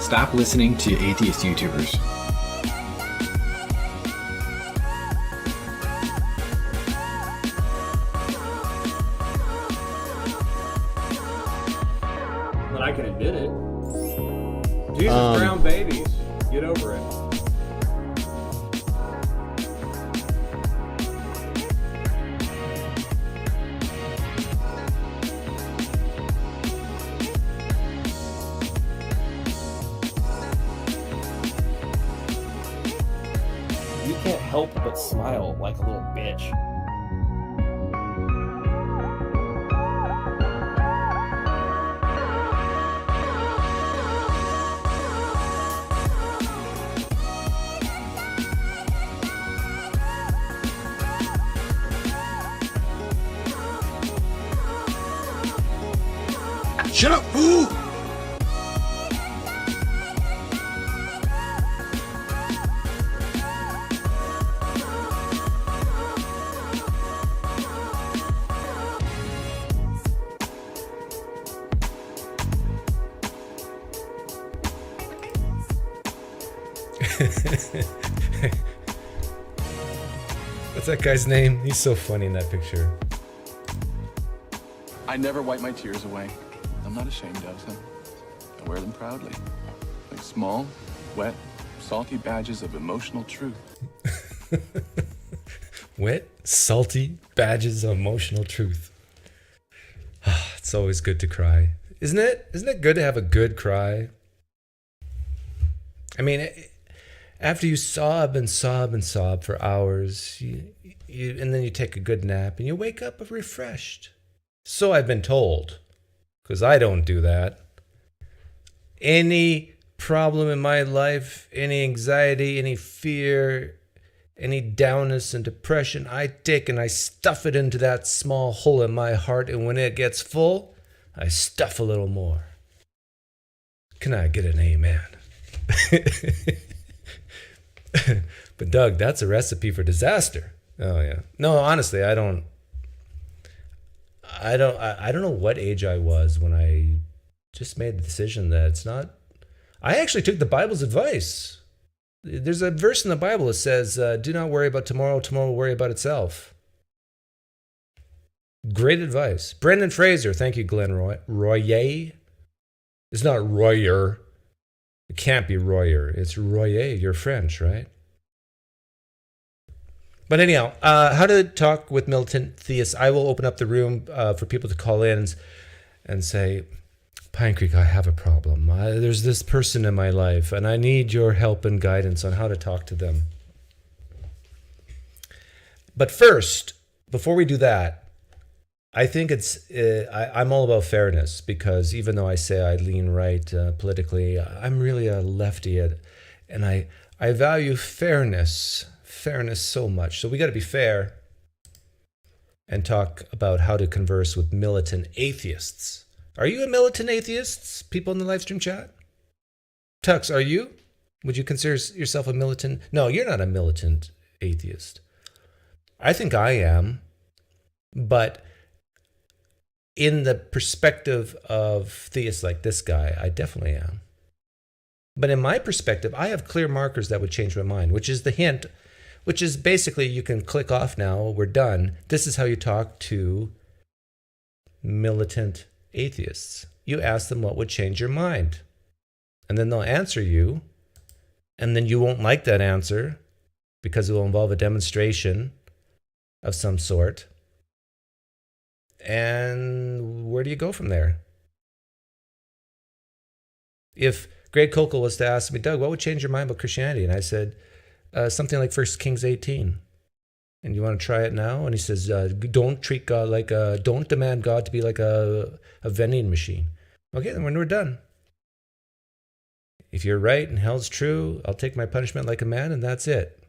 stop listening to atheist YouTubers. But I can admit it. Jesus drowned babies. Get over it. You can't help but smile like a little bitch. Shut up, fool! What's that guy's name? He's so funny in that picture. I never wipe my tears away. I'm not ashamed of them. I wear them proudly. Like small, wet, salty badges of emotional truth. Wet, salty badges of emotional truth. It's always good to cry. Isn't it? Isn't it good to have a good cry? I mean, after you sob and sob and sob for hours, and then you take a good nap and you wake up refreshed. So I've been told, because I don't do that. Any problem in my life, any anxiety, any fear, any downness and depression, I take and I stuff it into that small hole in my heart, and when it gets full, I stuff a little more. Can I get an amen? But Doug, that's a recipe for disaster. Oh yeah. No, honestly, I don't know what age I was when I just made the decision that it's not. I actually took the Bible's advice. There's a verse in the Bible that says, do not worry about tomorrow, tomorrow will worry about itself. Great advice. Brendan Fraser, thank you, Glenn Royer. It's not Royer. It can't be Royer. It's Royer. You're French, right? But anyhow, how to talk with militant theists. I will open up the room for people to call in and say, PineCreek, I have a problem. There's this person in my life, and I need your help and guidance on how to talk to them. But first, before we do that, I think I'm all about fairness, because even though I say I lean right politically, I'm really a lefty, and I value fairness so much. So we got to be fair and talk about how to converse with militant atheists. Are you a militant atheist? People in the live stream chat? Tux, are you? Would you consider yourself a militant? No, you're not a militant atheist. I think I am, but in the perspective of theists like this guy, I definitely am. But in my perspective, I have clear markers that would change my mind, which is the hint, which is basically you can click off now, we're done. This is how you talk to militant atheists. You ask them what would change your mind. And then they'll answer you, and then you won't like that answer because it will involve a demonstration of some sort. And where do you go from there? If Greg Kokel was to ask me, Doug, what would change your mind about Christianity? And I said, something like 1 Kings 18. And you want to try it now? And he says, don't treat God like don't demand God to be like a vending machine. Okay, then when we're done. If you're right and hell's true, I'll take my punishment like a man, and that's it.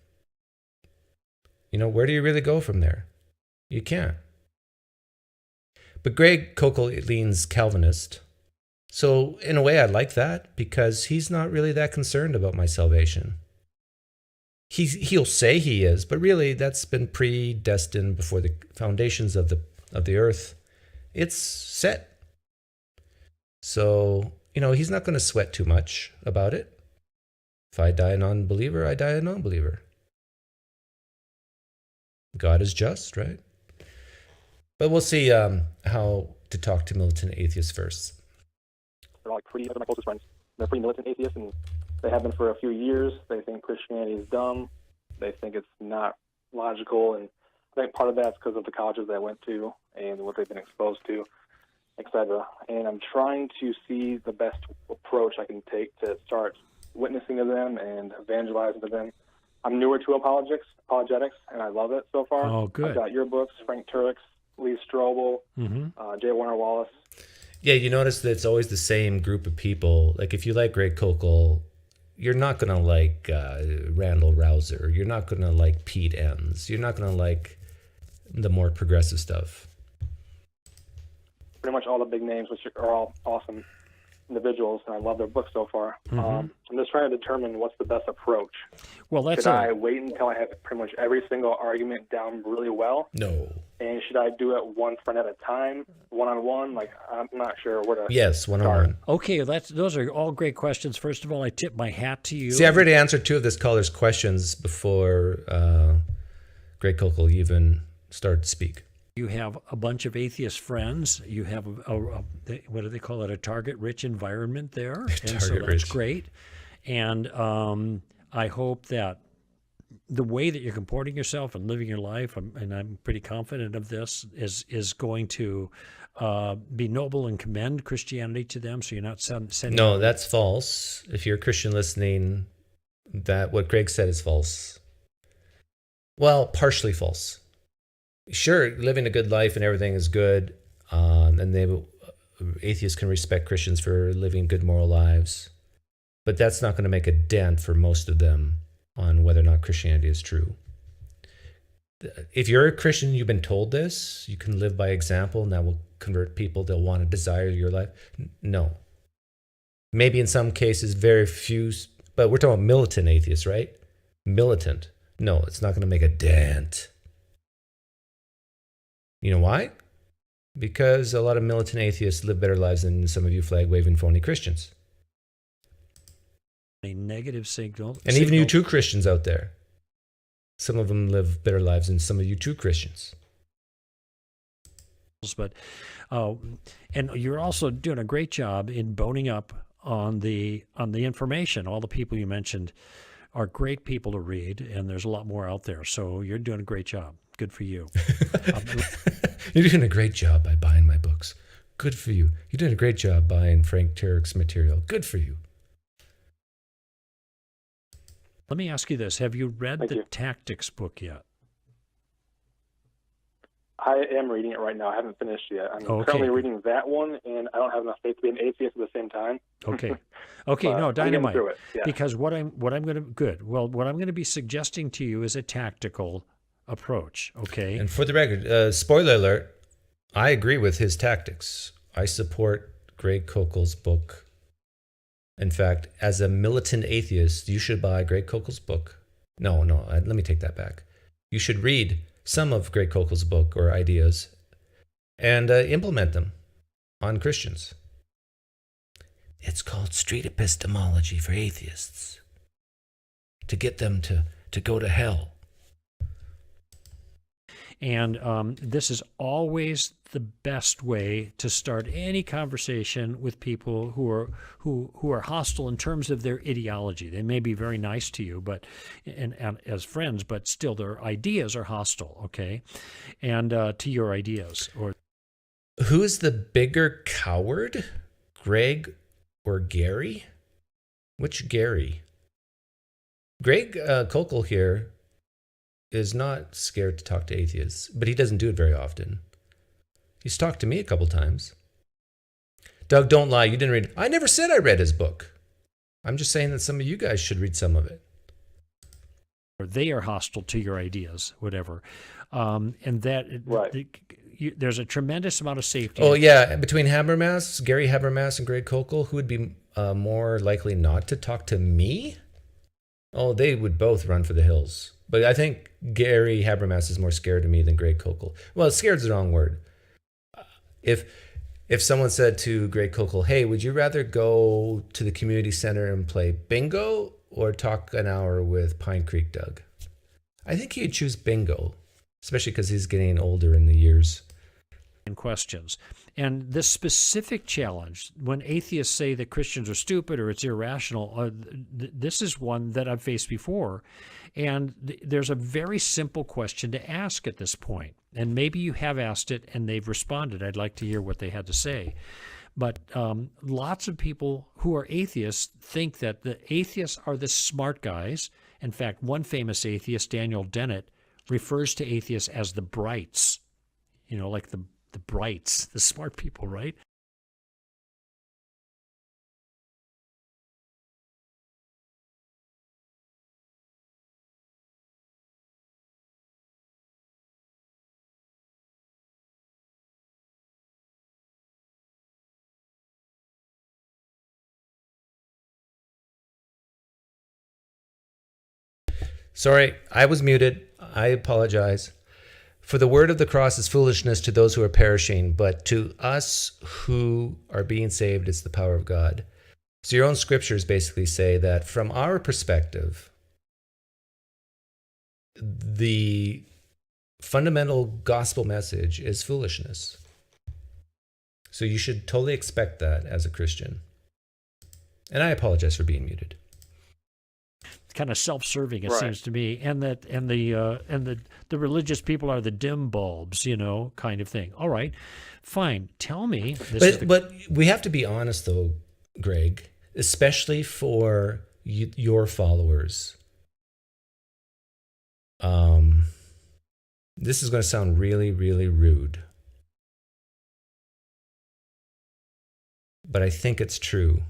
You know, where do you really go from there? You can't. But Greg Kokel leans Calvinist. So in a way, I like that, because he's not really that concerned about my salvation. He'll say he is, but really that's been predestined before the foundations of the earth. It's set. So he's not going to sweat too much about it. If I die a non-believer, I die a non-believer. God is just, right? But we'll see how to talk to militant atheists first. They're like they're my closest friends. They're pretty militant atheists, and they have been for a few years. They think Christianity is dumb. They think it's not logical, and I think part of that's because of the colleges they went to and what they've been exposed to, etc. And I'm trying to see the best approach I can take to start witnessing to them and evangelizing to them. I'm newer to apologetics, and I love it so far. Oh, good. I've got your books, Frank Turek's, Lee Strobel, J. Warner Wallace. Yeah, you notice that it's always the same group of people. Like if you like Greg Koukl, you're not going to like Randall Rouser. You're not going to like Pete Enns. You're not going to like the more progressive stuff. Pretty much all the big names, which are all awesome individuals, and I love their books so far. I'm just trying to determine what's the best approach. Well, that's should I wait until I have pretty much every single argument down really well? No. And should I do it one friend at a time, one-on-one? Like, I'm not sure where to Yes, one-on-one. Okay, those are all great questions. First of all, I tip my hat to you. See, I've already answered two of this caller's questions before Greg Koukl even started to speak. You have a bunch of atheist friends. You have what do they call it? A target-rich environment there, and so that's great. And I hope that the way that you're comporting yourself and living your life, and I'm pretty confident of this, is going to be noble and commend Christianity to them. So you're not sending. No, that's false. If you're a Christian listening, that what Greg said is false. Well, partially false. Sure, living a good life and everything is good, and atheists can respect Christians for living good moral lives, but that's not going to make a dent for most of them on whether or not Christianity is true. If you're a Christian, you've been told this, you can live by example, and that will convert people. They'll want to desire your life. No. Maybe in some cases, very few, but we're talking about militant atheists, right? Militant. No, it's not going to make a dent. You know why? Because a lot of militant atheists live better lives than some of you flag-waving phony Christians. A negative signal. And even you true Christians out there. Some of them live better lives than some of you true Christians. But, and you're also doing a great job in boning up on the information. All the people you mentioned are great people to read, and there's a lot more out there. So you're doing a great job. Good for you. You're doing a great job by buying my books. Good for you. You're doing a great job buying Frank Turek's material. Good for you. Let me ask you this. Have you read the Tactics book yet? I am reading it right now. I haven't finished yet. I'm currently reading that one, and I don't have enough faith to be an atheist at the same time. Okay. No, dynamite. Yeah. Because what I'm going to be suggesting to you is a tactical approach. Okay. And for the record, spoiler alert, I agree with his tactics. I support Greg Koukl's book. In fact, as a militant atheist, you should buy Greg Koukl's book. No, let me take that back. You should read some of Greg Koukl's book or ideas and implement them on Christians. It's called street epistemology for atheists, to get them to go to hell. And this is always the best way to start any conversation with people who are hostile in terms of their ideology. They may be very nice to you, but and as friends, but still their ideas are hostile. Okay, and to your ideas. Or who's the bigger coward, Greg or Gary? Which Gary? Greg Koukl here is not scared to talk to atheists, but he doesn't do it very often. He's talked to me a couple times. Doug, don't lie. You didn't read. I never said I read his book. I'm just saying that some of you guys should read some of it. Or they are hostile to your ideas, whatever. And that there's a tremendous amount of safety. Oh, yeah. Between Habermas, Gary Habermas, and Greg Koukl, who would be more likely not to talk to me? Oh, they would both run for the hills. But I think Gary Habermas is more scared of me than Greg Koukl. Well, scared's the wrong word. If if someone said to Greg Kokel, hey, would you rather go to the community center and play bingo or talk an hour with PineCreek Doug? I think he'd choose bingo, especially because he's getting older in the years. Questions. And this specific challenge, when atheists say that Christians are stupid or it's irrational, this is one that I've faced before. And there's a very simple question to ask at this point. And maybe you have asked it and they've responded. I'd like to hear what they had to say. But lots of people who are atheists think that the atheists are the smart guys. In fact, one famous atheist, Daniel Dennett, refers to atheists as the brights, like the brights, the smart people, right? Sorry, I was muted. I apologize. For the word of the cross is foolishness to those who are perishing, but to us who are being saved, it's the power of God. So your own scriptures basically say that from our perspective, the fundamental gospel message is foolishness. So you should totally expect that as a Christian. And I apologize for being muted. Kind of self-serving, it seems to me, and the religious people are the dim bulbs, kind of thing. All right, fine. Tell me. But we have to be honest, though, Greg, especially for your followers. This is going to sound really, really rude, but I think it's true.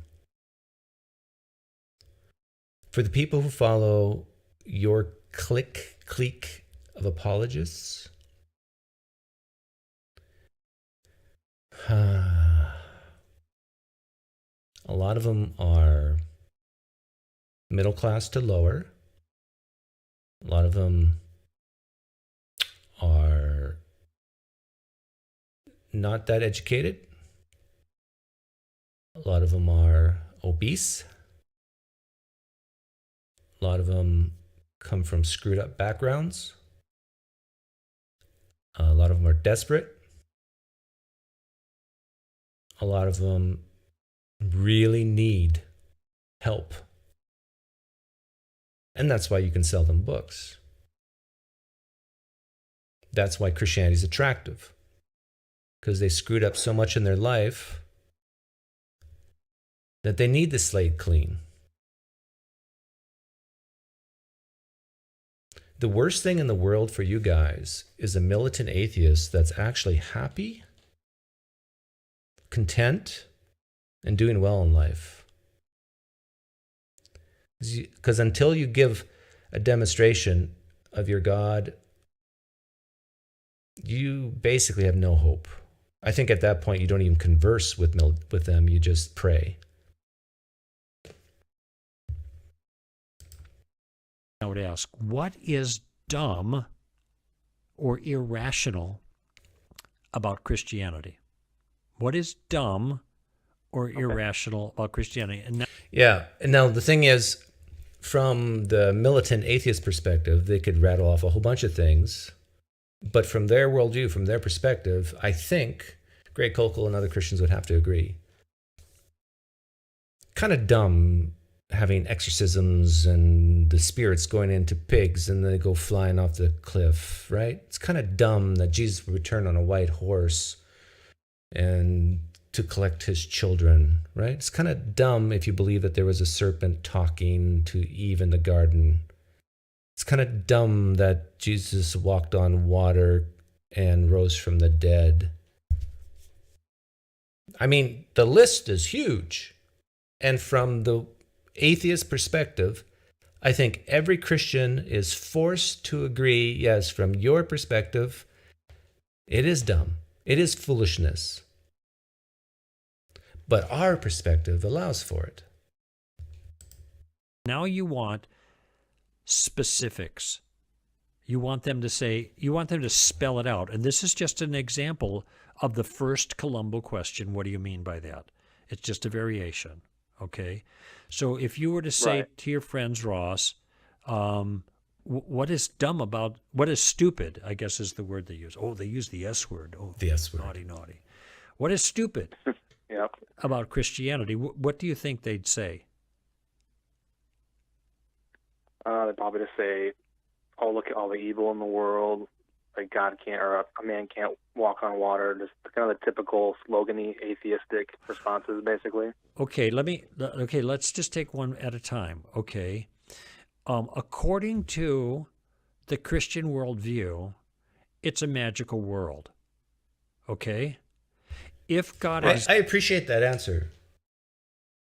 For the people who follow your clique of apologists, a lot of them are middle class to lower. A lot of them are not that educated. A lot of them are obese. A lot of them come from screwed up backgrounds. A lot of them are desperate. A lot of them really need help. And that's why you can sell them books. That's why Christianity is attractive. Because they screwed up so much in their life that they need the slate clean. The worst thing in the world for you guys is a militant atheist that's actually happy, content, and doing well in life. Because until you give a demonstration of your God, you basically have no hope. I think at that point you don't even converse with them, you just pray. I would ask, what is dumb or irrational about Christianity? What is dumb or irrational about Christianity? And now the thing is, from the militant atheist perspective, they could rattle off a whole bunch of things. But from their worldview, from their perspective, I think Greg Kokel and other Christians would have to agree. Kind of dumb having exorcisms and the spirits going into pigs and they go flying off the cliff, right? It's kind of dumb that Jesus would return on a white horse and to collect his children, right? It's kind of dumb if you believe that there was a serpent talking to Eve in the garden. It's kind of dumb that Jesus walked on water and rose from the dead. I mean, the list is huge. And from the atheist perspective, I think every Christian is forced to agree, yes, from your perspective, it is dumb. It is foolishness. But our perspective allows for it. now you want specifics. You want them to say, you want them to spell it out. And this is just an example of the first Columbo question. What do you mean by that? It's just a variation. Okay. So if you were to say to your friends, Ross, what is dumb about, what is stupid, I guess is the word they use. Oh, they use the S word. Oh, the S word. Naughty, naughty. What is stupid about Christianity? What do you think they'd say? They'd probably just say, oh, look at all the evil in the world. Like God can't, or a man can't walk on water. Just kind of the typical slogan-y atheistic responses, basically. Okay, let's just take one at a time. Okay. According to the Christian worldview, it's a magical world. Okay? If God is... I appreciate that answer.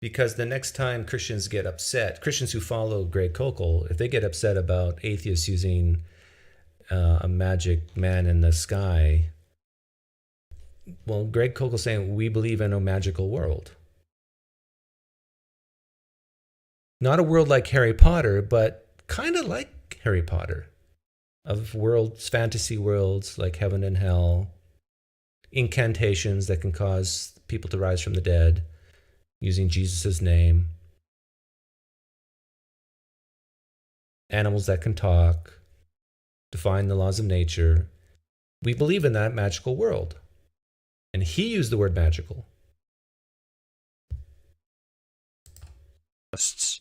Because the next time Christians get upset, Christians who follow Greg Koukl, if they get upset about atheists using a magic man in the sky, well, Greg Koukl saying, we believe in a magical world. Not a world like Harry Potter, but kind of like Harry Potter. Of worlds, fantasy worlds like heaven and hell, incantations that can cause people to rise from the dead, using Jesus' name, animals that can talk, define the laws of nature. We believe in that magical world. And he used the word magical.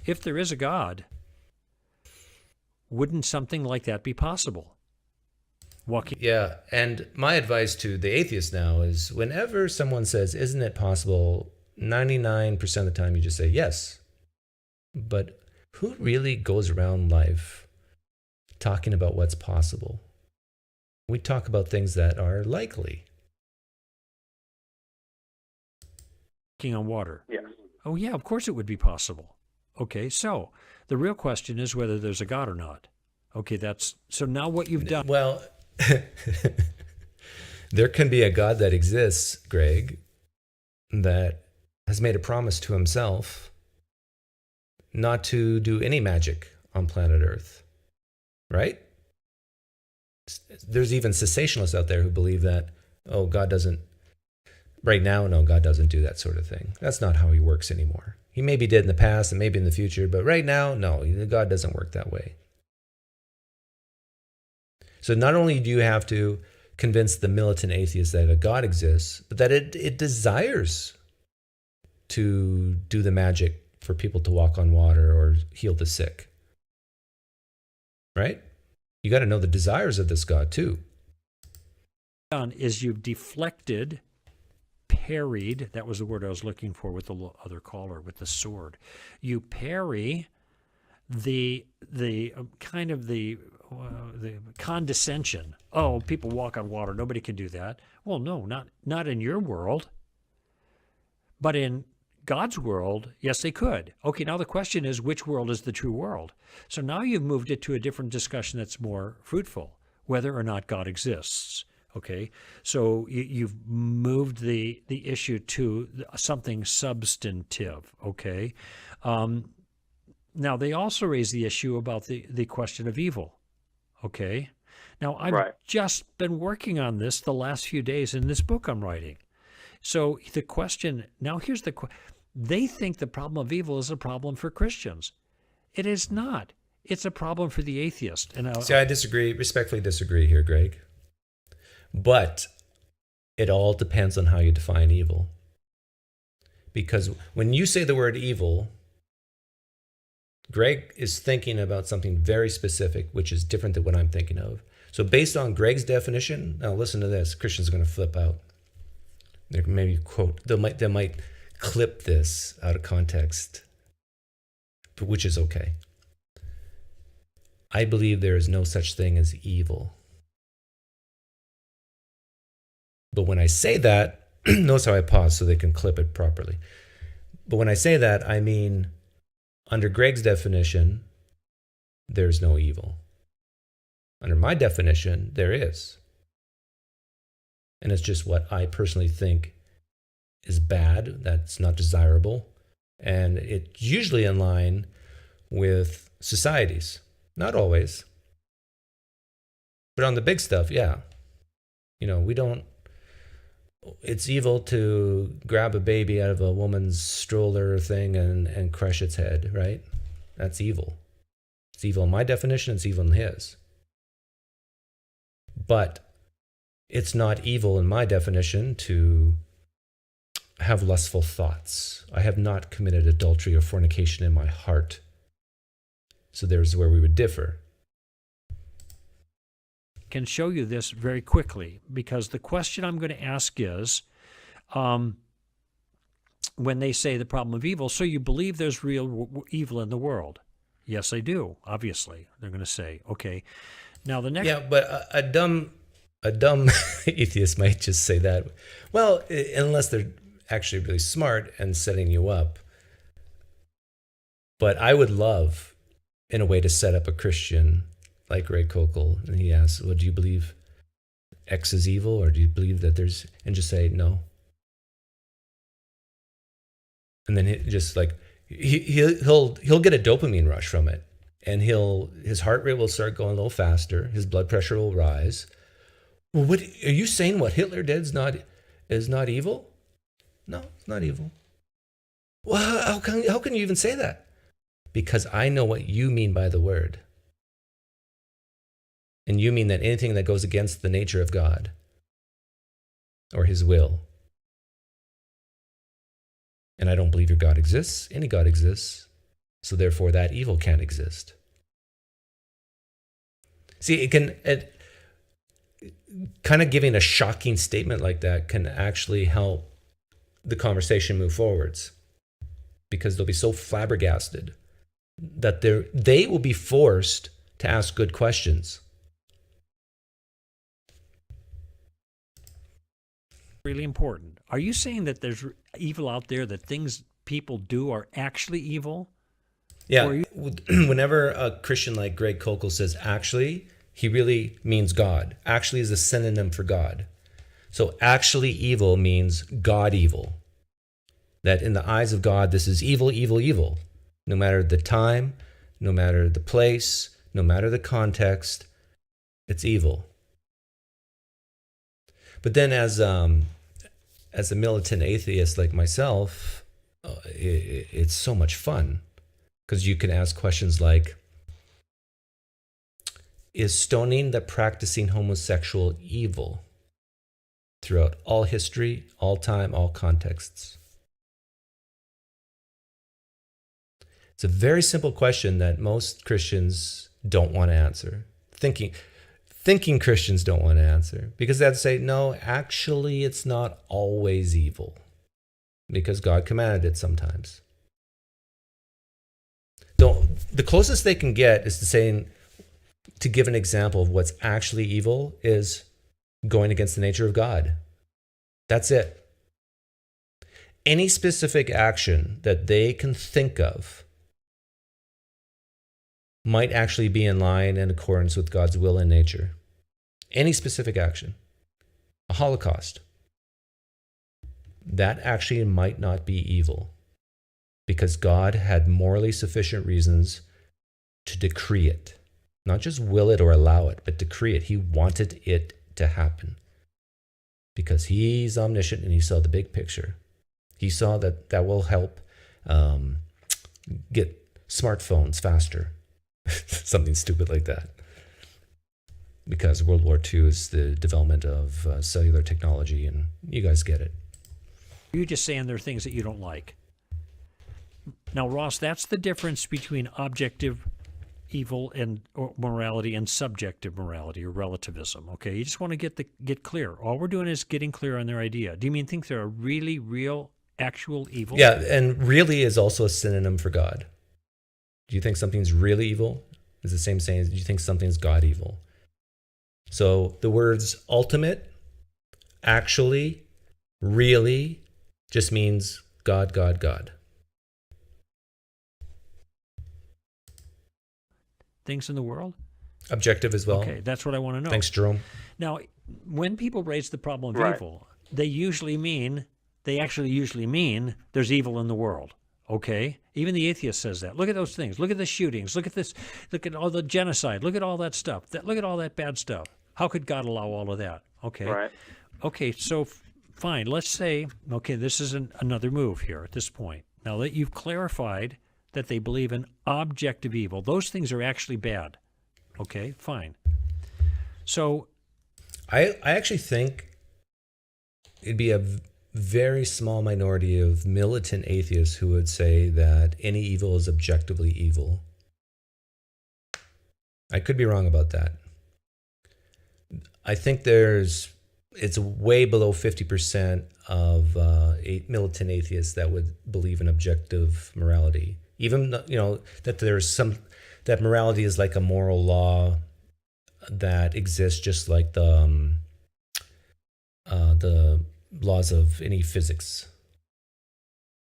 If there is a God, wouldn't something like that be possible? Joakim? Yeah, and my advice to the atheist now is whenever someone says, isn't it possible, 99% of the time you just say yes. But who really goes around life talking about what's possible? We talk about things that are likely. Walking on water. Yes. Oh, yeah, of course it would be possible. Okay, so the real question is whether there's a God or not. Okay, so now what you've done. Well, there can be a God that exists, Greg, that has made a promise to himself not to do any magic on planet Earth, right? There's even cessationalists out there who believe that, oh, God doesn't, right now, no, God doesn't do that sort of thing. That's not how he works anymore. He maybe did in the past and maybe in the future, but right now, no, God doesn't work that way. So not only do you have to convince the militant atheists that a God exists, but that it desires to do the magic for people to walk on water or heal the sick. Right? You got to know the desires of this God too. Is you've deflected, parried, that was the word I was looking for with the other caller, with the sword. You parry the kind of the condescension. Oh, people walk on water. Nobody can do that. Well, no, not in your world. But in God's world, yes, they could. Okay, now the question is, which world is the true world? So now you've moved it to a different discussion that's more fruitful, whether or not God exists. Okay, so you've moved the issue to something substantive. Okay, now they also raise the issue about the question of evil. Okay, now I've just been working on this the last few days in this book I'm writing. So the question, now here's the question. They think the problem of evil is a problem for Christians. It is not. It's a problem for the atheist. And I respectfully disagree here, Greg. But it all depends on how you define evil. Because when you say the word evil, Greg is thinking about something very specific, which is different than what I'm thinking of. So based on Greg's definition, now listen to this, Christians are going to flip out. They maybe they might clip this out of context, which is okay. I believe there is no such thing as evil. But when I say that, notice how I pause so they can clip it properly. But when I say that, I mean, under Greg's definition, there's no evil. Under my definition, there is. And it's just what I personally think is bad, that's not desirable. And it's usually in line with societies. Not always. But on the big stuff, yeah. You know, we don't it's evil to grab a baby out of a woman's stroller thing and crush its head, right? That's evil. It's evil in my definition, it's evil in his. But it's not evil in my definition to have lustful thoughts. I have not committed adultery or fornication in my heart. So there's where we would differ. Can show you this very quickly, because the question I'm going to ask is, when they say the problem of evil, so you believe there's real evil in the world? Yes, I do, obviously. They're going to say, okay. Now the next... Yeah, but a dumb atheist might just say that. Well, unless they're actually really smart and setting you up. But I would love, in a way, to set up a Christian like Ray Kokel, and he asks, well, do you believe X is evil, or do you believe that there's... And just say, no. And then he'll get a dopamine rush from it. And his heart rate will start going a little faster. His blood pressure will rise. Well, what are you saying? What Hitler did is not evil? No, it's not evil. Well, how can you even say that? Because I know what you mean by the word. And you mean that anything that goes against the nature of God or his will. And I don't believe your God exists. Any God exists. So therefore that evil can't exist. See, kind of giving a shocking statement like that can actually help the conversation move forwards, because they'll be so flabbergasted that they will be forced to ask good questions. Really important. Are you saying that there's evil out there, that things people do are actually evil? Yeah. Whenever a Christian like Greg Kokel says actually, he really means God. Actually is a synonym for God. So actually evil means God evil. That in the eyes of God, this is evil, evil, evil. No matter the time, no matter the place, no matter the context, it's evil. But then as a militant atheist like myself, it's so much fun, because you can ask questions like, is stoning the practicing homosexual evil throughout all history, all time, all contexts? It's a very simple question that most Christians don't want to answer. Thinking Christians don't want to answer, because they'd say, no, actually, it's not always evil, because God commanded it sometimes. The closest they can get is to give an example of what's actually evil is going against the nature of God. That's it. Any specific action that they can think of might actually be in line and accordance with God's will and nature. Any specific action. A Holocaust. That actually might not be evil, because God had morally sufficient reasons to decree it. Not just will it or allow it, but decree it. He wanted it to happen, because he's omniscient and he saw the big picture. He saw that will help get smartphones faster. Something stupid like that. Because World War II is the development of cellular technology, and you guys get it. You're just saying there are things that you don't like. Now, Ross, that's the difference between objective evil and or morality and subjective morality or relativism. Okay, you just want to get clear. All we're doing is getting clear on their idea. Do you think they're a really real, actual evil? Yeah, and really is also a synonym for God. Do you think something's really evil? Is the same saying as, do you think something's God evil? So the words ultimate, actually, really, just means God, God, God. Things in the world? Objective as well. Okay, that's what I want to know. Thanks, Jerome. Now, when people raise the problem of evil, they actually usually mean there's evil in the world. Okay? Even the atheist says that. Look at those things. Look at the shootings. Look at this. Look at all the genocide. Look at all that stuff. Look at all that bad stuff. How could God allow all of that? Okay. Right. Okay, so fine. Let's say, okay, this is another move here at this point. Now that you've clarified that they believe in objective evil, those things are actually bad. Okay, fine. So I actually think it'd be a very small minority of militant atheists who would say that any evil is objectively evil. I could be wrong about that. I think it's way below 50% of militant atheists that would believe in objective morality. Even, that morality is like a moral law that exists just like the laws of any physics.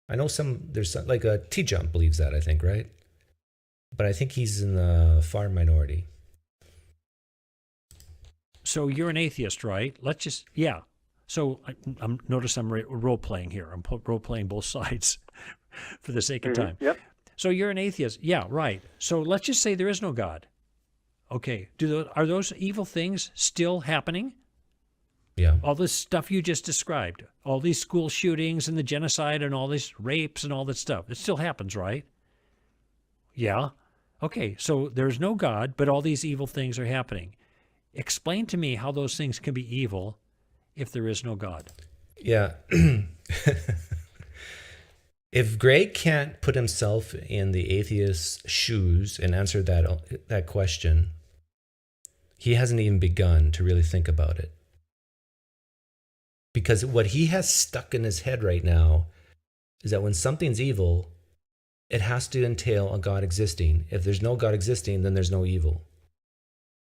I know there's some, like a T-Jump believes that, I think, right? But I think he's in the far minority. So you're an atheist, right? Yeah. So notice I'm role-playing here. I'm role-playing both sides for the sake of time. Yep. So you're an atheist. Yeah, right. So let's just say there is no God. Okay. Are those evil things still happening? Yeah. All this stuff you just described, all these school shootings and the genocide and all these rapes and all that stuff, it still happens, right? Yeah. Okay, so there's no God, but all these evil things are happening. Explain to me how those things can be evil if there is no God. Yeah. If Greg can't put himself in the atheist's shoes and answer that question, he hasn't even begun to really think about it. Because what he has stuck in his head right now is that when something's evil, it has to entail a God existing. If there's no God existing, then there's no evil.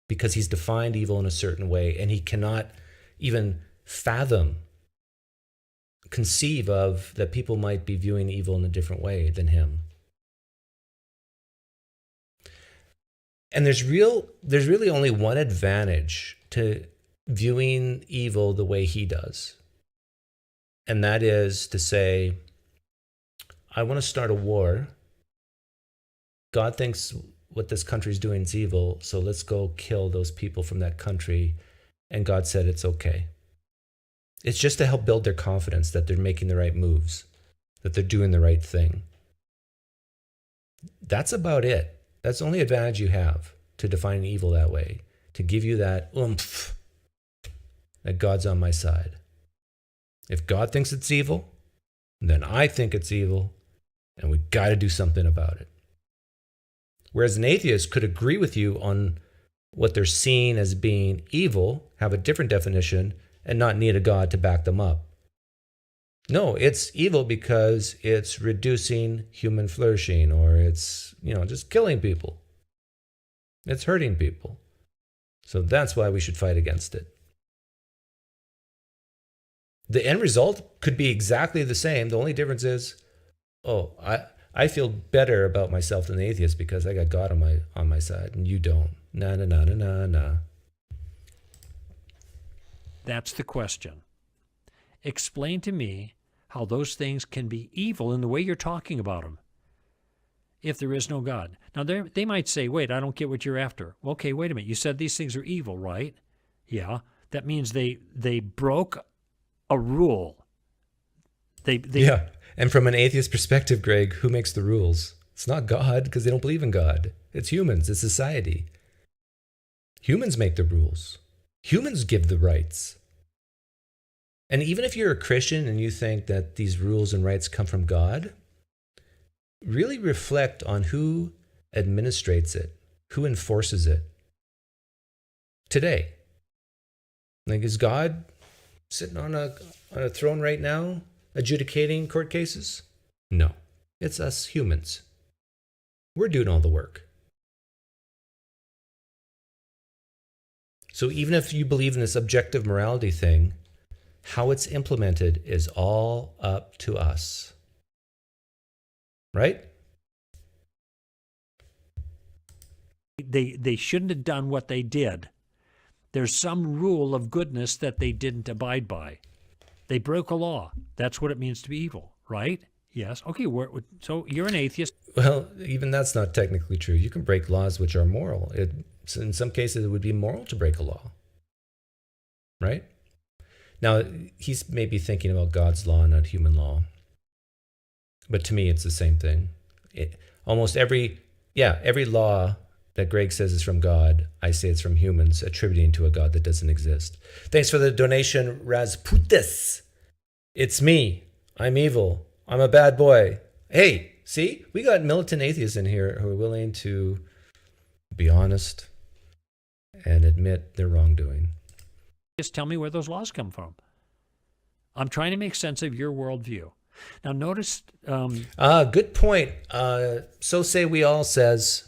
Because he's defined evil in a certain way, and he cannot even conceive of that people might be viewing evil in a different way than him. And there's really only one advantage to viewing evil the way he does. And that is to say, I want to start a war. God thinks what this country is doing is evil, so let's go kill those people from that country. And God said it's okay. It's just to help build their confidence that they're making the right moves, that they're doing the right thing. That's about it. That's the only advantage you have to define evil that way, to give you that oomph that God's on my side. If God thinks it's evil, then I think it's evil, and we got to do something about it. Whereas an atheist could agree with you on what they're seeing as being evil, have a different definition, and not need a God to back them up. No, it's evil because it's reducing human flourishing, or it's, just killing people. It's hurting people. So that's why we should fight against it. The end result could be exactly the same. The only difference is, I feel better about myself than the atheist because I got God on my side, and you don't. Nah. That's the question. Explain to me how those things can be evil in the way you're talking about them if there is no God. Now, they might say, wait, I don't get what you're after. Okay, wait a minute. You said these things are evil, right? Yeah. That means they broke a rule. Yeah. And from an atheist perspective, Greg, who makes the rules? It's not God, because they don't believe in God. It's humans. It's society. Humans make the rules. Humans give the rights. And even if you're a Christian and you think that these rules and rights come from God, really reflect on who administrates it, who enforces it today. Like, is God sitting on a throne right now adjudicating court cases? No, it's us humans. We're doing all the work. So even if you believe in this objective morality thing, how it's implemented is all up to us. Right? They shouldn't have done what they did. There's some rule of goodness that they didn't abide by. They broke a law. That's what it means to be evil, right? Yes. Okay, so you're an atheist. Well, even that's not technically true. You can break laws which are moral. In some cases, it would be moral to break a law. Right? Now, he's maybe thinking about God's law, not human law. But to me, it's the same thing. Almost every law that Greg says is from God, I say it's from humans attributing to a God that doesn't exist. Thanks for the donation, Rasputis. It's me. I'm evil. I'm a bad boy. Hey, see? We got militant atheists in here who are willing to be honest and admit their wrongdoing. Just tell me where those laws come from. I'm trying to make sense of your worldview. Now, notice... good point. So say we all says,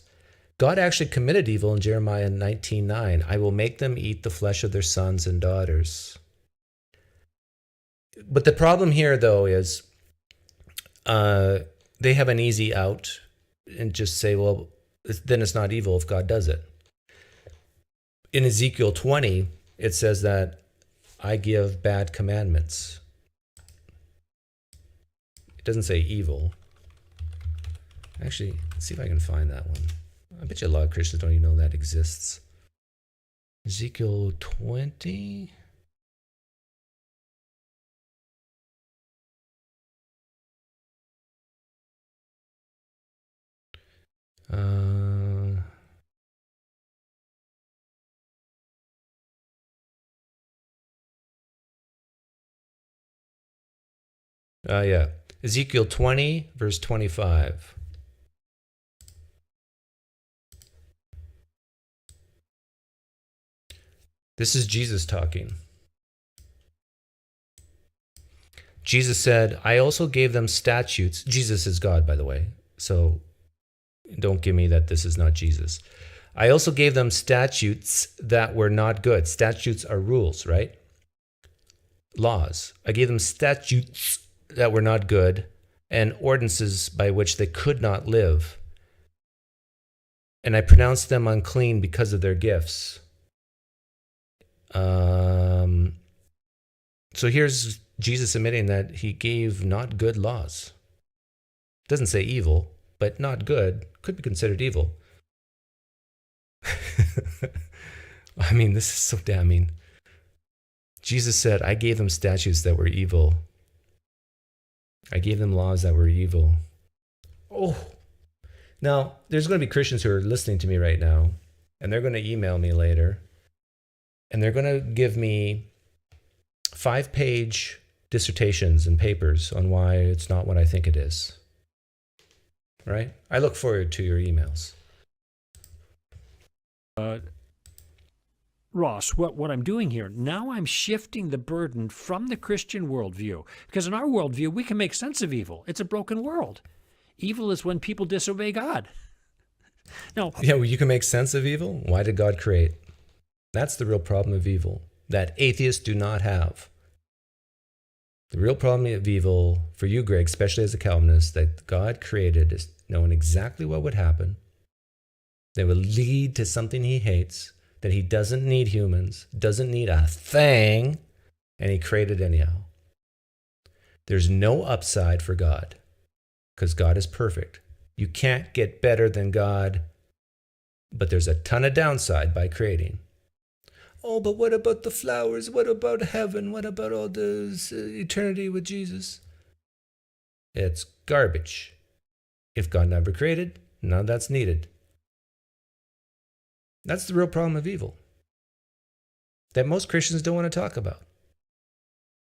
God actually committed evil in Jeremiah 19:9. I will make them eat the flesh of their sons and daughters. But the problem here, though, is they have an easy out and just say, well, then it's not evil if God does it. In Ezekiel 20, it says that I give bad commandments. It doesn't say evil. Actually, let's see if I can find that one. I bet you a lot of Christians don't even know that exists. Ezekiel 20. Yeah. Ezekiel 20, verse 25. This is Jesus talking. Jesus said, I also gave them statutes. Jesus is God, by the way. So don't give me that this is not Jesus. I also gave them statutes that were not good. Statutes are rules, right? Laws. I gave them statutes that were not good and ordinances by which they could not live. And I pronounced them unclean because of their gifts. So here's Jesus admitting that he gave not good laws. Doesn't say evil, but not good could be considered evil. I mean, this is so damning. Jesus said, I gave them statutes that were evil. I gave them laws that were evil. Oh. Now, there's going to be Christians who are listening to me right now, and they're going to email me later, and they're going to give me 5-page dissertations and papers on why it's not what I think it is. Right? I look forward to your emails. Ross, what I'm doing here, now I'm shifting the burden from the Christian worldview. Because in our worldview, we can make sense of evil. It's a broken world. Evil is when people disobey God. Now, yeah, well, you can make sense of evil. Why did God create? That's the real problem of evil that atheists do not have. The real problem of evil for you, Greg, especially as a Calvinist, that God created is knowing exactly what would happen, that would lead to something he hates, that he doesn't need humans, doesn't need a thing, and he created anyhow. There's no upside for God because God is perfect. You can't get better than God, but there's a ton of downside by creating. Oh, but what about the flowers? What about heaven? What about all this eternity with Jesus? It's garbage. If God never created, none of that's needed. That's the real problem of evil that most Christians don't want to talk about.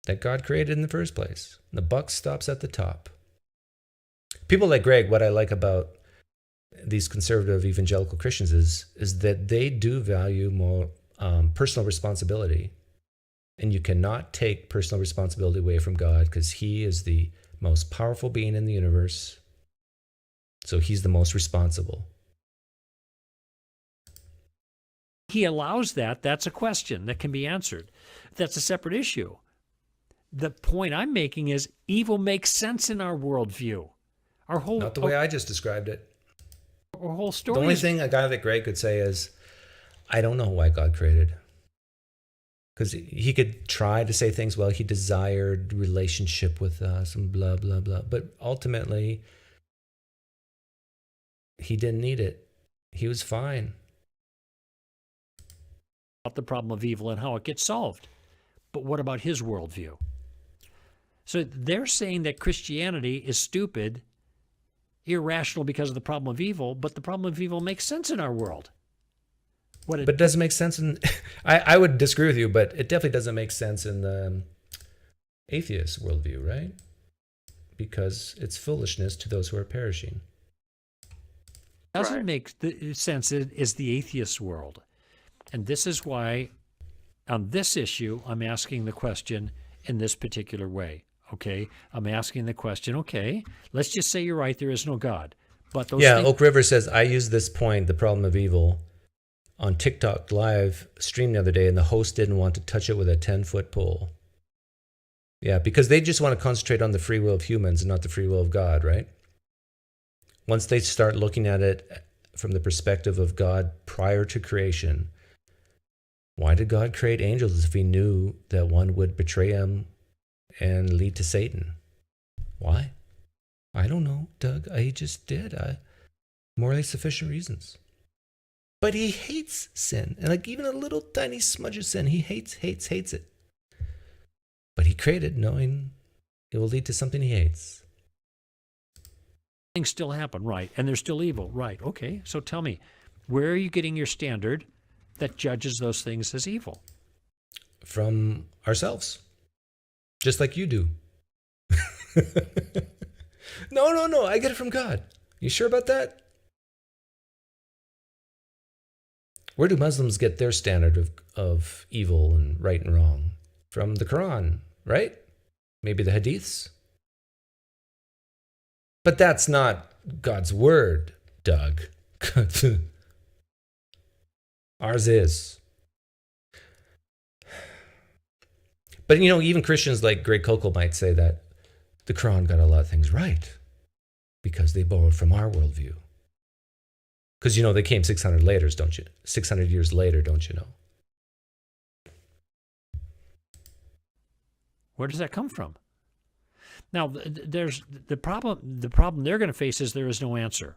That God created in the first place. The buck stops at the top. People like Greg, what I like about these conservative evangelical Christians is that they do value more personal responsibility. And you cannot take personal responsibility away from God because he is the most powerful being in the universe. So he's the most responsible. he allows that. That's a question that can be answered. That's a separate issue. The point I'm making is evil makes sense in our worldview. Our whole Not the way I just described it. Our whole story. The only thing a guy like Greg could say is, I don't know why God created. Because he could try to say things, well, he desired relationship with us and blah, blah, blah. But ultimately, he didn't need it. He was fine. About the problem of evil and how it gets solved. But what about his worldview? So they're saying that Christianity is stupid, irrational because of the problem of evil, but the problem of evil makes sense in our world. But it doesn't make sense in... I would disagree with you, but it definitely doesn't make sense in the atheist worldview, right? Because it's foolishness to those who are perishing. Doesn't make sense is the atheist world. And this is why, on this issue, I'm asking the question in this particular way. Okay, I'm asking the question, okay, let's just say you're right, there is no God. But those Oak River says, I used this point, the problem of evil, on TikTok live stream the other day, and the host didn't want to touch it with a 10-foot pole. Yeah, because they just want to concentrate on the free will of humans and not the free will of God, right? Once they start looking at it from the perspective of God prior to creation, why did God create angels if he knew that one would betray him and lead to Satan? Why? I don't know, Doug. He just did. Morally sufficient reasons. But he hates sin. And like even a little tiny smudge of sin, he hates it. But he created knowing it will lead to something he hates. Things still happen, right? And they're still evil, right? Okay, so tell me, where are you getting your standard that judges those things as evil? From ourselves. Just like you do. No, I get it from God. You sure about that? Where do Muslims get their standard of evil and right and wrong? From the Quran, right? Maybe the Hadiths? But that's not God's word, Doug. Ours is. But, even Christians like Greg Koukl might say that the Quran got a lot of things right because they borrowed from our worldview. Because, they came 600 years later, don't you know? Where does that come from? Now, there's the problem. The problem they're going to face is there is no answer.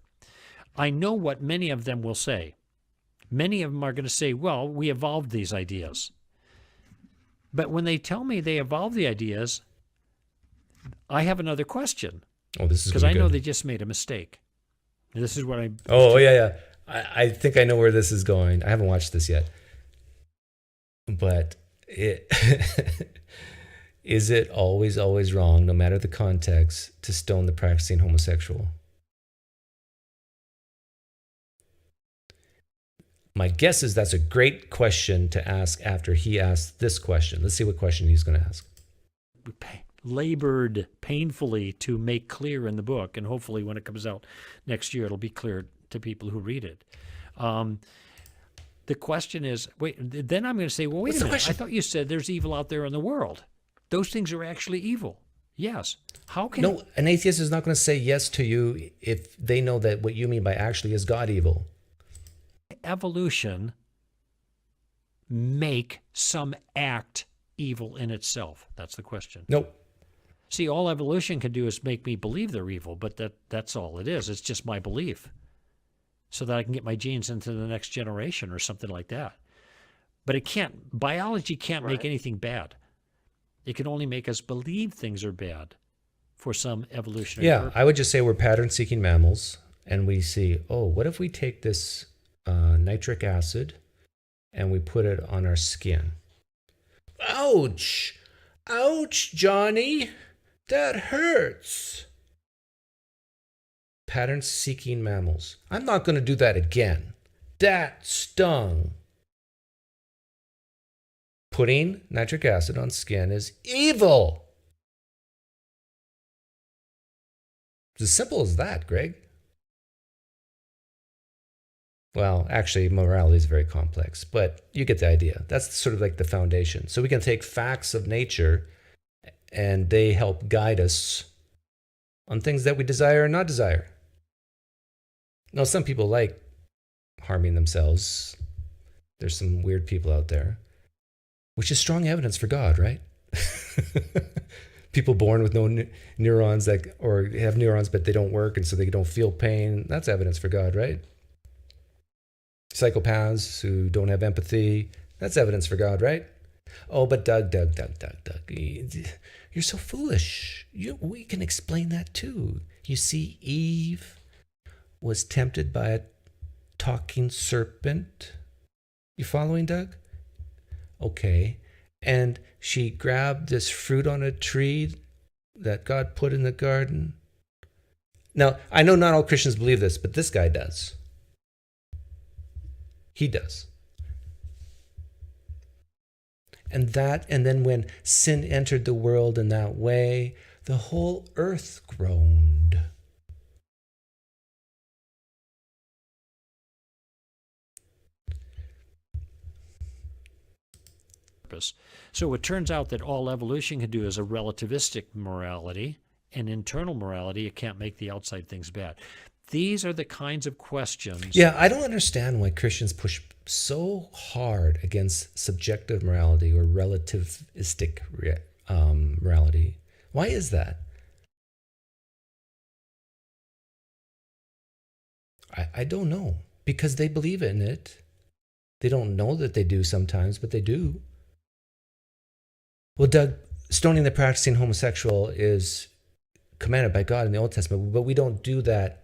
I know what many of them will say. Many of them are going to say, well, we evolved these ideas. But when they tell me they evolved the ideas, I have another question. Oh, this is because I know they just made a mistake. This is what I... Oh, yeah. I think I know where this is going. I haven't watched this yet. But is it always wrong, no matter the context, to stone the practicing homosexual? My guess is that's a great question to ask after he asks this question. Let's see what question he's going to ask. Labored painfully to make clear in the book, and hopefully when it comes out next year, it'll be clear to people who read it. The question is, then I'm going to say, well, wait a minute. I thought you said there's evil out there in the world. Those things are actually evil. Yes. How can... No, an atheist is not going to say yes to you if they know that what you mean by actually is God evil. Evolution make some act evil in itself? That's the question. Nope. See, all evolution can do is make me believe they're evil, but that's all it is. It's just my belief so that I can get my genes into the next generation or something like that. But biology can't make anything bad. It can only make us believe things are bad for some evolutionary purpose. I would just say we're pattern-seeking mammals, and we see, what if we take this nitric acid and we put it on our skin? Ouch! Ouch, Johnny! That hurts! Pattern-seeking mammals. I'm not going to do that again. That stung. Putting nitric acid on skin is evil. It's as simple as that, Greg. Well, actually, morality is very complex, but you get the idea. That's sort of like the foundation. So we can take facts of nature, and they help guide us on things that we desire or not desire. Now, some people like harming themselves. There's some weird people out there, which is strong evidence for God, right? People born with no neurons or have neurons, but they don't work, and so they don't feel pain. That's evidence for God, right? Psychopaths who don't have empathy, that's evidence for God, right? Oh, but Doug, you're so foolish. We can explain that too. You see, Eve was tempted by a talking serpent. You following, Doug? Okay. And she grabbed this fruit on a tree that God put in the garden. Now, I know not all Christians believe this, but this guy does. He does. And then when sin entered the world in that way, the whole earth groaned. So it turns out that all evolution can do is a relativistic morality, and internal morality, it can't make the outside things bad. These are the kinds of questions. Yeah, I don't understand why Christians push so hard against subjective morality or relativistic morality. Why is that? I don't know. Because they believe in it. They don't know that they do sometimes, but they do. Well, Doug, stoning the practicing homosexual is commanded by God in the Old Testament, but we don't do that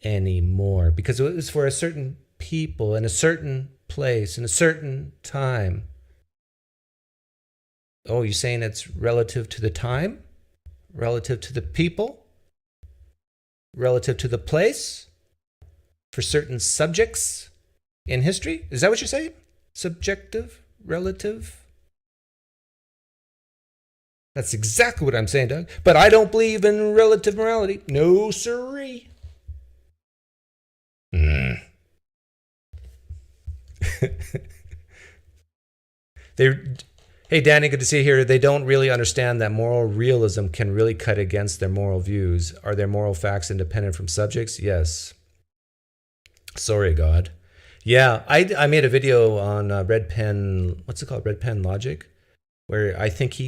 anymore because it was for a certain people in a certain place in a certain time. Oh, you're saying it's relative to the time? Relative to the people? Relative to the place? For certain subjects in history? Is that what you're saying? Subjective? Relative? That's exactly what I'm saying, Doug. But I don't believe in relative morality. No, sirree. Hey, Danny, good to see you here. They don't really understand that moral realism can really cut against their moral views. Are their moral facts independent from subjects? Yes. Sorry, God. Yeah, I made a video on Red Pen, what's it called? Red Pen Logic, where I think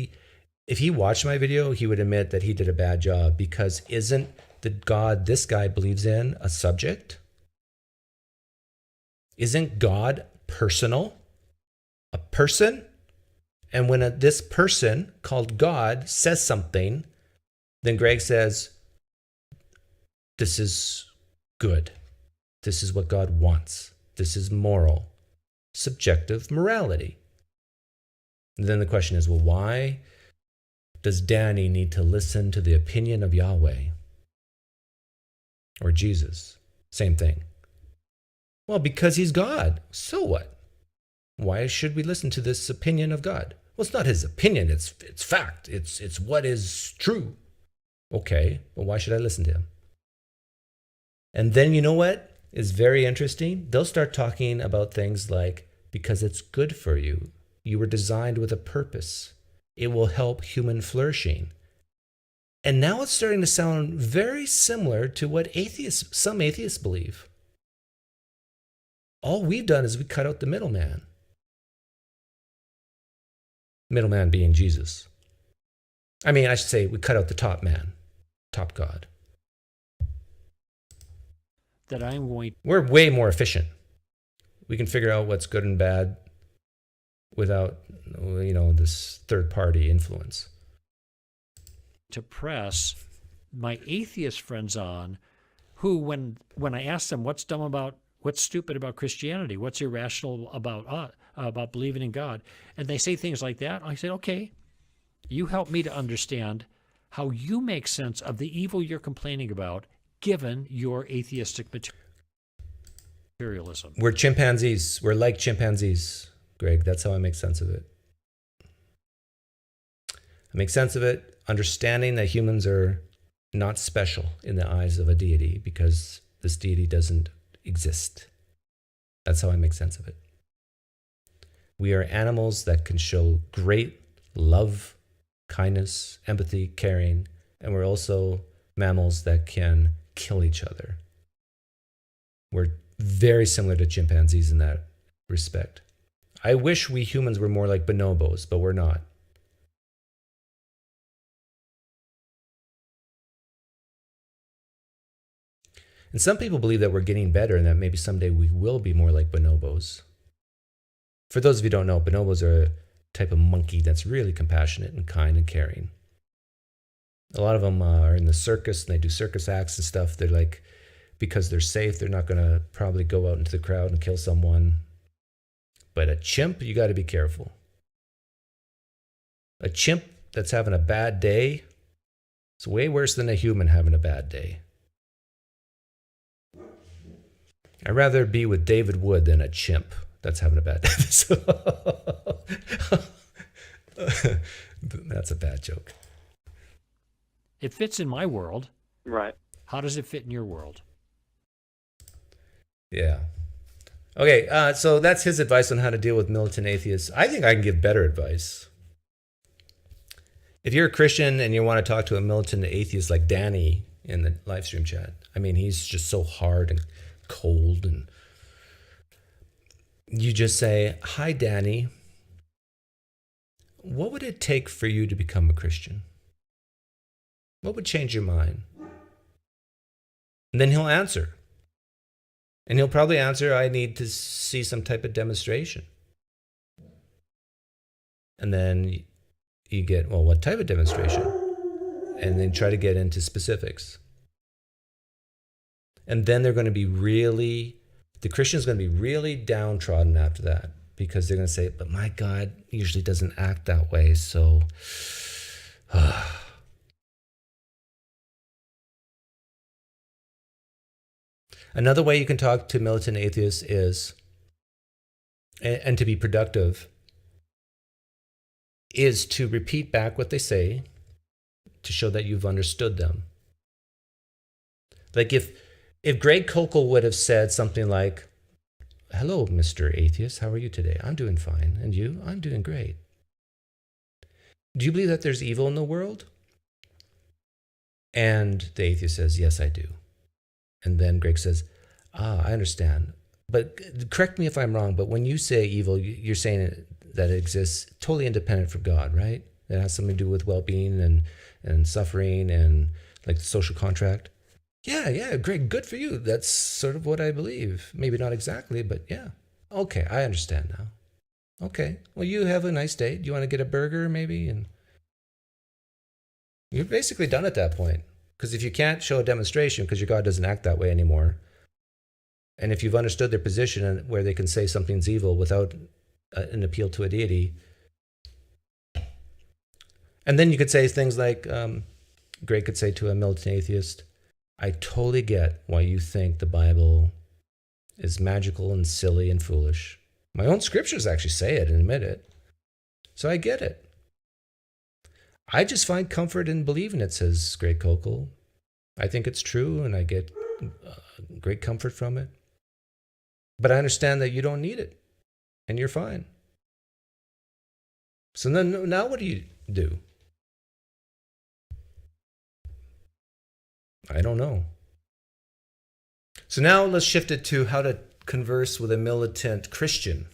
if he watched my video, he would admit that he did a bad job because isn't the God this guy believes in a subject? Isn't God personal? A person? And when this person called God says something, then Greg says, this is good. This is what God wants. This is moral. Subjective morality. And then the question is, well, why does Danny need to listen to the opinion of Yahweh or Jesus? Same thing. Well, because he's God. So what? Why should we listen to this opinion of God? Well, it's not his opinion. It's fact. It's what is true. Okay, well, why should I listen to him? And then you know what is very interesting? They'll start talking about things like, because it's good for you. You were designed with a purpose. It will help human flourishing. And now it's starting to sound very similar to what some atheists believe. All we've done is we cut out the middleman. Middleman being Jesus. I mean, I should say we cut out the top man, top God. That I'm going. We're way more efficient. We can figure out what's good and bad without, this third-party influence. To press my atheist friends on, who, when I ask them what's stupid about Christianity, what's irrational about believing in God, and they say things like that, I say, okay, you help me to understand how you make sense of the evil you're complaining about, given your atheistic materialism. We're chimpanzees. We're like chimpanzees, Greg. That's how I make sense of it. I make sense of it understanding that humans are not special in the eyes of a deity because this deity doesn't exist. That's how I make sense of it. We are animals that can show great love, kindness, empathy, caring, and we're also mammals that can kill each other. We're very similar to chimpanzees in that respect. I wish we humans were more like bonobos, but we're not. And some people believe that we're getting better and that maybe someday we will be more like bonobos. For those of you who don't know, bonobos are type of monkey that's really compassionate and kind and caring. A lot of them are in the circus and they do circus acts and stuff. They're like, because they're safe, they're not going to probably go out into the crowd and kill someone. But a chimp, you got to be careful. A chimp that's having a bad day, it's way worse than a human having a bad day. I'd rather be with David Wood than a chimp that's having a bad day. That's a bad joke. It fits in my world. Right. How does it fit in your world? Yeah. Okay, so that's his advice on how to deal with militant atheists. I think I can give better advice. If you're a Christian and you want to talk to a militant atheist like Danny in the live stream chat, I mean, he's just so hard and cold, and you just say, "Hi, Danny. What would it take for you to become a Christian? What would change your mind?" And then he'll answer. And he'll probably answer, "I need to see some type of demonstration." And then you get, "Well, what type of demonstration?" And then try to get into specifics. And then they're going to be the Christian's going to be really downtrodden after that, because they're going to say, "But my God usually doesn't act that way, so..." Another way you can talk to militant atheists is, and to be productive, is to repeat back what they say to show that you've understood them. Like if Greg Koukl would have said something like, "Hello, Mr. Atheist, how are you today?" "I'm doing fine. And you?" "I'm doing great." "Do you believe that there's evil in the world?" And the atheist says, "Yes, I do." And then Greg says, "I understand. But correct me if I'm wrong, but when you say evil, you're saying that it exists totally independent from God, right? It has something to do with well-being and suffering and like the social contract." Yeah, Greg, good for you. That's sort of what I believe. Maybe not exactly, but yeah. Okay, I understand now. Okay, well, you have a nice day. Do you want to get a burger maybe? And you're basically done at that point. Because if you can't show a demonstration because your God doesn't act that way anymore, and if you've understood their position and where they can say something's evil without an appeal to a deity, and then you could say things like, Greg could say to a militant atheist, "I totally get why you think the Bible is magical and silly and foolish. My own scriptures actually say it and admit it. So I get it. I just find comfort in believing it," says Greg Koukl. "I think it's true and I get great comfort from it. But I understand that you don't need it and you're fine." So then now what do you do? I don't know. So now let's shift it to how to converse with a militant Christian.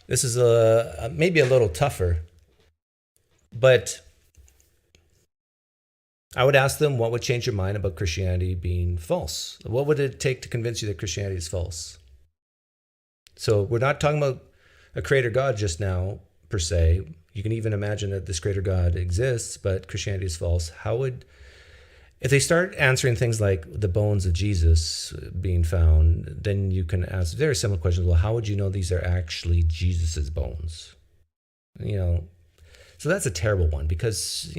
This is maybe a little tougher, but I would ask them, what would change your mind about Christianity being false? What would it take to convince you that Christianity is false? So we're not talking about a creator God just now, per se. You can even imagine that this creator God exists, but Christianity is false. If they start answering things like the bones of Jesus being found, then you can ask very similar questions. Well, how would you know these are actually Jesus's bones? So that's a terrible one, because,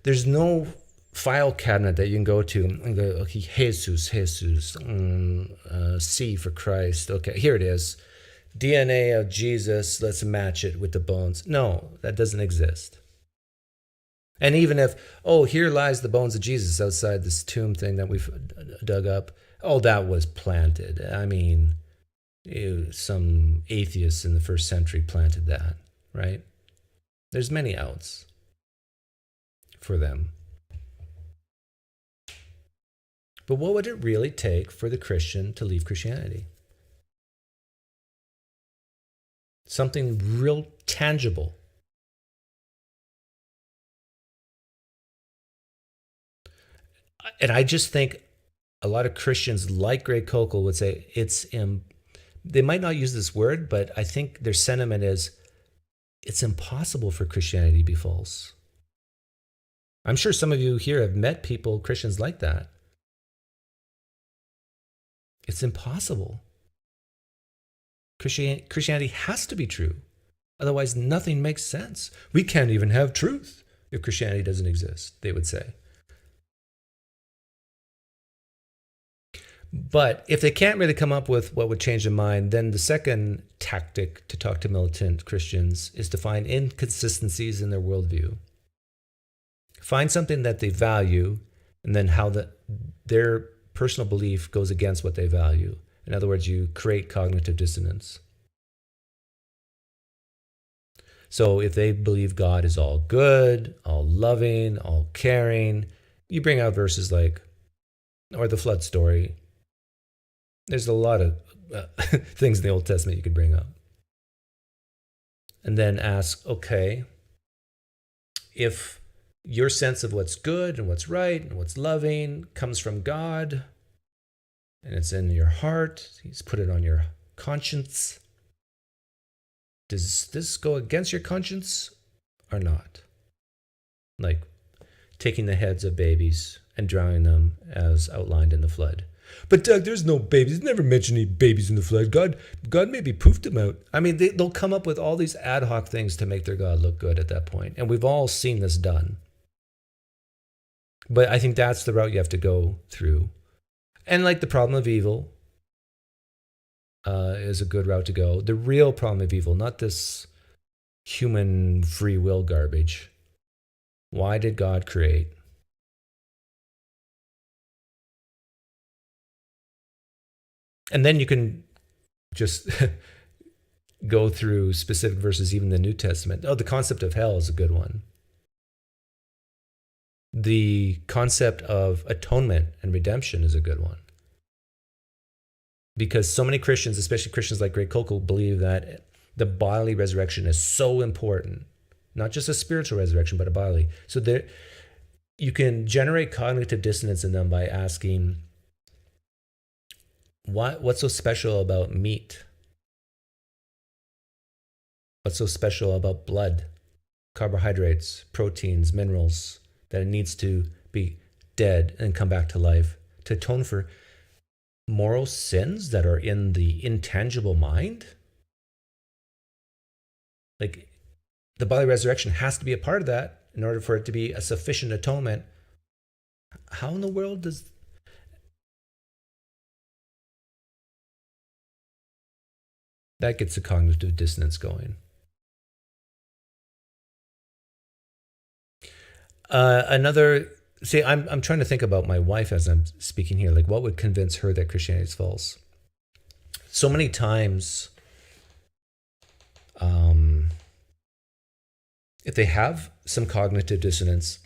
there's no file cabinet that you can go to and go, okay, Jesus, C for Christ. Okay, here it is. DNA of Jesus, let's match it with the bones. No, that doesn't exist. And even if, here lies the bones of Jesus outside this tomb thing that we've dug up, that was planted. I mean, some atheists in the first century planted that, right? There's many outs for them. But what would it really take for the Christian to leave Christianity? Something real tangible. And I just think a lot of Christians like Greg Koukl would say it's they might not use this word, but I think their sentiment is it's impossible for Christianity to be false. I'm sure some of you here have met people, Christians like that. It's impossible. Christianity has to be true. Otherwise, nothing makes sense. We can't even have truth if Christianity doesn't exist, they would say. But if they can't really come up with what would change their mind, then the second tactic to talk to militant Christians is to find inconsistencies in their worldview. Find something that they value, and then how their personal belief goes against what they value. In other words, you create cognitive dissonance. So if they believe God is all good, all loving, all caring, you bring out verses like, or the flood story. There's a lot of things in the Old Testament you could bring up. And then ask, okay, if your sense of what's good and what's right and what's loving comes from God, and it's in your heart, He's put it on your conscience, does this go against your conscience or not? Like taking the heads of babies and drowning them as outlined in the flood. But Doug, there's no babies. There's never mentioned any babies in the flood. God maybe poofed them out. I mean, they'll come up with all these ad hoc things to make their God look good at that point. And we've all seen this done. But I think that's the route you have to go through. And like the problem of evil is a good route to go. The real problem of evil, not this human free will garbage. Why did God create? And then you can just go through specific verses, even the New Testament. Oh, the concept of hell is a good one. The concept of atonement and redemption is a good one. Because so many Christians, especially Christians like Greg Koukl, believe that the bodily resurrection is so important. Not just a spiritual resurrection, but a bodily. So there, you can generate cognitive dissonance in them by asking, what's so special about meat? What's so special about blood, carbohydrates, proteins, minerals, that it needs to be dead and come back to life to atone for moral sins that are in the intangible mind? Like, the bodily resurrection has to be a part of that in order for it to be a sufficient atonement. How in the world does... That gets the cognitive dissonance going. I'm trying to think about my wife as I'm speaking here. Like, what would convince her that Christianity is false? So many times, if they have some cognitive dissonance,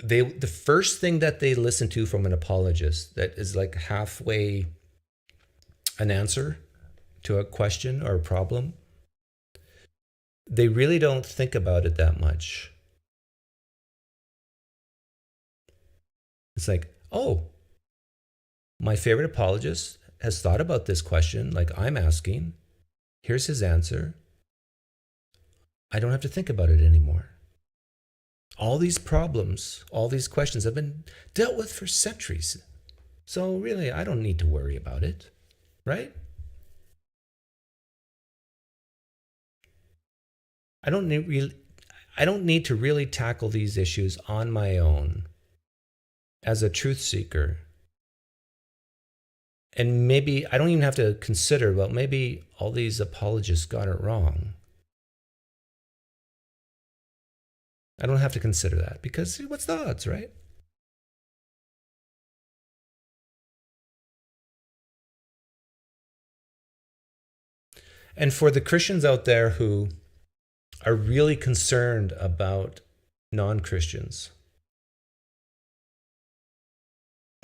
the first thing that they listen to from an apologist that is like halfway an answer to a question or a problem, they really don't think about it that much. It's like, oh, my favorite apologist has thought about this question like I'm asking. Here's his answer. I don't have to think about it anymore. All these problems, all these questions have been dealt with for centuries. So really, I don't need to worry about it, right? I don't need to really tackle these issues on my own as a truth seeker. And maybe I don't even have to consider, well, maybe all these apologists got it wrong. I don't have to consider that because what's the odds, right? And for the Christians out there who are really concerned about non-Christians,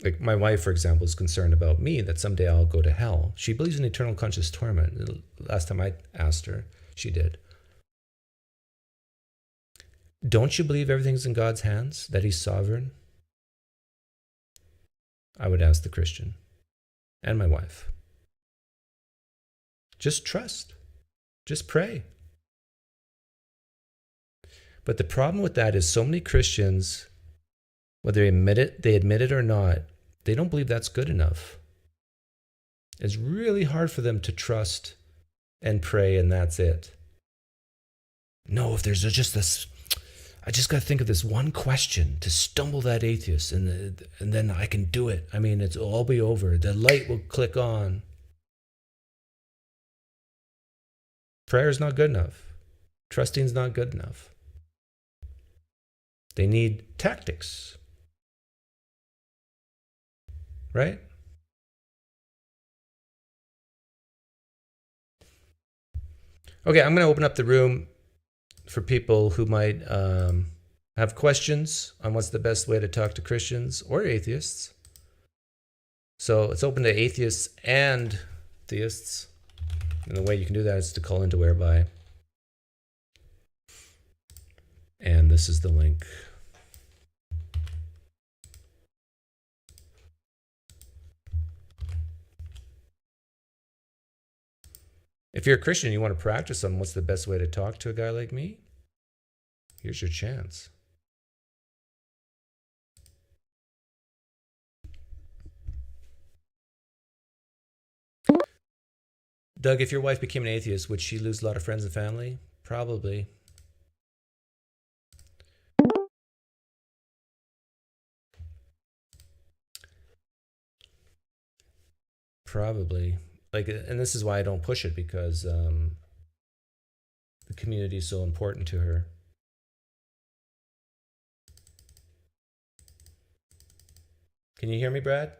like my wife, for example, is concerned about me that someday I'll go to hell. She believes in eternal conscious torment. The last time I asked her, she did. Don't you believe everything's in God's hands, that He's sovereign? I would ask the Christian and my wife. Just trust. Just pray. But the problem with that is so many Christians, whether they admit it or not, they don't believe that's good enough. It's really hard for them to trust and pray and that's it. No, if there's just this, I just got to think of this one question to stumble that atheist and then I can do it. I mean, it'll all be over. The light will click on. Prayer is not good enough. Trusting is not good enough. They need tactics. Right? Okay, I'm going to open up the room for people who might have questions on what's the best way to talk to Christians or atheists. So it's open to atheists and theists. And the way you can do that is to call into Whereby. And this is the link. If you're a Christian, you want to practice on what's the best way to talk to a guy like me, here's your chance. Doug, if your wife became an atheist, would she lose a lot of friends and family? Probably. Probably. Like, and this is why I don't push it, because the community is so important to her. Can you hear me, Brad?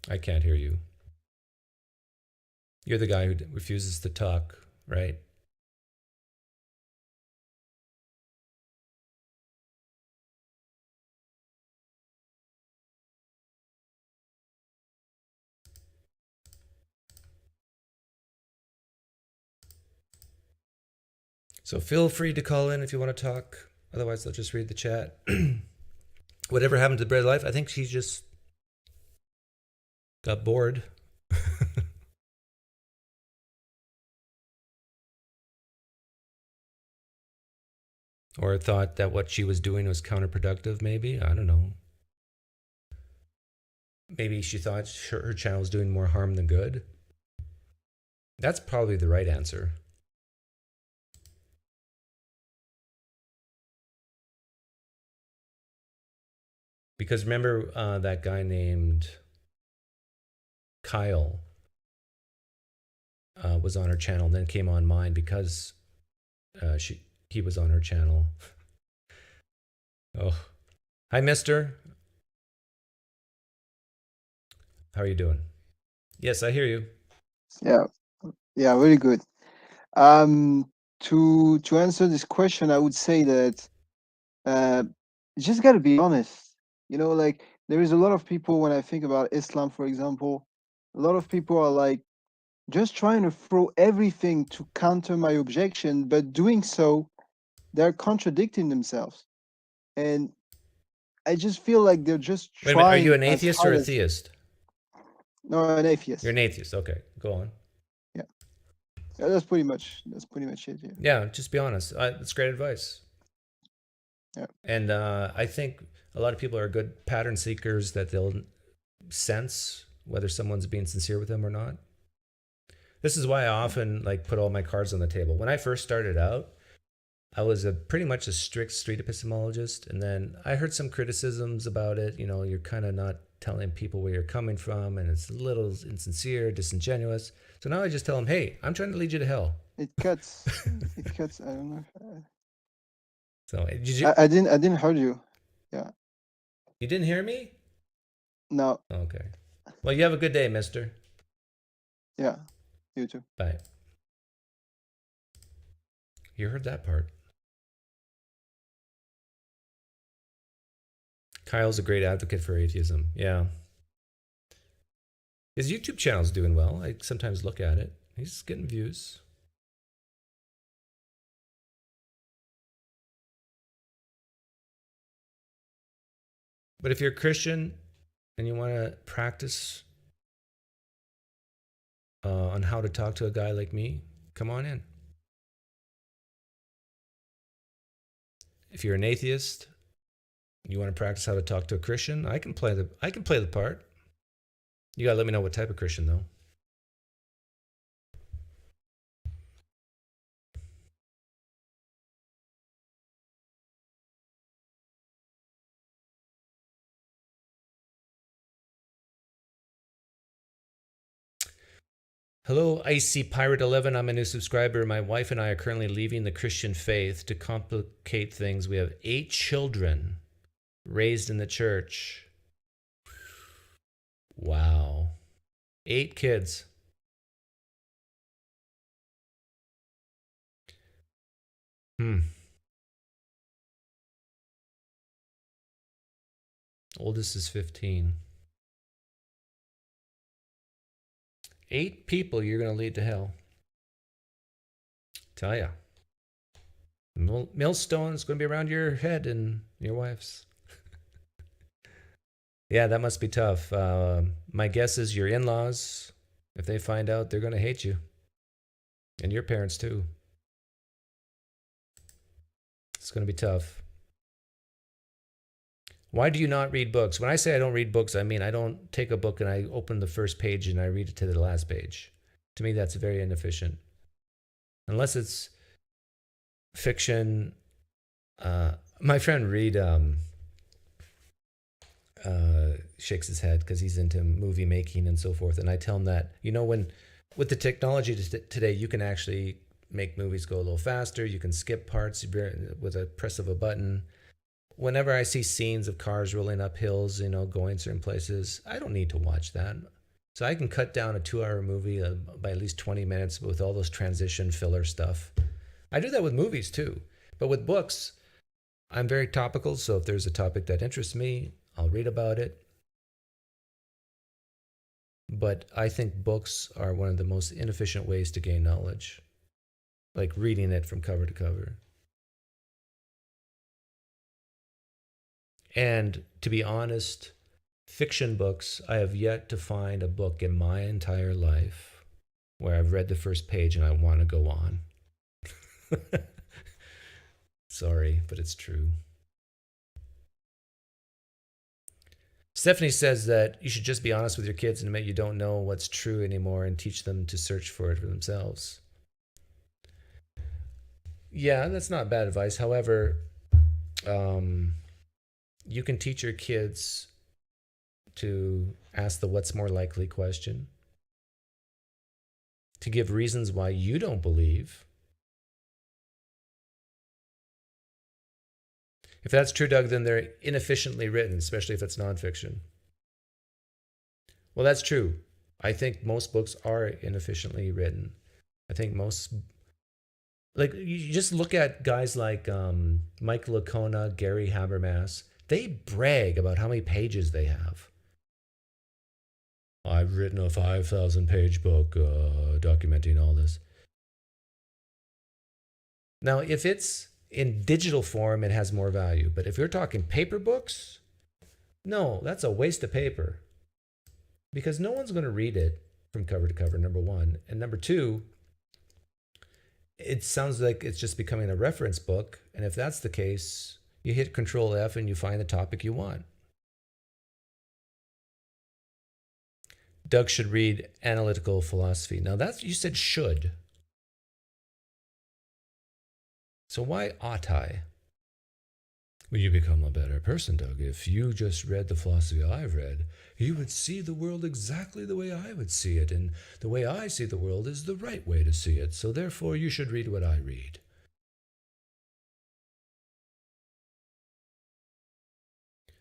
I can't hear you. You're the guy who refuses to talk, right? So feel free to call in if you want to talk. Otherwise, I'll just read the chat. Whatever happened to Bread Life? I think she just got bored. Or thought that what she was doing was counterproductive, maybe. I don't know. Maybe she thought her channel was doing more harm than good. That's probably the right answer. Because remember that guy named Kyle was on her channel and then came on mine because he was on her channel. Oh, hi, mister. How are you doing? Yes, I hear you. Yeah, really good. To answer this question, I would say that you just got to be honest. You know, like there is a lot of people, when I think about Islam, for example, a lot of people are like just trying to throw everything to counter my objection, but doing so, they're contradicting themselves. And I just feel like they're just Wait a minute, are trying you an as atheist or hard a as... theist? No, an atheist. You're an atheist. Okay, go on. Yeah, that's pretty much it. Yeah. Yeah, just be honest. That's great advice. Yeah. And I think a lot of people are good pattern seekers, that they'll sense whether someone's being sincere with them or not. This is why I often like put all my cards on the table. When I first started out, I was pretty much a strict street epistemologist, and then I heard some criticisms about it. You know, you're kind of not telling people where you're coming from, and it's a little insincere, disingenuous. So now I just tell them, hey, I'm trying to lead you to hell. It cuts. It cuts. I don't know. So did you? I didn't hear you. Yeah. You didn't hear me? No. Okay. Well, you have a good day, mister. Yeah. You too. Bye. You heard that part. Kyle's a great advocate for atheism. Yeah. His YouTube channel's doing well. I sometimes look at it. He's getting views. But if you're a Christian, and you want to practice on how to talk to a guy like me, come on in. If you're an atheist, you want to practice how to talk to a Christian, I can play the part. You gotta let me know what type of Christian though. Hello, Icy Pirate 11. I'm a new subscriber. My wife and I are currently leaving the Christian faith. To complicate things, we have 8 children raised in the church. Wow. 8 kids. Oldest is 15. 8 people you're going to lead to hell. Tell ya. Millstone's going to be around your head and your wife's. Yeah, that must be tough. My guess is your in-laws, if they find out, they're going to hate you. And your parents too. It's going to be tough. Why do you not read books? When I say I don't read books, I mean I don't take a book and I open the first page and I read it to the last page. To me, that's very inefficient. Unless it's fiction. My friend Reed shakes his head because he's into movie making and so forth. And I tell him that, with the technology today, you can actually make movies go a little faster. You can skip parts with a press of a button. Whenever I see scenes of cars rolling up hills, going certain places, I don't need to watch that. So I can cut down a 2-hour movie by at least 20 minutes with all those transition filler stuff. I do that with movies too. But with books, I'm very topical. So if there's a topic that interests me, I'll read about it. But I think books are one of the most inefficient ways to gain knowledge. Like reading it from cover to cover. And to be honest, fiction books, I have yet to find a book in my entire life where I've read the first page and I want to go on. Sorry, but it's true. Stephanie says that you should just be honest with your kids and admit you don't know what's true anymore and teach them to search for it for themselves. Yeah, that's not bad advice. However, you can teach your kids to ask the what's more likely question, to give reasons why you don't believe. If that's true, Doug, then they're inefficiently written, especially if it's nonfiction. Well, that's true. I think most books are inefficiently written. I think you just look at guys like Michael Licona, Gary Habermas. They brag about how many pages they have. I've written a 5,000-page book documenting all this. Now, if it's in digital form, it has more value. But if you're talking paper books, no, that's a waste of paper. Because no one's going to read it from cover to cover, number one. And number two, it sounds like it's just becoming a reference book. And if that's the case, you hit Control F and you find the topic you want. Doug should read Analytical Philosophy. Now you said should. So why ought I? When you become a better person, Doug, if you just read the philosophy I've read, you would see the world exactly the way I would see it. And the way I see the world is the right way to see it. So therefore, you should read what I read.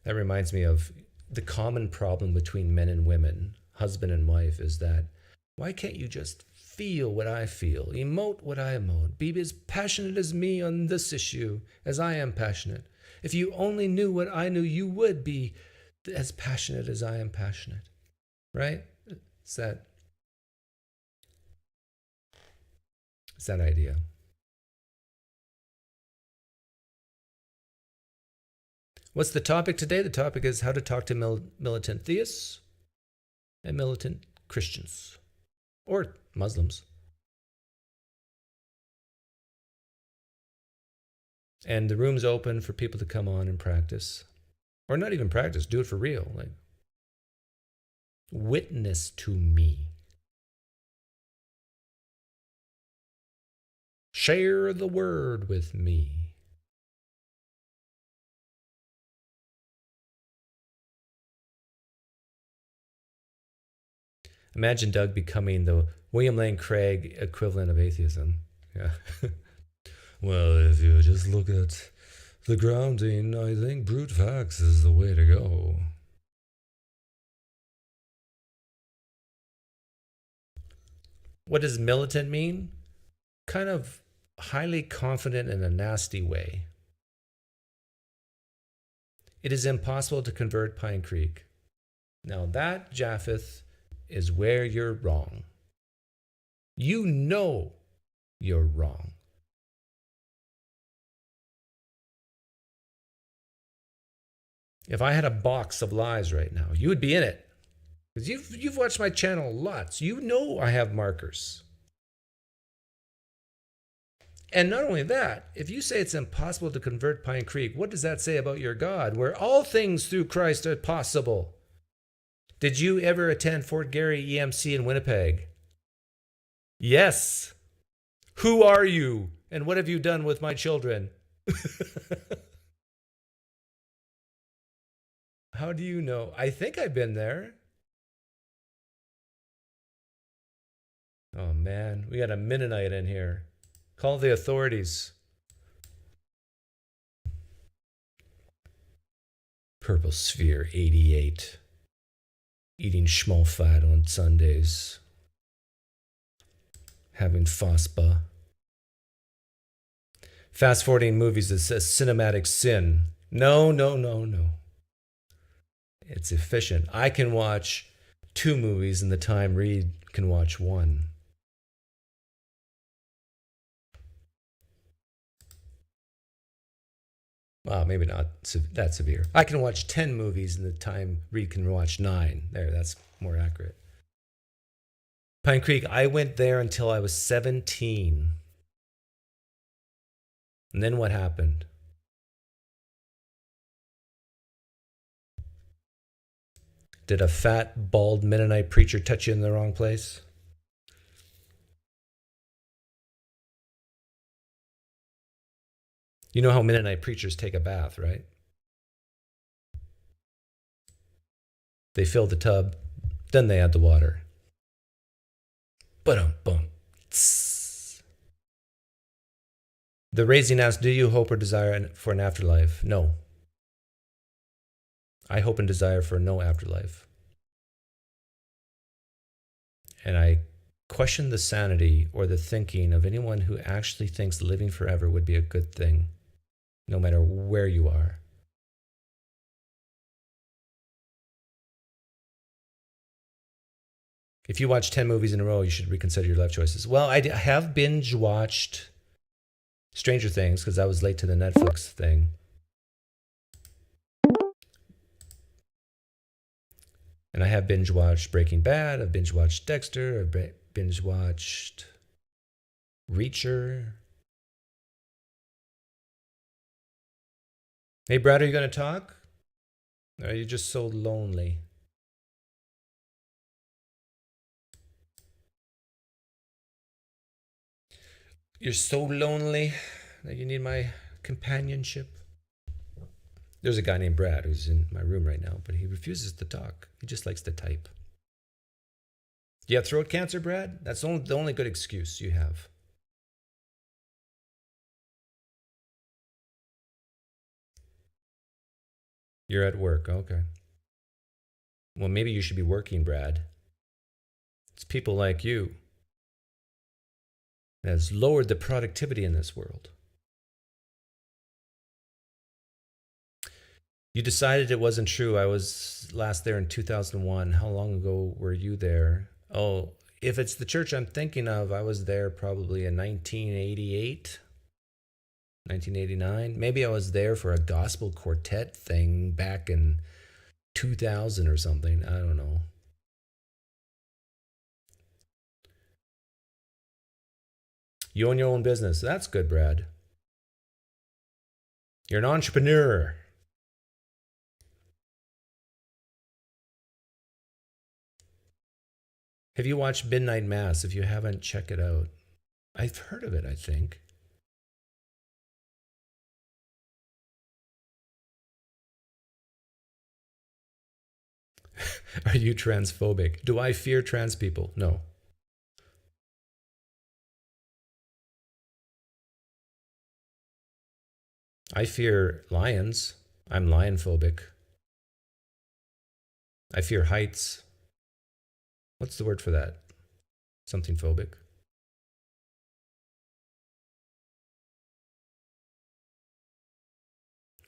That reminds me of the common problem between men and women, husband and wife, is that why can't you just feel what I feel, emote what I emote, be as passionate as me on this issue as I am passionate? If you only knew what I knew, you would be as passionate as I am passionate, right? It's that idea. What's the topic today? The topic is how to talk to militant theists and militant Christians or Muslims. And the room's open for people to come on and practice. Or not even practice, do it for real. Like, witness to me. Share the word with me. Imagine Doug becoming the William Lane Craig equivalent of atheism. Yeah. Well, if you just look at the grounding, I think brute facts is the way to go. What does militant mean? Kind of highly confident in a nasty way. It is impossible to convert PineCreek. Now that, Japheth, is where you're wrong. You know you're wrong. If I had a box of lies right now, you would be in it. Because you've watched my channel lots. You know I have markers. And not only that, if you say it's impossible to convert PineCreek, what does that say about your God, where all things through Christ are possible? Did you ever attend Fort Garry EMC in Winnipeg? Yes. Who are you? And what have you done with my children? How do you know? I think I've been there. Oh man, we got a Mennonite in here. Call the authorities. Purple Sphere 88. Eating schmolfat on Sundays. Having FOSPA. Fast forwarding movies, it says cinematic sin. No. It's efficient. I can watch 2 movies in the time Reed can watch 1. Well, maybe not that severe. I can watch 10 movies in the time Reed can watch 9. There, that's more accurate. PineCreek, I went there until I was 17. And then what happened? Did a fat, bald Mennonite preacher touch you in the wrong place? You know how Mennonite preachers take a bath, right? They fill the tub, then they add the water. Ba-dum-bum. The raising asks, do you hope or desire for an afterlife? No. I hope and desire for no afterlife. And I question the sanity or the thinking of anyone who actually thinks living forever would be a good thing, no matter where you are. If you watch 10 movies in a row, you should reconsider your life choices. Well, I have binge watched Stranger Things because I was late to the Netflix thing. And I have binge watched Breaking Bad, I've binge watched Dexter, I've binge watched Reacher. Hey, Brad, are you going to talk? Or are you just so lonely? You're so lonely that you need my companionship. There's a guy named Brad who's in my room right now, but he refuses to talk. He just likes to type. You have throat cancer, Brad? That's the only good excuse you have. You're at work, okay. Well, maybe you should be working, Brad. It's people like you that has lowered the productivity in this world. You decided it wasn't true. I was last there in 2001. How long ago were you there? Oh, if it's the church I'm thinking of, I was there probably in 1988, 1989. Maybe I was there for a gospel quartet thing back in 2000 or something. I don't know. You own your own business. That's good, Brad. You're an entrepreneur. Have you watched Midnight Mass? If you haven't, check it out. I've heard of it, I think. Are you transphobic? Do I fear trans people? No. I fear lions. I'm lion phobic. I fear heights. What's the word for that? Something phobic.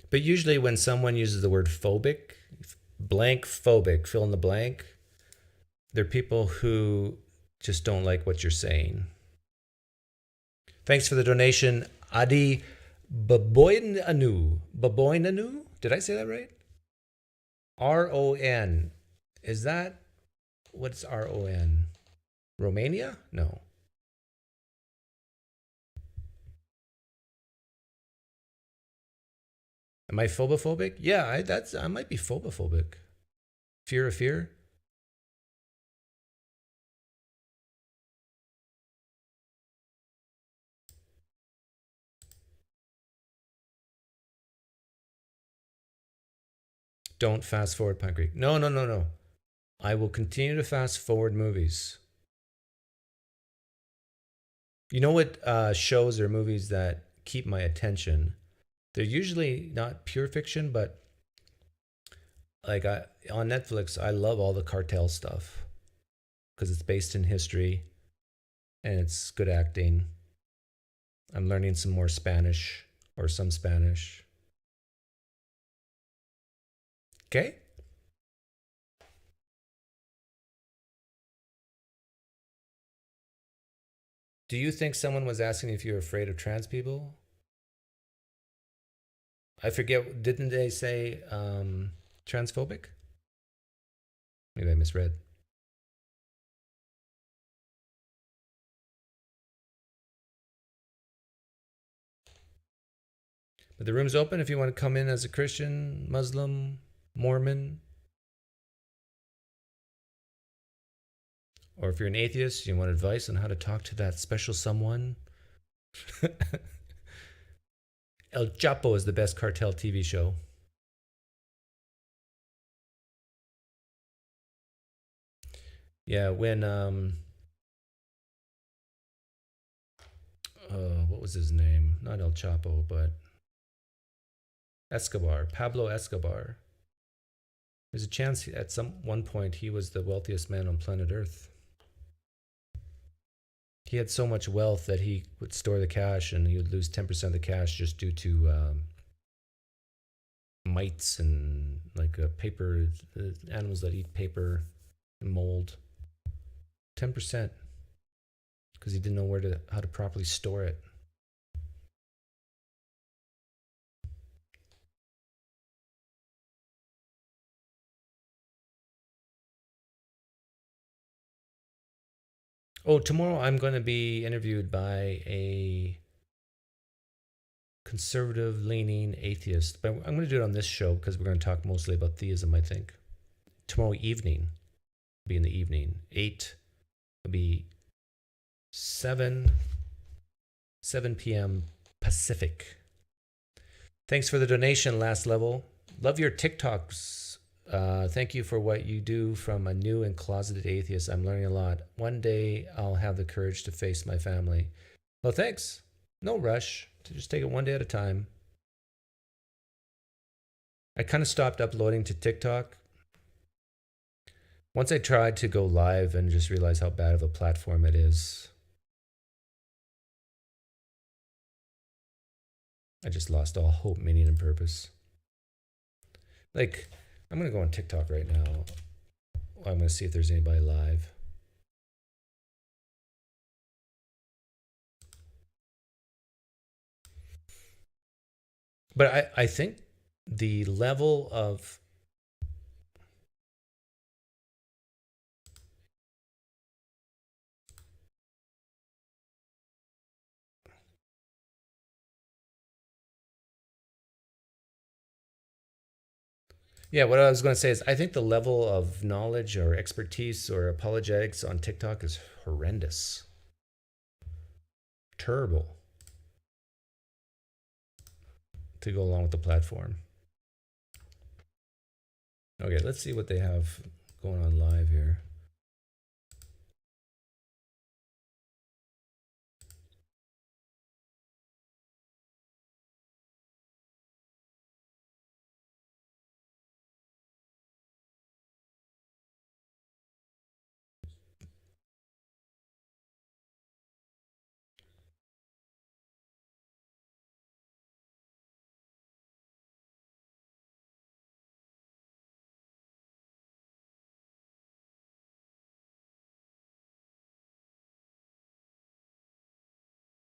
But usually when someone uses the word phobic, blank phobic, fill in the blank, they're people who just don't like what you're saying. Thanks for the donation, Adi Baboinanu. Baboinanu? Did I say that right? R-O-N. Is that, what's R-O-N? Romania? No. Am I phobophobic? Yeah, I might be phobophobic. Fear of fear? Don't fast forward PineCreek. No. I will continue to fast forward movies. You know what shows or movies that keep my attention? They're usually not pure fiction, but like on Netflix, I love all the cartel stuff because it's based in history and it's good acting. I'm learning some more Spanish or some Spanish. Okay? Do you think someone was asking if you're afraid of trans people? I forget, didn't they say transphobic? Maybe I misread. But the room's open if you want to come in as a Christian, Muslim, Mormon. Or if you're an atheist, you want advice on how to talk to that special someone. El Chapo is the best cartel TV show. Yeah, when what was his name? Not El Chapo, but Escobar, Pablo Escobar. There's a chance at one point he was the wealthiest man on planet Earth. He had so much wealth that he would store the cash and he would lose 10% of the cash just due to mites and like paper, animals that eat paper and mold. 10% because he didn't know how to properly store it. Oh, tomorrow I'm going to be interviewed by a conservative-leaning atheist. But I'm going to do it on this show because we're going to talk mostly about theism, I think. Tomorrow evening. It'll be in the evening. 8 will be 7 p.m. Pacific. Thanks for the donation, Last Level. Love your TikToks. Thank you for what you do from a new and closeted atheist. I'm learning a lot. One day I'll have the courage to face my family. Well, thanks. No rush. To just take it one day at a time. I kind of stopped uploading to TikTok. Once I tried to go live and just realized how bad of a platform it is. I just lost all hope, meaning, and purpose. Like, I'm going to go on TikTok right now. I'm going to see if there's anybody live. But I think the level of yeah, what I was going to say is I think the level of knowledge or expertise or apologetics on TikTok is horrendous. Terrible. To go along with the platform. Okay, let's see what they have going on live here.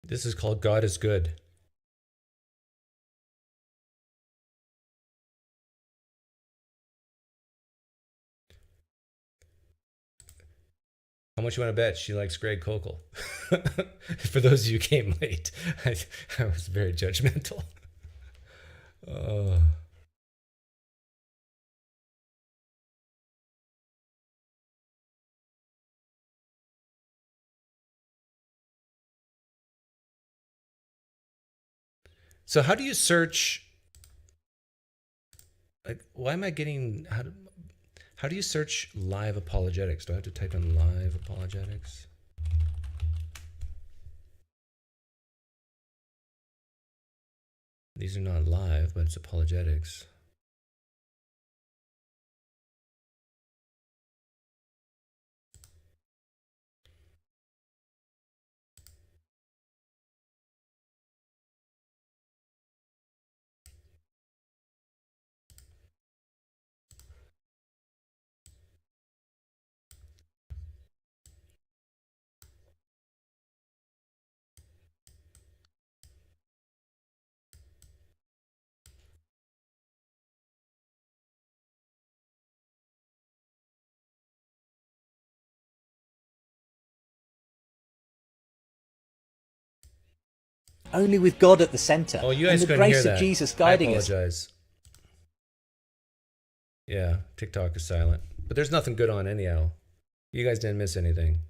This is called God is Good. How much you want to bet she likes Greg Kokel? For those of you who came late, I was very judgmental. So how do you search? Like, why am I getting how do you search live apologetics? Do I have to type in live apologetics? These are not live, but it's apologetics. Only with God at the center. Oh, you guys and the couldn't hear grace that. of Jesus guiding I us. apologize. Yeah, TikTok is silent. But there's nothing good on anyhow. You guys didn't miss anything.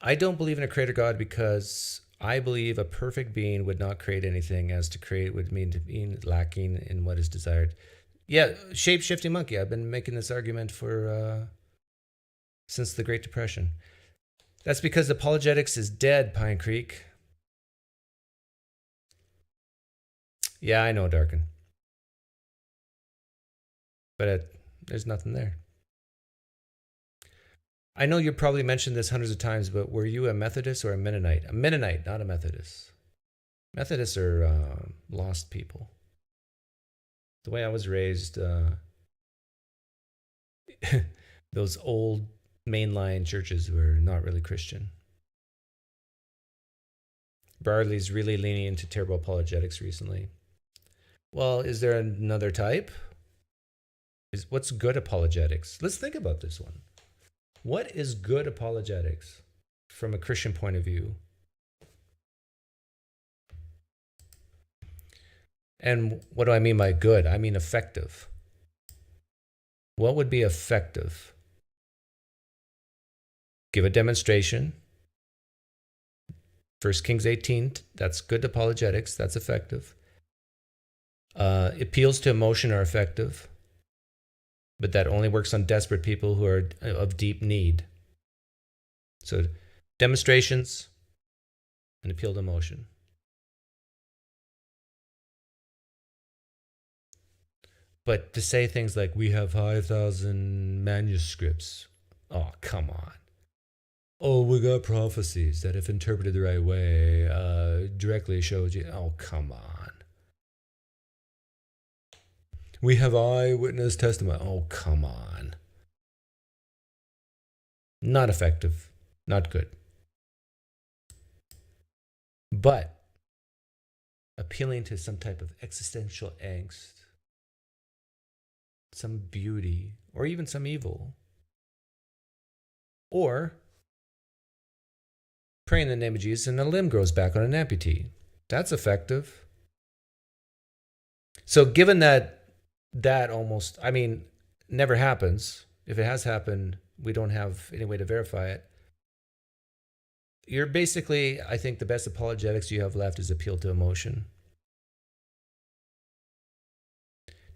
I don't believe in a creator God because I believe a perfect being would not create anything, as to create would mean to be lacking in what is desired. Yeah, shape-shifting monkey. I've been making this argument for since the Great Depression. That's because apologetics is dead, PineCreek. Yeah, I know, Darkin. But there's nothing there. I know you probably mentioned this hundreds of times, but were you a Methodist or a Mennonite? A Mennonite, not a Methodist. Methodists are lost people. The way I was raised, those old mainline churches were not really Christian. Bardley's really leaning into terrible apologetics recently. Well, is there another type? What's good apologetics? Let's think about this one. What is good apologetics from a Christian point of view? And what do I mean by good? I mean effective. What would be effective? Give a demonstration. 1 Kings 18, that's good apologetics, that's effective. Appeals to emotion are effective, but that only works on desperate people who are of deep need. So demonstrations and appeal to emotion. But to say things like, we have 5,000 manuscripts. Oh, come on. Oh, we got prophecies that, if interpreted the right way, directly showed you. Oh, come on. We have eyewitness testimony. Oh, come on. Not effective. Not good. But appealing to some type of existential angst, some beauty, or even some evil. Or pray in the name of Jesus and a limb grows back on an amputee. That's effective. So given that almost, I mean, never happens, if it has happened, we don't have any way to verify it. You're basically, I think the best apologetics you have left is appeal to emotion.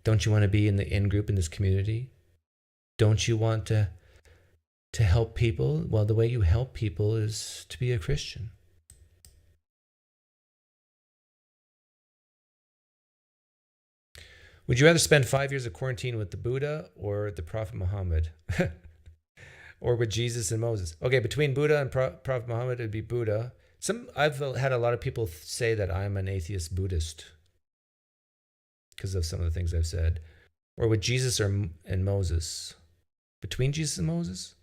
Don't you want to be in the in-group in this community? Don't you want to help people? Well, the way you help people is to be a Christian. Would you rather spend 5 years of quarantine with the Buddha or the Prophet Muhammad? Or with Jesus and Moses? Okay, between Buddha and Prophet Muhammad, it'd be Buddha. I've had a lot of people say that I'm an atheist Buddhist because of some of the things I've said. Or with Jesus and Moses? Between Jesus and Moses?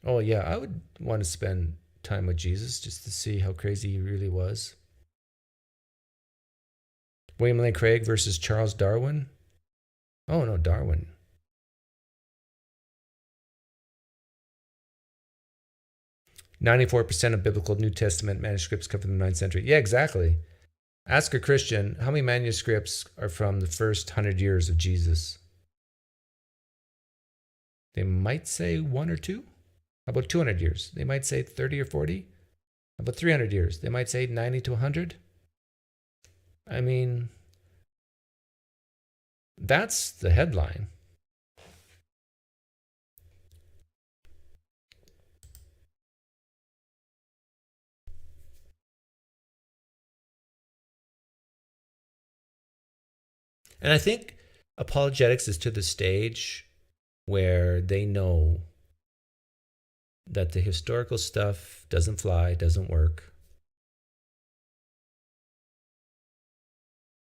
Oh yeah, I would want to spend time with Jesus just to see how crazy he really was. William Lane Craig versus Charles Darwin? Oh no, Darwin. "94% of biblical New Testament manuscripts come from the 9th century." Yeah, exactly. Ask a Christian, how many manuscripts are from the first 100 years of Jesus? They might say 1 or 2. How about 200 years? They might say 30 or 40. How about 300 years? They might say 90 to 100. I mean, that's the headline. And I think apologetics is to the stage where they know that the historical stuff doesn't fly, doesn't work.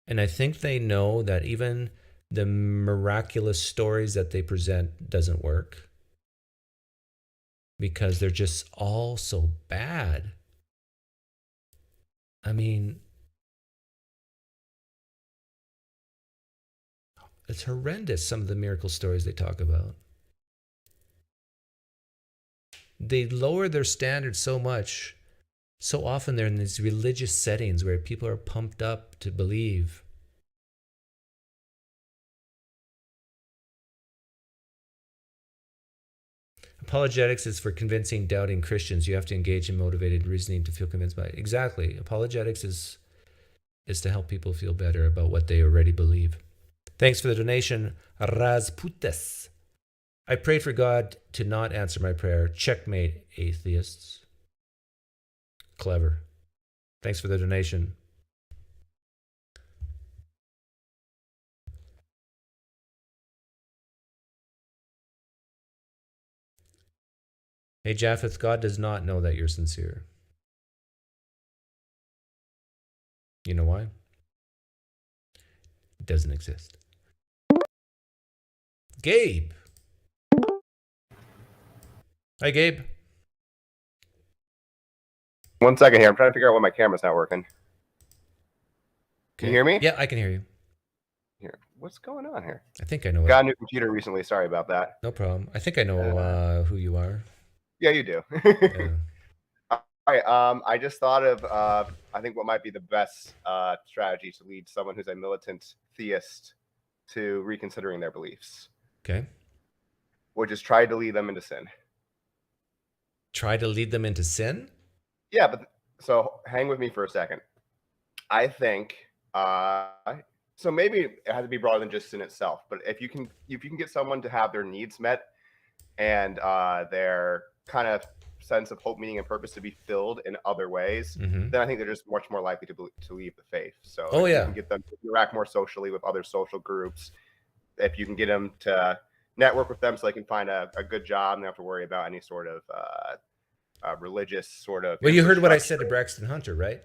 And I think they know that even the miraculous stories that they present doesn't work because they're just all so bad. I mean, it's horrendous, some of the miracle stories they talk about. They lower their standards so much. So often they're in these religious settings where people are pumped up to believe. Apologetics is for convincing doubting Christians. You have to engage in motivated reasoning to feel convinced by it. Exactly. Apologetics is to help people feel better about what they already believe. Thanks for the donation, Razputis. I prayed for God to not answer my prayer. Checkmate, atheists. Clever. Thanks for the donation. Hey, Japheth, God does not know that you're sincere. You know why? It doesn't exist. Gabe. Hi, Gabe. 1 second here. I'm trying to figure out why my camera's not working. Can you hear me? Yeah, I can hear you. Here. What's going on here? I think I know. Got a new computer recently. Sorry about that. No problem. I think I know who you are. Yeah, you do. Yeah. All right. I just thought of I think what might be the best strategy to lead someone who's a militant theist to reconsidering their beliefs. Okay. Which is try to lead them into sin. Try to lead them into sin? Yeah, but so hang with me for a second. I think so maybe it has to be broader than just sin itself, but if you can get someone to have their needs met and their kind of sense of hope, meaning, and purpose to be filled in other ways, then I think they're just much more likely to leave the faith. So if you can get them to interact more socially with other social groups, if you can get them to network with them so they can find a good job and they don't have to worry about any sort of religious sort of. Well, you heard what I said to Braxton Hunter, right?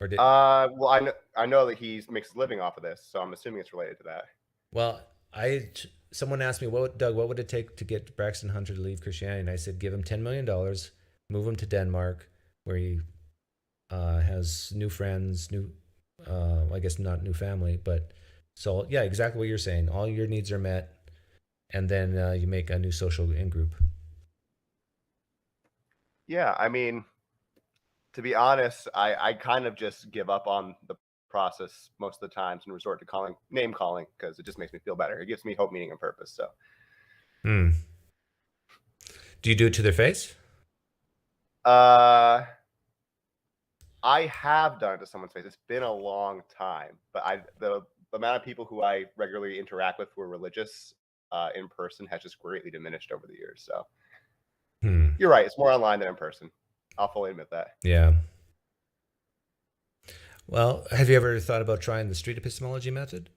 Or did... well, I know that he makes his living off of this, so I'm assuming it's related to that. Well, someone asked me, Doug, what would it take to get Braxton Hunter to leave Christianity? And I said, give him $10 million, move him to Denmark, where he has new friends, I guess not new family, but so yeah, exactly what you're saying. All your needs are met, and then you make a new social in-group. Yeah, I mean, to be honest, I kind of just give up on the process most of the times and resort to name calling because it just makes me feel better. It gives me hope, meaning, and purpose. So, do you do it to their face? I have done it to someone's face. It's been a long time, but the amount of people who I regularly interact with who are religious in person has just greatly diminished over the years. So, you're right. It's more online than in person. I'll fully admit that. Yeah. Well, have you ever thought about trying the street epistemology method?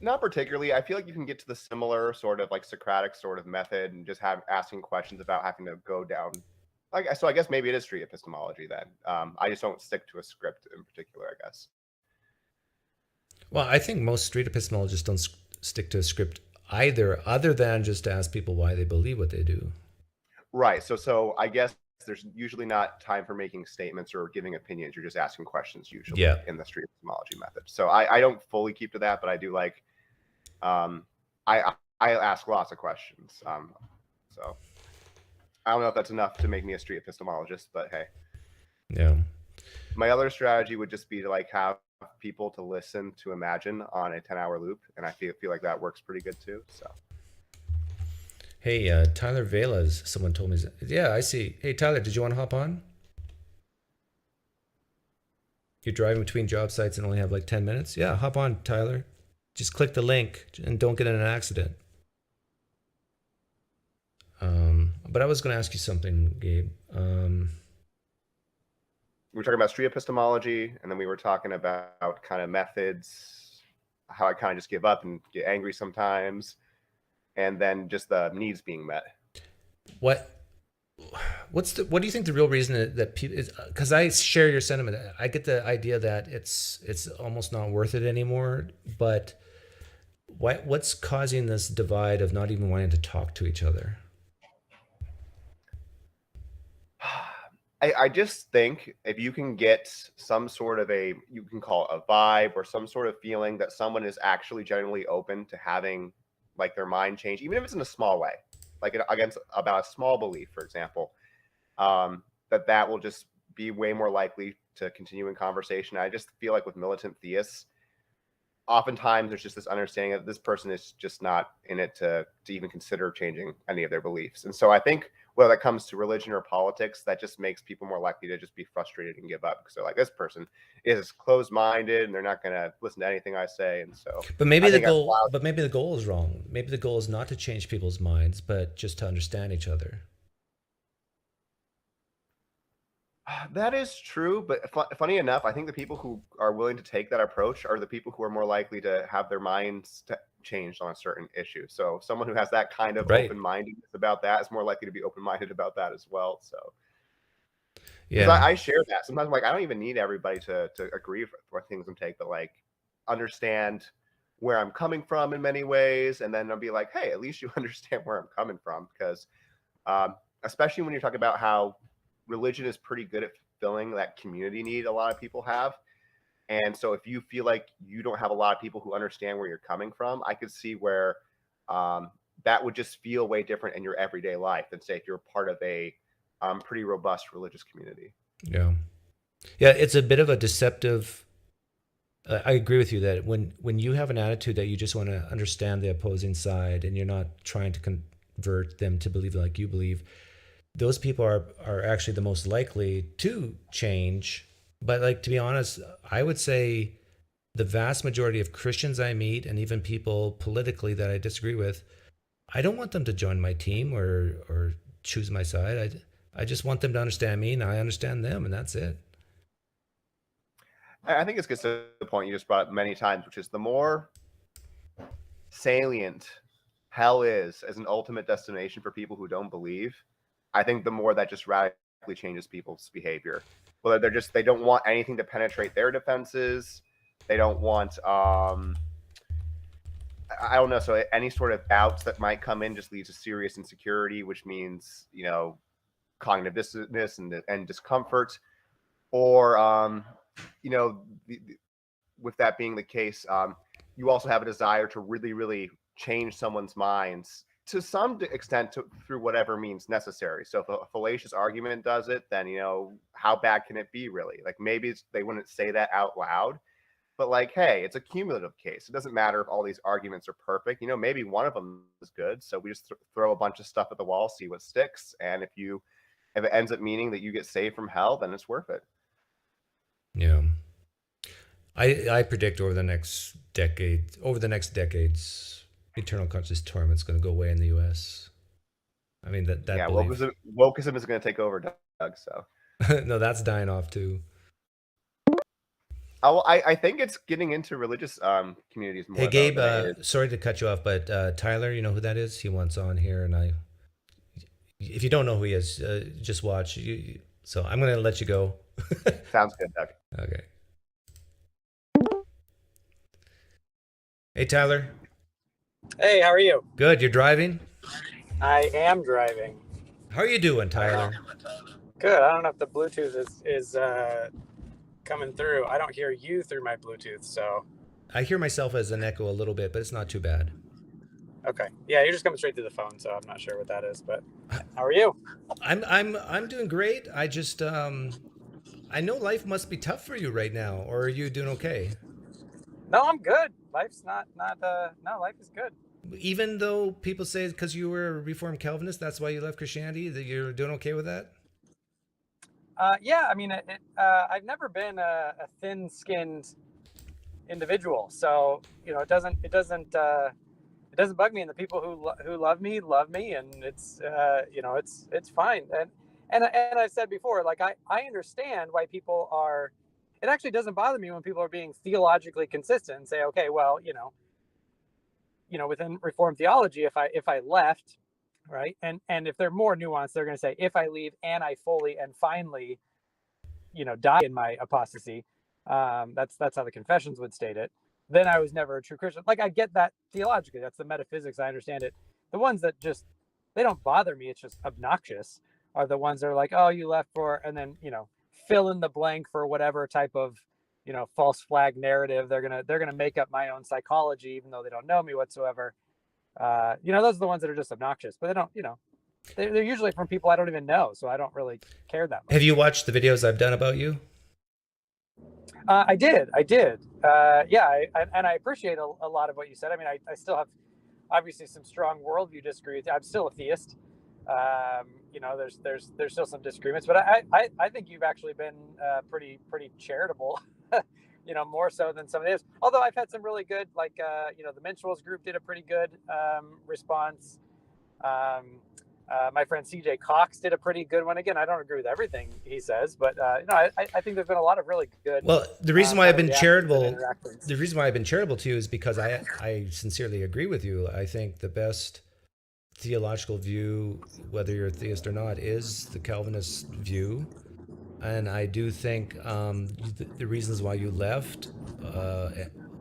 Not particularly. I feel like you can get to the similar sort of like Socratic sort of method and just asking questions about having to go down. So I guess maybe it is street epistemology then. I just don't stick to a script in particular, I guess. Well, I think most street epistemologists don't stick to a script either, other than just to ask people why they believe what they do. Right. So I guess there's usually not time for making statements or giving opinions. You're just asking questions usually in the street epistemology method. So I don't fully keep to that, but I do like, I ask lots of questions. So I don't know if that's enough to make me a street epistemologist, but hey. Yeah. My other strategy would just be to like have people to listen to Imagine on a 10-hour loop, and I feel like that works pretty good too. So. Hey, Tyler Vela's, someone told me. Yeah, I see. Hey, Tyler, did you want to hop on? You're driving between job sites and only have like 10 minutes? Yeah, hop on, Tyler. Just click the link and don't get in an accident. But I was going to ask you something, Gabe. We were talking about street epistemology, and then we were talking about kind of methods, how I kind of just give up and get angry sometimes, and then just the needs being met. What do you think the real reason that people is? Because I share your sentiment. I get the idea that it's almost not worth it anymore. But what's causing this divide of not even wanting to talk to each other? I just think if you can get some sort of you can call it a vibe or some sort of feeling that someone is actually genuinely open to having like their mind change, even if it's in a small way, like about a small belief, for example, that will just be way more likely to continue in conversation. I just feel like with militant theists, oftentimes there's just this understanding that this person is just not in it to even consider changing any of their beliefs. And so I think whether that comes to religion or politics, that just makes people more likely to just be frustrated and give up because they're like, this person is closed-minded and they're not going to listen to anything I say. And so, but maybe the goal is wrong. Maybe the goal is not to change people's minds, but just to understand each other. That is true, but funny enough, I think the people who are willing to take that approach are the people who are more likely to have their minds changed on a certain issue. So someone who has that kind of open-mindedness about that is more likely to be open-minded about that as well. So yeah, I share that. Sometimes I'm like, I don't even need everybody to agree with things I'm taking, but like understand where I'm coming from in many ways. And then I'll be like, hey, at least you understand where I'm coming from. Because especially when you're talking about how religion is pretty good at filling that community need a lot of people have. And so if you feel like you don't have a lot of people who understand where you're coming from, I could see where that would just feel way different in your everyday life than say if you're part of a pretty robust religious community. Yeah. Yeah, it's a bit of a deceptive. I agree with you that when you have an attitude that you just want to understand the opposing side and you're not trying to convert them to believe like you believe, those people are actually the most likely to change. But like, to be honest, I would say the vast majority of Christians I meet and even people politically that I disagree with, I don't want them to join my team or choose my side. I just want them to understand me and I understand them, and that's it. I think it's gets to the point you just brought up many times, which is the more salient hell is as an ultimate destination for people who don't believe, I think the more that just radically changes people's behavior. Whether they don't want anything to penetrate their defenses. They don't want, I don't know. So any sort of doubts that might come in just leads to serious insecurity, which means, cognitive dissonance and discomfort, or, with that being the case, you also have a desire to really, really change someone's minds to some extent through whatever means necessary. So if a fallacious argument does it, then, how bad can it be really? Like maybe they wouldn't say that out loud, but like, hey, it's a cumulative case. It doesn't matter if all these arguments are perfect. Maybe one of them is good. So we just throw a bunch of stuff at the wall, see what sticks. And if it ends up meaning that you get saved from hell, then it's worth it. Yeah. I predict over the next decades, eternal conscious torment's going to go away in the U.S. I mean, that yeah, belief. wokeism is going to take over, Doug. So no, that's dying off too. I think it's getting into religious communities more. Hey, Gabe, sorry to cut you off, but Tyler, you know who that is? He wants on here, and if you don't know who he is, just watch. So I'm going to let you go. Sounds good, Doug. Okay. Hey, Tyler. Hey, how are you? Good. You're driving? I am driving. How are you doing, Tyler? Good. I don't know if the Bluetooth is coming through. I don't hear you through my Bluetooth, so. I hear myself as an echo a little bit, but it's not too bad. Okay. Yeah, you're just coming straight through the phone, so I'm not sure what that is. But how are you? I'm doing great. I just I know life must be tough for you right now, or are you doing okay? No, I'm good. Life's no, life is good. Even though people say because you were a Reformed Calvinist, that's why you left Christianity, that you're doing okay with that? Yeah, I mean, I've never been a thin-skinned individual, so it doesn't bug me, and the people who love me, and it's it's fine. And I've said before, like I understand why people are. It actually doesn't bother me when people are being theologically consistent and say, okay, well, within Reformed theology, if I left, right, and if they're more nuanced, they're going to say, if I leave and I fully and finally, die in my apostasy, that's how the confessions would state it, then I was never a true Christian. Like, I get that theologically. That's the metaphysics. I understand it. The ones that just, they don't bother me, it's just obnoxious, are the ones that are like, oh, you left for, and then, fill in the blank for whatever type of, false flag narrative. They're gonna make up my own psychology, even though they don't know me whatsoever. Those are the ones that are just obnoxious, but they don't, they're usually from people I don't even know, so I don't really care that much. Have you watched the videos I've done about you? I did. Yeah, and I appreciate a lot of what you said. I mean, I still have obviously some strong worldview disagreements. I'm still a theist. There's still some disagreements, but I think you've actually been pretty charitable, more so than some of the others. Although I've had some really good, like the Minstrels group did a pretty good response. My friend CJ Cox did a pretty good one. Again, I don't agree with everything he says, but I think there's been a lot of really good. Well, the reason why I've been charitable, to you is because I sincerely agree with you. I think the best theological view, whether you're a theist or not, is the Calvinist view. And I do think the reasons why you left,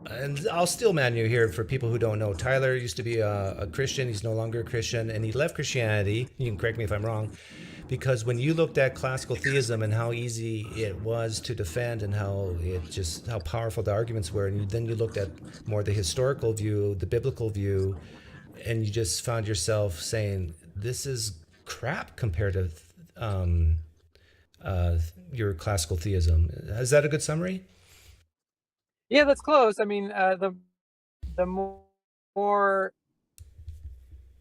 and I'll steel man you here for people who don't know. Tyler used to be a Christian. He's no longer a Christian, and he left Christianity. You can correct me if I'm wrong, because when you looked at classical theism and how easy it was to defend and how powerful the arguments were, and then you looked at more the historical view, the biblical view, and you just found yourself saying, this is crap compared to your classical theism. Is that a good summary? Yeah, that's close. I mean, the more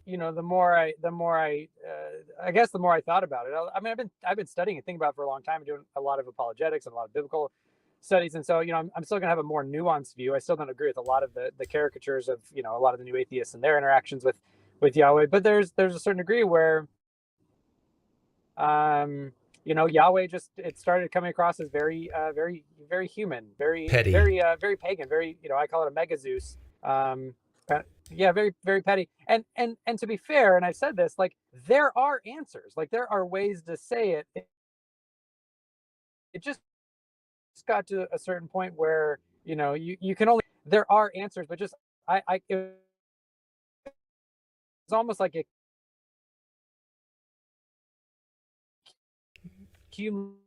I thought about it. I mean, I've been studying and thinking about it for a long time, doing a lot of apologetics and a lot of biblical studies, and so I'm still gonna have a more nuanced view. I still don't agree with a lot of the caricatures of a lot of the new atheists and their interactions with Yahweh, but there's a certain degree where Yahweh it started coming across as very very human, very petty, very pagan, very I call it a mega Zeus. Yeah, very very petty. And to be fair, and I've said this, like, there are answers, like there are ways to say it. It just got to a certain point where you can only, there are answers, but just it almost like a cumulative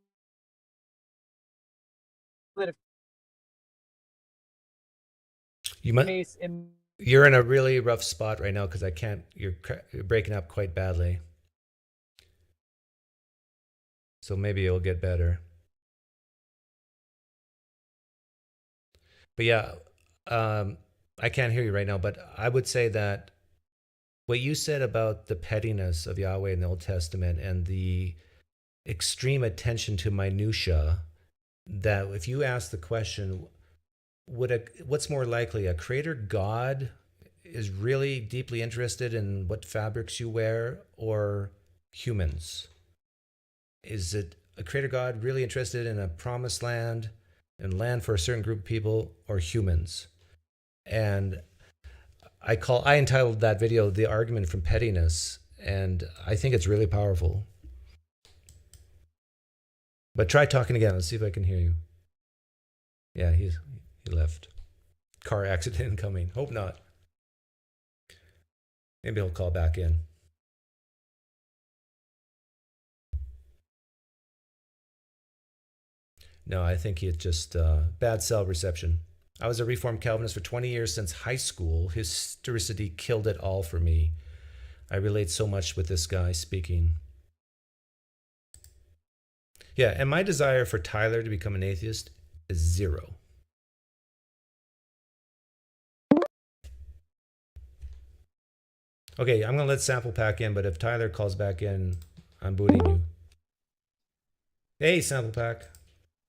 You might. case in. You're in a really rough spot right now because I can't. You're breaking up quite badly. So maybe it'll get better. But yeah, I can't hear you right now. But I would say that what you said about the pettiness of Yahweh in the Old Testament and the extreme attention to minutia, that if you ask the question, what's more likely, a creator God is really deeply interested in what fabrics you wear, or humans? Is it a creator God really interested in a promised land and land for a certain group of people, or humans? And I entitled that video "The Argument from Pettiness," and I think it's really powerful. But try talking again. Let's see if I can hear you. Yeah, he left. Car accident incoming. Hope not. Maybe he'll call back in. No, I think it's just bad cell reception. I was a Reformed Calvinist for 20 years since high school. Historicity killed it all for me. I relate so much with this guy speaking. Yeah, and my desire for Tyler to become an atheist is 0. Okay, I'm going to let Sample Pack in, but if Tyler calls back in, I'm booting you. Hey, Sample Pack.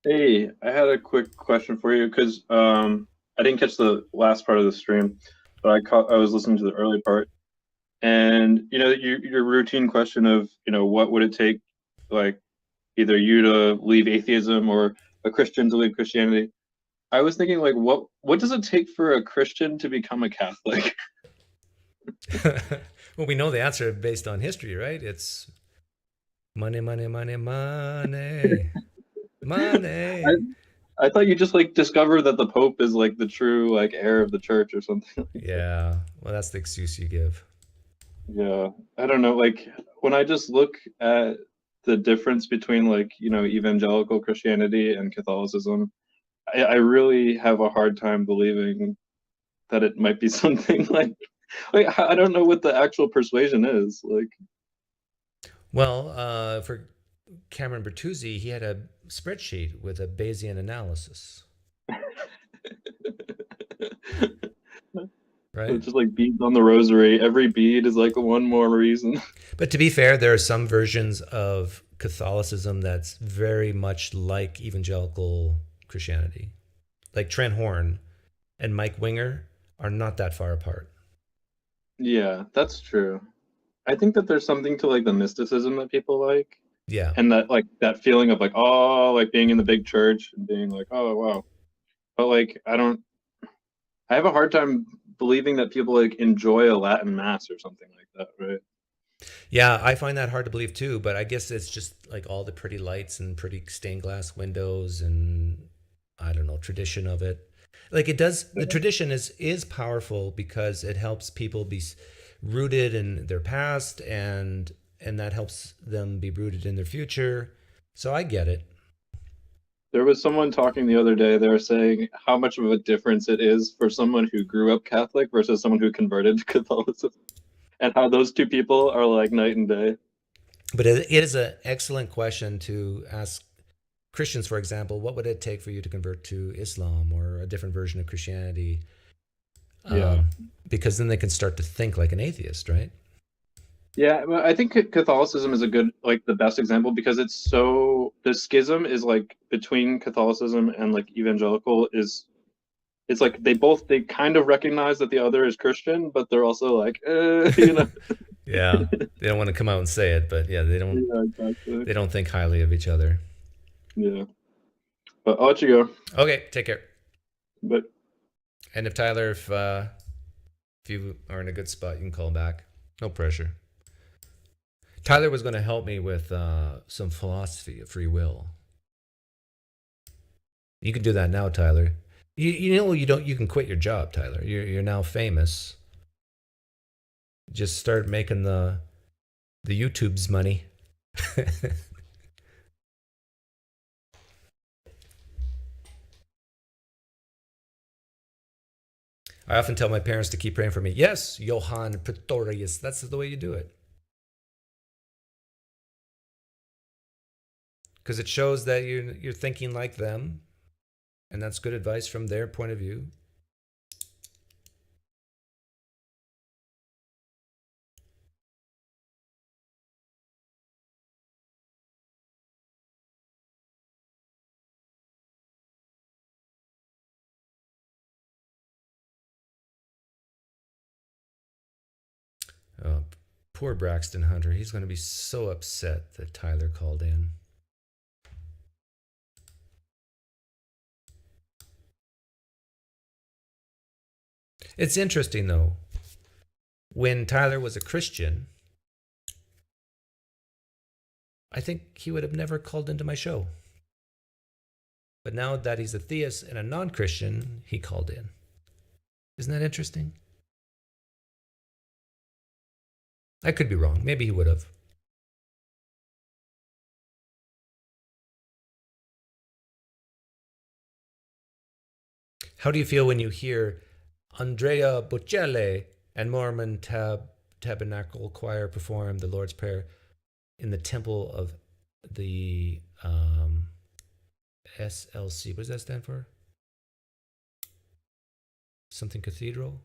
Hey, I had a quick question for you because I didn't catch the last part of the stream, but I was listening to the early part, and your routine question of what would it take, like either you to leave atheism or a Christian to leave Christianity. I was thinking, like, what does it take for a Christian to become a Catholic? Well, we know the answer based on history, right? It's money, money, money, money, money. I thought you just like discover that the Pope is like the true like heir of the church or something. Yeah, well, that's the excuse you give. Yeah, I don't know. Like when I just look at the difference between like evangelical Christianity and Catholicism, I really have a hard time believing that it might be something like I don't know what the actual persuasion is like. Well, for Cameron Bertuzzi, he had a spreadsheet with a Bayesian analysis. Right? It's just like beads on the rosary. Every bead is like one more reason. But to be fair, there are some versions of Catholicism that's very much like evangelical Christianity. Like Trent Horn and Mike Winger are not that far apart. Yeah, that's true. I think that there's something to like the mysticism that people like. Yeah. And that like that feeling of like, oh, like being in the big church and being like, oh wow. But like I have a hard time believing that people like enjoy a Latin mass or something like that, right? Yeah, I find that hard to believe too, but I guess it's just like all the pretty lights and pretty stained glass windows and I don't know, tradition of it. Like it does, the tradition is powerful because it helps people be rooted in their past and that helps them be rooted in their future. So I get it. There was someone talking the other day, they were saying how much of a difference it is for someone who grew up Catholic versus someone who converted to Catholicism, and how those two people are like night and day. But it is an excellent question to ask Christians, for example, what would it take for you to convert to Islam or a different version of Christianity? Because then they can start to think like an atheist, right? Yeah, well, I think Catholicism is a good, like the best example because it's so, the schism is like between Catholicism and like evangelical it's like they kind of recognize that the other is Christian, but they're also like, Yeah, they don't want to come out and say it, but yeah, they don't. Yeah, exactly. They don't think highly of each other. Yeah, but I'll let you go. Okay, take care. But and if Tyler, if you are in a good spot, you can call back. No pressure. Tyler was going to help me with some philosophy of free will. You can do that now, Tyler. You can quit your job, Tyler. You're now famous. Just start making the YouTube's money. I often tell my parents to keep praying for me. Yes, Johann Pretorius, that's the way you do it. Because it shows that you're thinking like them, and that's good advice from their point of view. Oh, poor Braxton Hunter. He's going to be so upset that Tyler called in. It's interesting, though. When Tyler was a Christian, I think he would have never called into my show. But now that he's a theist and a non-Christian, he called in. Isn't that interesting? I could be wrong. Maybe he would have. How do you feel when you hear Andrea Bocelli and Mormon Tabernacle Choir perform the Lord's Prayer in the temple of the SLC? What does that stand for? Something cathedral?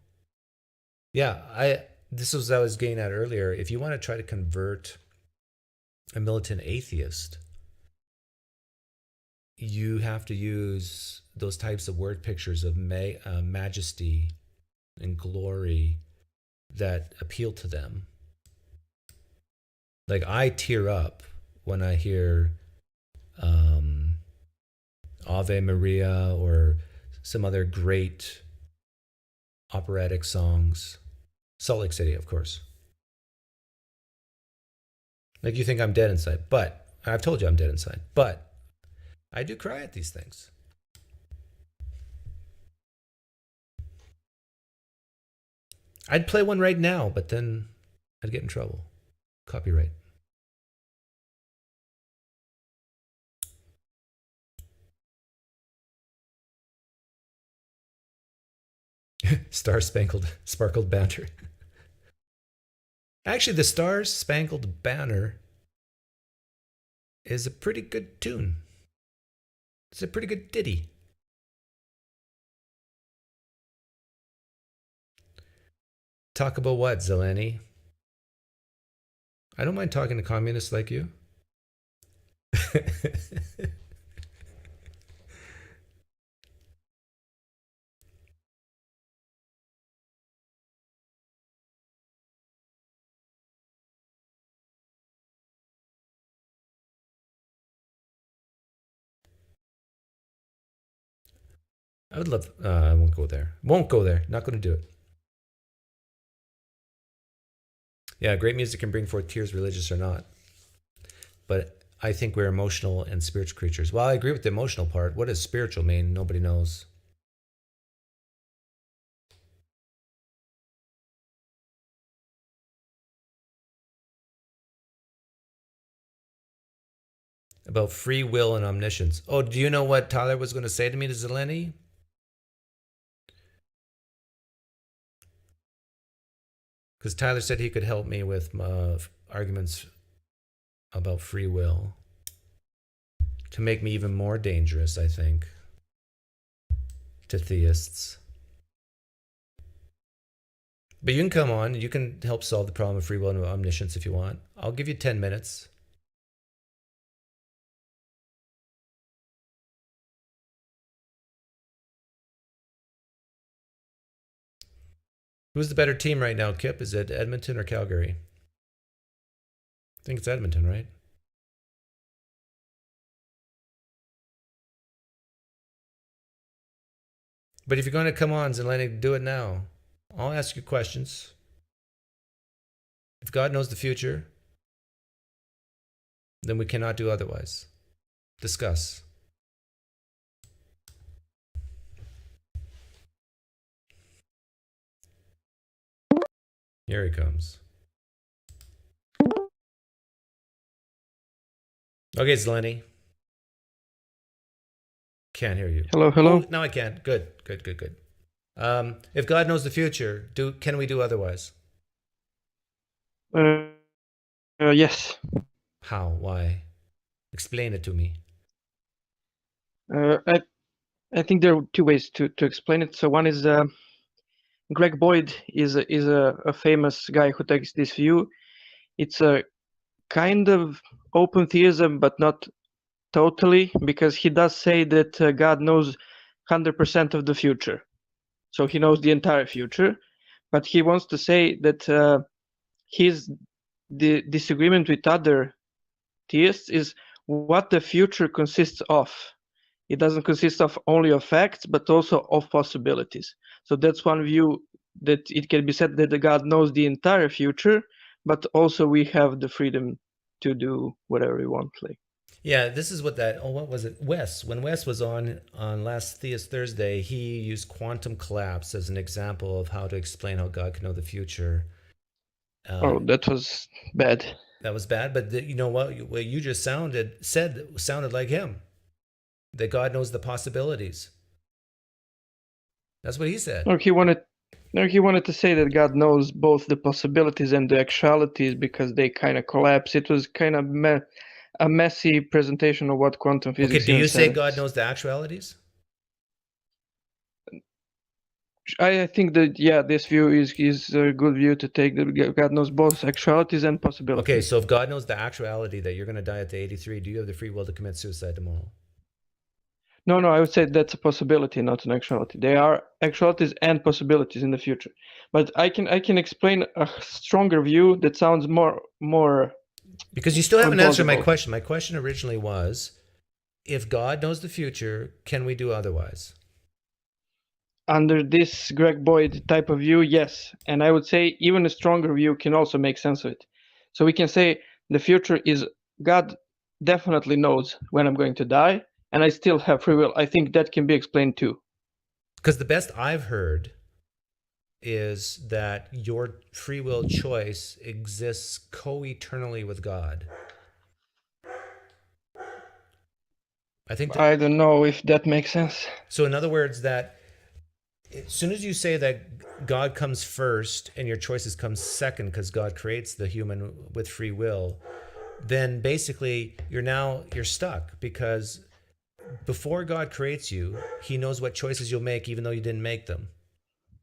Yeah, this was what I was getting at earlier. If you want to try to convert a militant atheist, you have to use those types of word pictures of majesty and glory that appeal to them. Like, I tear up when I hear Ave Maria or some other great operatic songs. Salt Lake City, of course. Like, you think I'm dead inside, but I've told you I'm dead inside, but I do cry at these things. I'd play one right now, but then I'd get in trouble. Copyright. Sparkled Banner. Actually, the Star Spangled Banner is a pretty good tune. It's a pretty good ditty. Talk about what, Zeleni? I don't mind talking to communists like you. I would love. I won't go there. Won't go there. Not going to do it. Yeah, great music can bring forth tears, religious or not. But I think we're emotional and spiritual creatures. Well, I agree with the emotional part. What does spiritual mean? Nobody knows. About free will and omniscience. Oh, do you know what Tyler was going to say to me to Zeleni? Because Tyler said he could help me with arguments about free will to make me even more dangerous, I think, to theists. But you can come on. You can help solve the problem of free will and omniscience if you want. I'll give you 10 minutes. Who's the better team right now, Kip? Is it Edmonton or Calgary? I think it's Edmonton, right? But if you're going to come on, Zeleni, do it now. I'll ask you questions. If God knows the future, then we cannot do otherwise. Discuss. Here he comes. Okay, Zeleni. Can't hear you. Hello, hello. Oh, now I can. Good. If God knows the future, can we do otherwise? Yes. How? Why? Explain it to me. I think there are two ways to explain it. So one is Greg Boyd is a famous guy who takes this view. It's a kind of open theism, but not totally, because he does say that God knows 100% of the future. So he knows the entire future, but he wants to say that the disagreement with other theists is what the future consists of. It doesn't consist of only of facts, but also of possibilities. So that's one view, that it can be said that the God knows the entire future, but also we have the freedom to do whatever we want. Like, yeah, this is what what was it? Wes. When Wes was on last Theist Thursday, he used quantum collapse as an example of how to explain how God can know the future. That was bad. That was bad, but you know what you just sounded like him. That God knows the possibilities. That's what he said. He wanted to say that God knows both the possibilities and the actualities because they kind of collapse. It was kind of a messy presentation of what quantum physics is. Okay, do you say God knows the actualities? I think that, yeah, this view is a good view to take, that God knows both actualities and possibilities. Okay, so if God knows the actuality that you're going to die at the 83, do you have the free will to commit suicide tomorrow? No, I would say that's a possibility, not an actuality. They are actualities and possibilities in the future. But I can explain a stronger view that sounds more. Because you still haven't answered my question. My question originally was, if God knows the future, can we do otherwise? Under this Greg Boyd type of view, yes. And I would say even a stronger view can also make sense of it. So we can say the future is God definitely knows when I'm going to die, and I still have free will. I think that can be explained too. Because the best I've heard is that your free will choice exists co-eternally with God. I don't know if that makes sense. So in other words, that as soon as you say that God comes first and your choices come second because God creates the human with free will, then basically you're stuck, because before God creates you, he knows what choices you'll make even though you didn't make them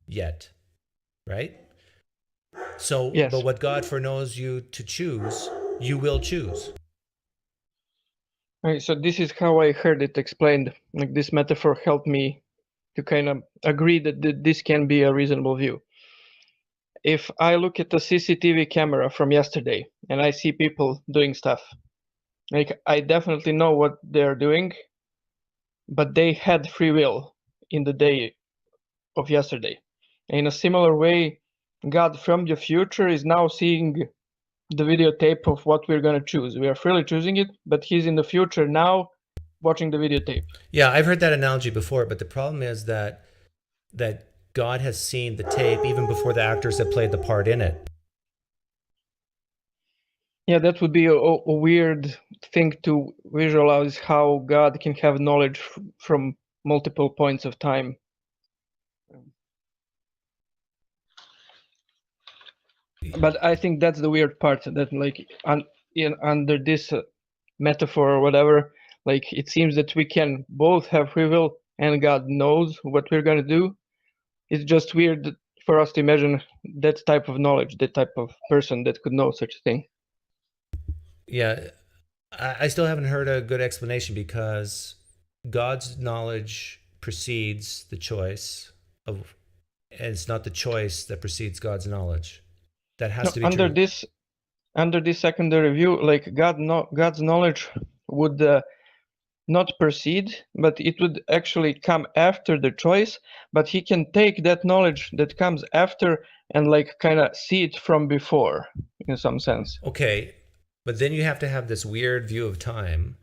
yet, right? So, yes. But what God foreknows you to choose, you will choose. Right, so this is how I heard it explained. Like, this metaphor helped me to kind of agree that this can be a reasonable view. If I look at the CCTV camera from yesterday and I see people doing stuff, like, I definitely know what they're doing, but they had free will in the day of yesterday. In a similar way, God from the future is now seeing the videotape of what we're going to choose. We are freely choosing it, but he's in the future now watching the videotape. Yeah, I've heard that analogy before, but the problem is that God has seen the tape even before the actors have played the part in it. Yeah, that would be a weird thing to visualize, how God can have knowledge from multiple points of time. But I think that's the weird part, that like under this metaphor or whatever, like, it seems that we can both have free will and God knows what we're going to do. It's just weird for us to imagine that type of knowledge, that type of person that could know such a thing. Yeah, I still haven't heard a good explanation, because God's knowledge precedes the choice and it's not the choice that precedes God's knowledge. That has to be under true. Under this secondary view, like, God's knowledge would not precede, but it would actually come after the choice. But he can take that knowledge that comes after and like kind of see it from before, in some sense. Okay, but then you have to have this weird view of time.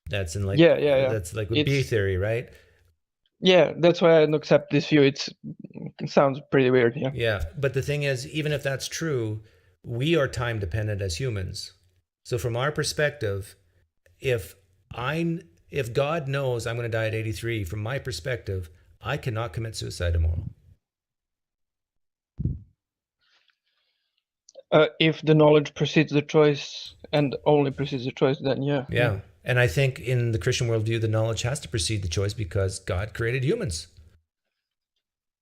That's in like yeah. That's like with B theory, right? Yeah, that's why I don't accept this view. It sounds pretty weird. Yeah. Yeah, but the thing is, even if that's true, we are time dependent as humans. So from our perspective, if God knows I'm going to die at 83, from my perspective, I cannot commit suicide tomorrow. If the knowledge precedes the choice and only precedes the choice, then yeah. Yeah. And I think in the Christian worldview, the knowledge has to precede the choice because God created humans.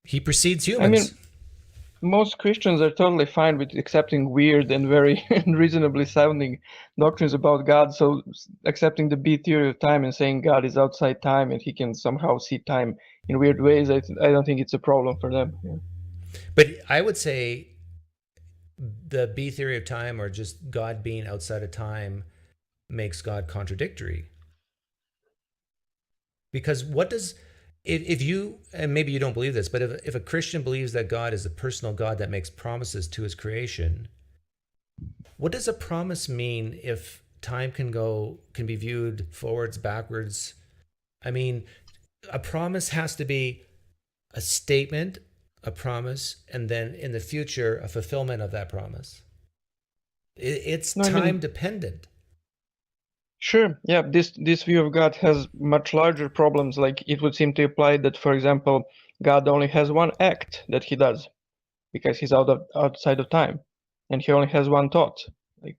He precedes humans. I mean, most Christians are totally fine with accepting weird and very unreasonably sounding doctrines about God. So accepting the B theory of time and saying God is outside time and he can somehow see time in weird ways, I don't think it's a problem for them. Yeah. But I would say the B theory of time, or just God being outside of time, makes God contradictory. Because what does, if you, and maybe you don't believe this, but if a Christian believes that God is a personal God that makes promises to his creation, what does a promise mean if time can be viewed forwards, backwards? I mean, a promise has to be a statement, a promise, and then in the future, a fulfillment of that promise. It's time dependent. Sure. Yeah. This view of God has much larger problems. Like it would seem to imply that, for example, God only has one act that he does because he's outside of time, and he only has one thought, like,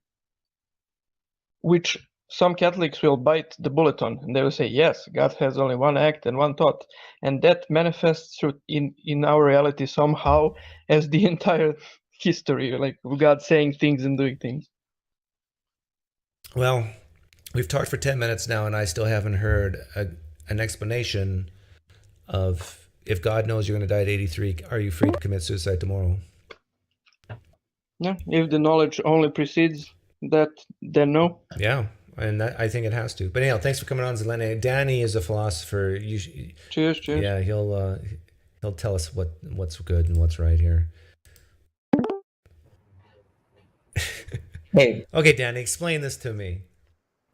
which some Catholics will bite the bullet on, and they will say, yes, God has only one act and one thought, and that manifests through in our reality somehow as the entire history, like God saying things and doing things. Well, we've talked for 10 minutes now, and I still haven't heard an explanation of, if God knows you're going to die at 83, are you free to commit suicide tomorrow? Yeah, if the knowledge only precedes that, then no. Yeah, and I think it has to. But anyhow, thanks for coming on, Zeleni. Danny is a philosopher. Cheers. Yeah, he'll tell us what's good and what's right here. Hey. Okay, Danny, explain this to me.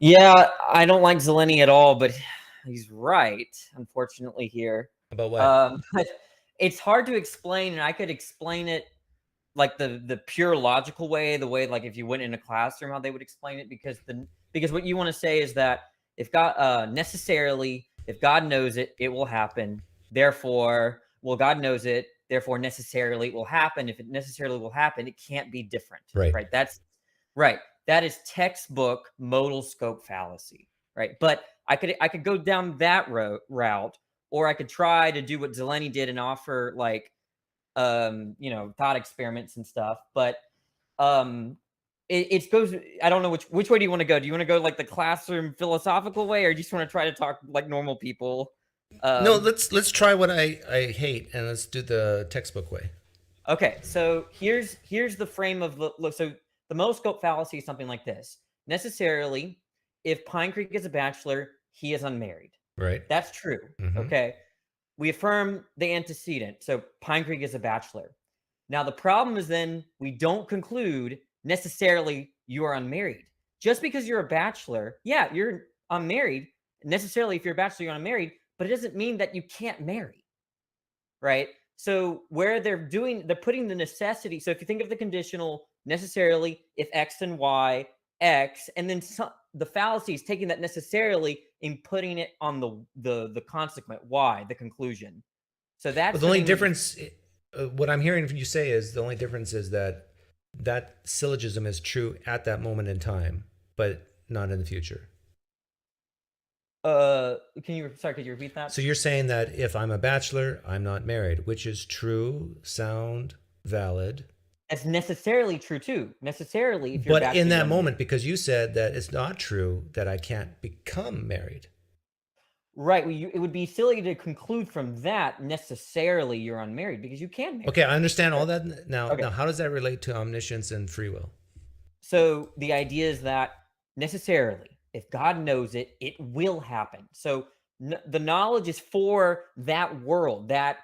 Yeah, I don't like Zeleni at all, but he's right, unfortunately, here. About what? But it's hard to explain, and I could explain it like the pure logical way, the way like if you went in a classroom, how they would explain it, because what you want to say is that if God if God knows it, it will happen. Therefore, God knows it, therefore necessarily it will happen. If it necessarily will happen, it can't be different. Right. That's right. That is textbook modal scope fallacy, right? But I could go down that route, or I could try to do what Zeleni did and offer like, thought experiments and stuff. But it goes. I don't know which way do you want to go? Do you want to go like the classroom philosophical way, or do you just want to try to talk like normal people? No, let's try what I hate, and let's do the textbook way. Okay, so here's the frame of look. So the modal scope fallacy is something like this. Necessarily, if PineCreek is a bachelor, he is unmarried. Right. That's true. Mm-hmm. Okay. We affirm the antecedent. So PineCreek is a bachelor. Now, the problem is then we don't conclude necessarily you are unmarried. Just because you're a bachelor, yeah, you're unmarried. Necessarily, if you're a bachelor, you're unmarried, but it doesn't mean that you can't marry. Right? So where they're putting the necessity. So if you think of the conditional, necessarily, if X and Y, X, and then the fallacy is taking that necessarily and putting it on the consequent Y, the conclusion. So that's but the only difference. What I'm hearing you say is the only difference is that syllogism is true at that moment in time, but not in the future. Could you repeat that? So you're saying that if I'm a bachelor, I'm not married, which is true, sound, valid. That's necessarily true too. Necessarily, if you're but in that moment, because you said that it's not true that I can't become married. Right. Well, it would be silly to conclude from that necessarily you're unmarried, because you can marry. Okay, I understand all that now. Okay. Now, how does that relate to omniscience and free will? So the idea is that necessarily, if God knows it, it will happen. So the knowledge is for that world, that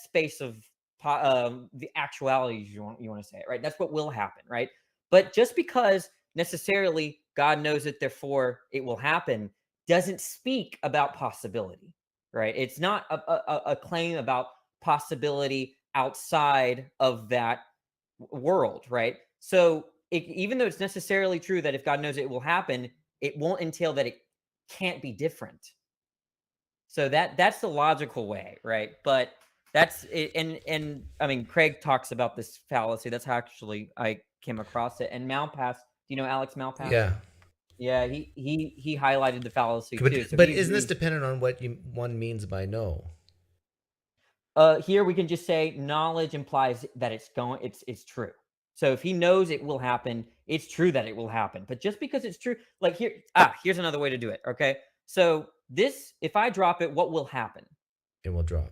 space of the actualities, you want to say it, right? That's what will happen, right? But just because necessarily God knows it, therefore it will happen, doesn't speak about possibility, right? It's not a claim about possibility outside of that world, right? So even though it's necessarily true that if God knows it will happen, it won't entail that it can't be different. So that's the logical way, right? But that's it. And I mean, Craig talks about this fallacy. That's how actually I came across it. And Malpass, do you know Alex Malpass? Yeah. Yeah, he highlighted the fallacy But, too. So but isn't this dependent on what one means by know? Here we can just say knowledge implies that it's true. So if he knows it will happen, it's true that it will happen. But just because it's true, like here's another way to do it. Okay. So this, if I drop it, what will happen? It will drop.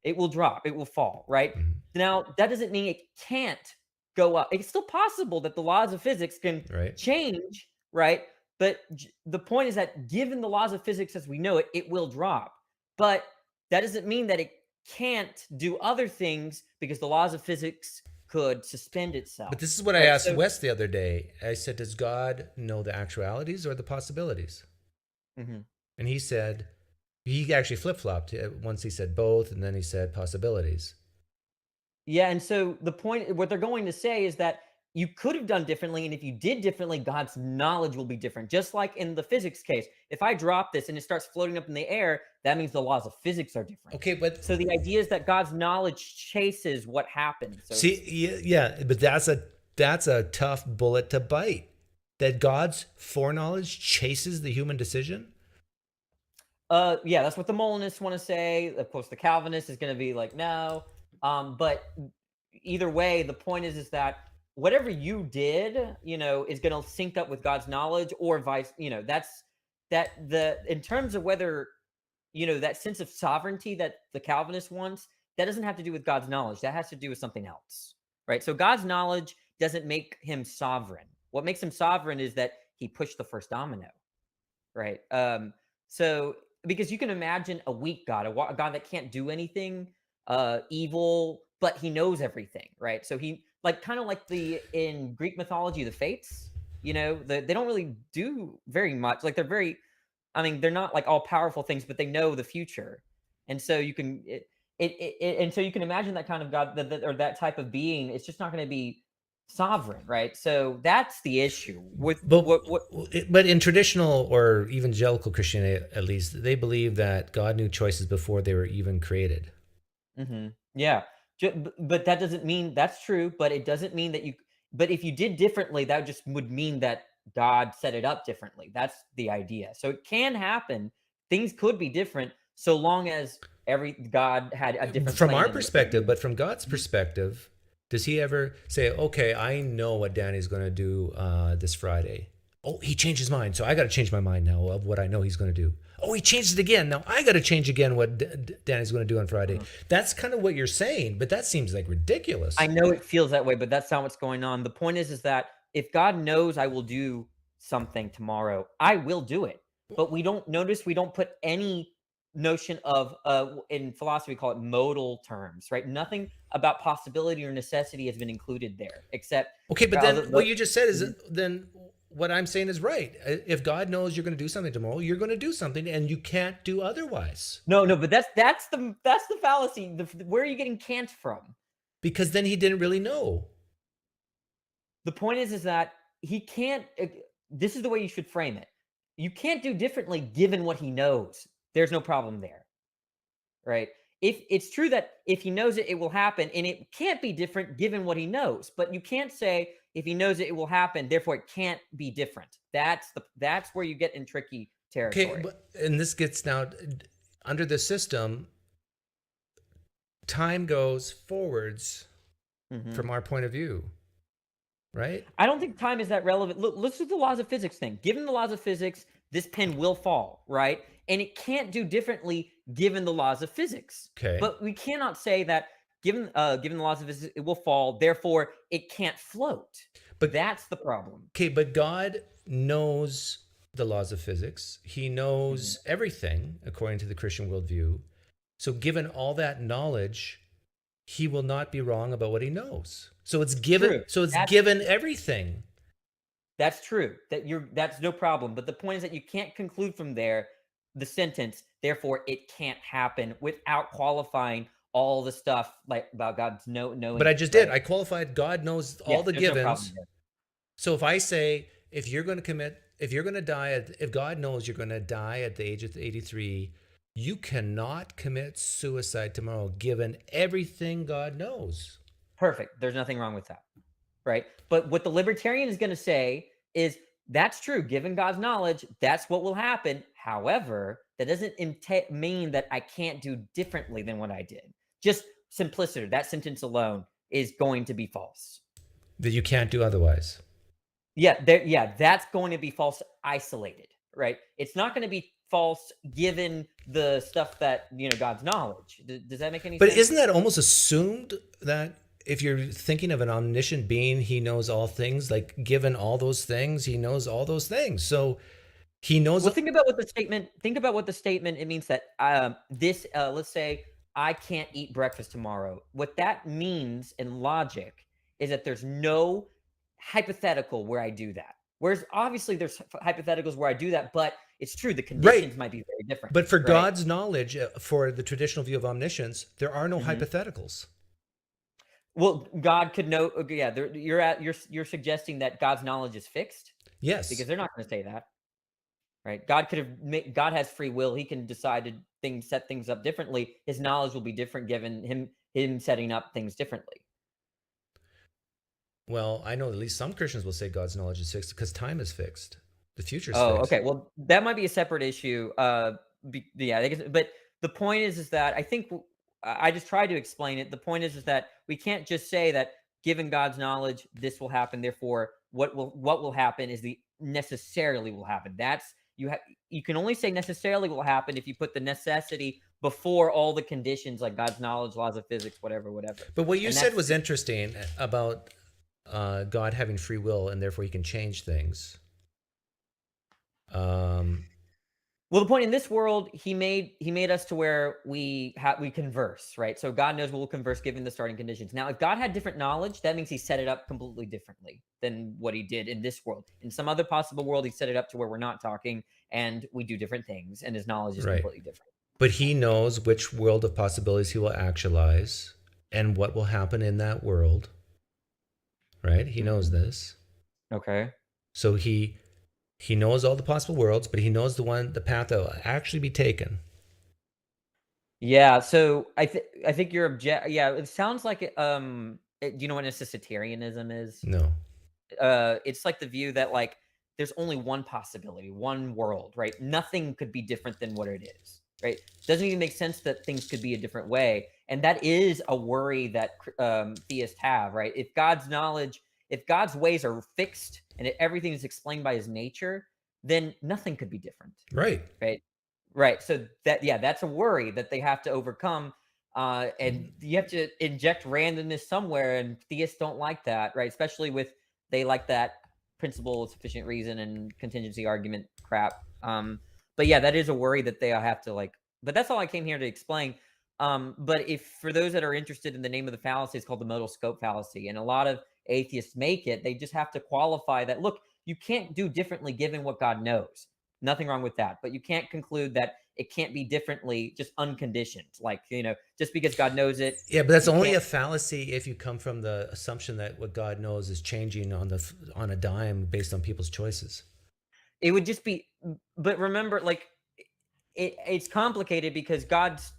It will drop. It will fall, right? Now, that doesn't mean it can't go up. It's still possible that the laws of physics can change, right? But the point is that given the laws of physics as we know it, it will drop. But that doesn't mean that it can't do other things because the laws of physics could suspend itself. But this is what I asked Wes the other day. I said, does God know the actualities or the possibilities? And he said, he actually flip-flopped. Once he said both, and then he said possibilities. Yeah, and so the point, what they're going to say is that you could have done differently, and if you did differently, God's knowledge will be different. Just like in the physics case, if I drop this and it starts floating up in the air, that means the laws of physics are different. Okay, but so the idea is that God's knowledge chases what happens. So see, yeah, but that's a tough bullet to bite. That God's foreknowledge chases the human decision. Yeah, that's what the Molinists want to say. Of course, the Calvinist is going to be like, no. But either way, the point is that whatever you did, is going to sync up with God's knowledge, or vice. In terms of whether, that sense of sovereignty that the Calvinist wants, that doesn't have to do with God's knowledge. That has to do with something else, right? So God's knowledge doesn't make him sovereign. What makes him sovereign is that he pushed the first domino, right? So because you can imagine a weak God, a God that can't do anything, evil, but he knows everything, right? So he kind of like in Greek mythology, the Fates, they don't really do very much. Like they're not like all powerful things, but they know the future. And so you can, and so you can imagine that kind of God or that type of being. It's just not going to be sovereign, right? So that's the issue with but in traditional or evangelical Christianity, at least, they believe that God knew choices before they were even created. Yeah, but that doesn't mean that's true. But it doesn't mean that but if you did differently, that just would mean that God set it up differently. That's the idea. So it can happen. Things could be different so long as God had a different from plan our perspective. But from God's perspective, does he ever say, okay, I know what Danny's going to do this Friday. Oh, he changed his mind. So I got to change my mind now of what I know he's going to do. Oh, he changed it again. Now I got to change again what Danny's going to do on Friday. That's kind of what you're saying, but that seems like ridiculous. I know it feels that way, but that's not what's going on. The point is that if God knows I will do something tomorrow, I will do it. But we don't put any notion of in philosophy we call it modal terms, right? Nothing about possibility or necessity has been included there, except okay. But then what you just said is then what I'm saying is right. If God knows you're going to do something tomorrow, you're going to do something, and you can't do otherwise. No, but that's the fallacy. Where are you getting can't from? Because then he didn't really know. The point is that he can't. This is the way you should frame it. You can't do differently given what he knows. There's no problem there, right? If it's true that if he knows it, it will happen, and it can't be different given what he knows. But you can't say if he knows it will happen, therefore it can't be different. That's where you get in tricky territory. Okay, and this gets now under the system. Time goes forwards from our point of view, right? I don't think time is that relevant. Look, let's do the laws of physics thing. Given the laws of physics, this pen will fall, right? And it can't do differently given the laws of physics. Okay. But we cannot say that given the laws of physics, it will fall, therefore it can't float. But that's the problem. Okay, but God knows the laws of physics. He knows everything according to the Christian worldview. So given all that knowledge, he will not be wrong about what he knows. So it's given. True. So it's given everything. That's true. That's no problem. But the point is that you can't conclude from there the sentence, therefore it can't happen, without qualifying all the stuff like about God's knowing. But I just did. I qualified God knows all the there's no problem givens. there. So if I say, if you're going to die, if God knows you're going to die at the age of 83, you cannot commit suicide tomorrow, given everything God knows. Perfect. There's nothing wrong with that. Right. But what the libertarian is going to say is that's true. Given God's knowledge, that's what will happen. However, that doesn't mean that I can't do differently than what I did. Just simplicity. That sentence alone is going to be false. That you can't do otherwise. Yeah, that's going to be false isolated, right? It's not going to be false given the stuff that, God's knowledge. Does that make any sense? But isn't that almost assumed that if you're thinking of an omniscient being, he knows all things, like given all those things, he knows all those things. So he knows. Well, think about what the statement, it means that let's say I can't eat breakfast tomorrow. What that means in logic is that there's no hypothetical where I do that. Whereas obviously there's hypotheticals where I do that, but it's true the conditions might be very different. But for God's knowledge, for the traditional view of omniscience, there are no hypotheticals. Well, God could know. Okay, yeah, you're suggesting that God's knowledge is fixed. Yes, because they're not going to say that, right? God could have. God has free will. He can decide to set things up differently. His knowledge will be different given him setting up things differently. Well, I know at least some Christians will say God's knowledge is fixed because time is fixed. The future is fixed. Okay. Well, that might be a separate issue. But the point is that I think I just tried to explain it. The point is that we can't just say that given God's knowledge, this will happen. Therefore, what will happen is the necessarily will happen. That's you can only say necessarily will happen if you put the necessity before all the conditions like God's knowledge, laws of physics, whatever. But what you said was interesting about God having free will and therefore he can change things. Well, the point in this world, he made us to where we converse, right? So God knows we'll converse given the starting conditions. Now, if God had different knowledge, that means he set it up completely differently than what he did in this world. In some other possible world, he set it up to where we're not talking and we do different things, and his knowledge is completely different. But he knows which world of possibilities he will actualize and what will happen in that world. Right? He knows this. Okay. So he knows all the possible worlds, but he knows the path that will actually be taken. Yeah. So I think your yeah, it sounds like do you know what necessitarianism is? No. It's like the view that like there's only one possibility, one world, right? Nothing could be different than what it is, right? Doesn't even make sense that things could be a different way. And that is a worry that theists have, right? If God's ways are fixed and everything is explained by his nature, then nothing could be different. Right. Right. So that's a worry that they have to overcome. And you have to inject randomness somewhere, and theists don't like that, right? Especially they like that principle of sufficient reason and contingency argument crap. But yeah, that is a worry that they have to but that's all I came here to explain. But if for those that are interested in the name of the fallacy, it's called the modal scope fallacy. And a lot of atheists make it. They just have to qualify that, look, you can't do differently given what God knows. Nothing wrong with that. But you can't conclude that it can't be differently just unconditioned. Just because God knows it. Yeah, but that's only a fallacy if you come from the assumption that what God knows is changing on a dime based on people's choices. It would just be, but remember, it's complicated because God's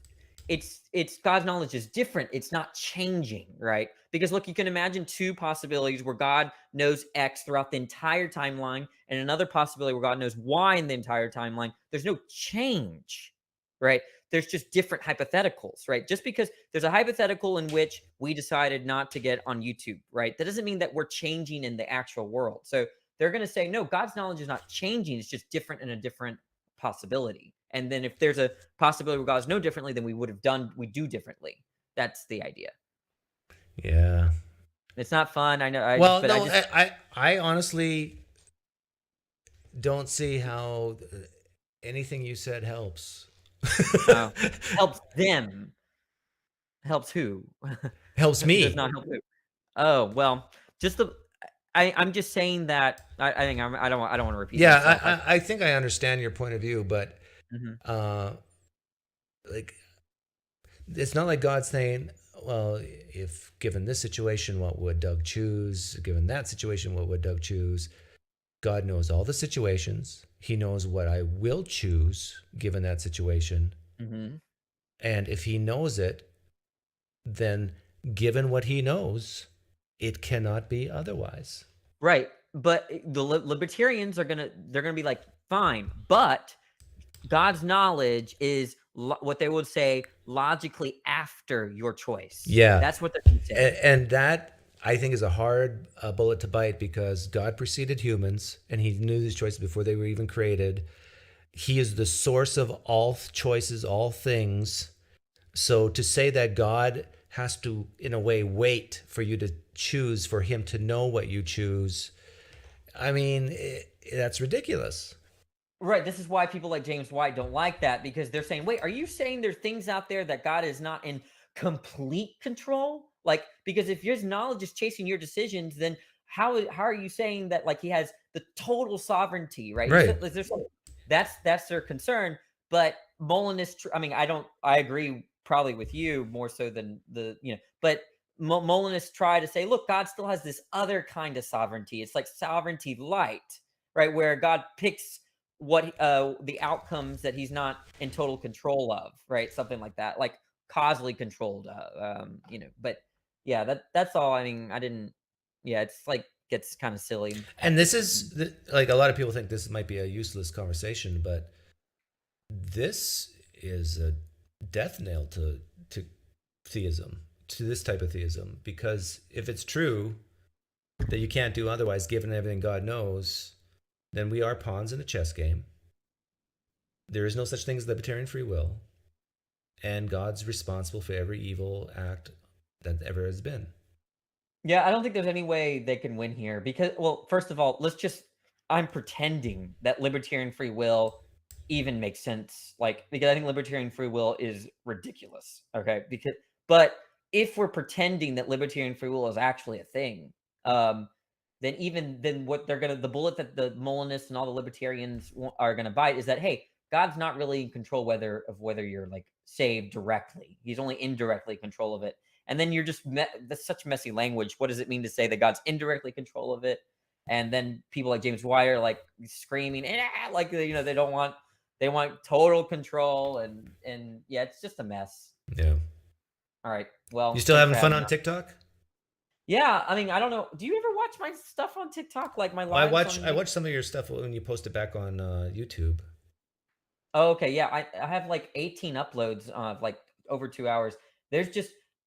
knowledge is different. It's not changing, right? Because look, you can imagine two possibilities where God knows X throughout the entire timeline and another possibility where God knows Y in the entire timeline. There's no change, right? There's just different hypotheticals, right? Just because there's a hypothetical in which we decided not to get on YouTube, right? That doesn't mean that we're changing in the actual world. So they're going to say, no, God's knowledge is not changing. It's just different in a different possibility. And then if there's a possibility where God's no differently than we do differently. That's the idea. Yeah. It's not fun. I know. I honestly don't see how anything you said helps. Helps them. Helps who? Helps me. Does not help who. Oh, well, I'm just saying that I don't want to repeat. Yeah, I think I understand your point of view, but Like, it's not like God's saying, well, if given this situation, what would Doug choose? Given that situation, what would Doug choose? God knows all the situations. He knows what I will choose given that situation. Mm-hmm. And if he knows it, then given what he knows, it cannot be otherwise. Right. But the libertarians they're gonna be like, fine, but God's knowledge is what they would say logically after your choice. Yeah. That's what they're saying. And that, I think, is a hard bullet to bite, because God preceded humans and he knew these choices before they were even created. He is the source of all choices, all things. So to say that God has to, in a way, wait for you to choose, for him to know what you choose, I mean, that's ridiculous. Right. This is why people like James White don't like that, because they're saying, wait, are you saying there's things out there that God is not in complete control? Like, because if his knowledge is chasing your decisions, then how are you saying that, like, he has the total sovereignty, right? Right. That's their concern. But Molinists, I mean, I agree probably with you more so than but Molinists try to say, look, God still has this other kind of sovereignty. It's like sovereignty light, right? Where God picks what the outcomes that he's not in total control of, right? Something like that, like causally controlled, but yeah, that's all. I mean, it's like gets kind of silly. And this is like, a lot of people think this might be a useless conversation, but this is a death nail to theism, to this type of theism, because if it's true that you can't do otherwise given everything God knows, then we are pawns in a chess game. There is no such thing as libertarian free will, and God's responsible for every evil act that ever has been. Yeah, I don't think there's any way they can win here, because, well, first of all, I'm pretending that libertarian free will even makes sense, because I think libertarian free will is ridiculous, okay? But if we're pretending that libertarian free will is actually a thing, then what the bullet that the Molinists and all the libertarians are going to bite is that, hey, God's not really in control whether you're like saved directly. He's only indirectly in control of it. And then you're just that's such messy language. What does it mean to say that God's indirectly in control of it? And then people like James White are like screaming, like they want total control, and yeah, it's just a mess. Yeah. All right. Well, you still having fun on TikTok? Yeah, I mean, I don't know. Do you ever watch my stuff on TikTok, like my lives? I watch some of your stuff when you post it back on YouTube. Oh, okay, yeah, I have like 18 uploads of like over 2 hours.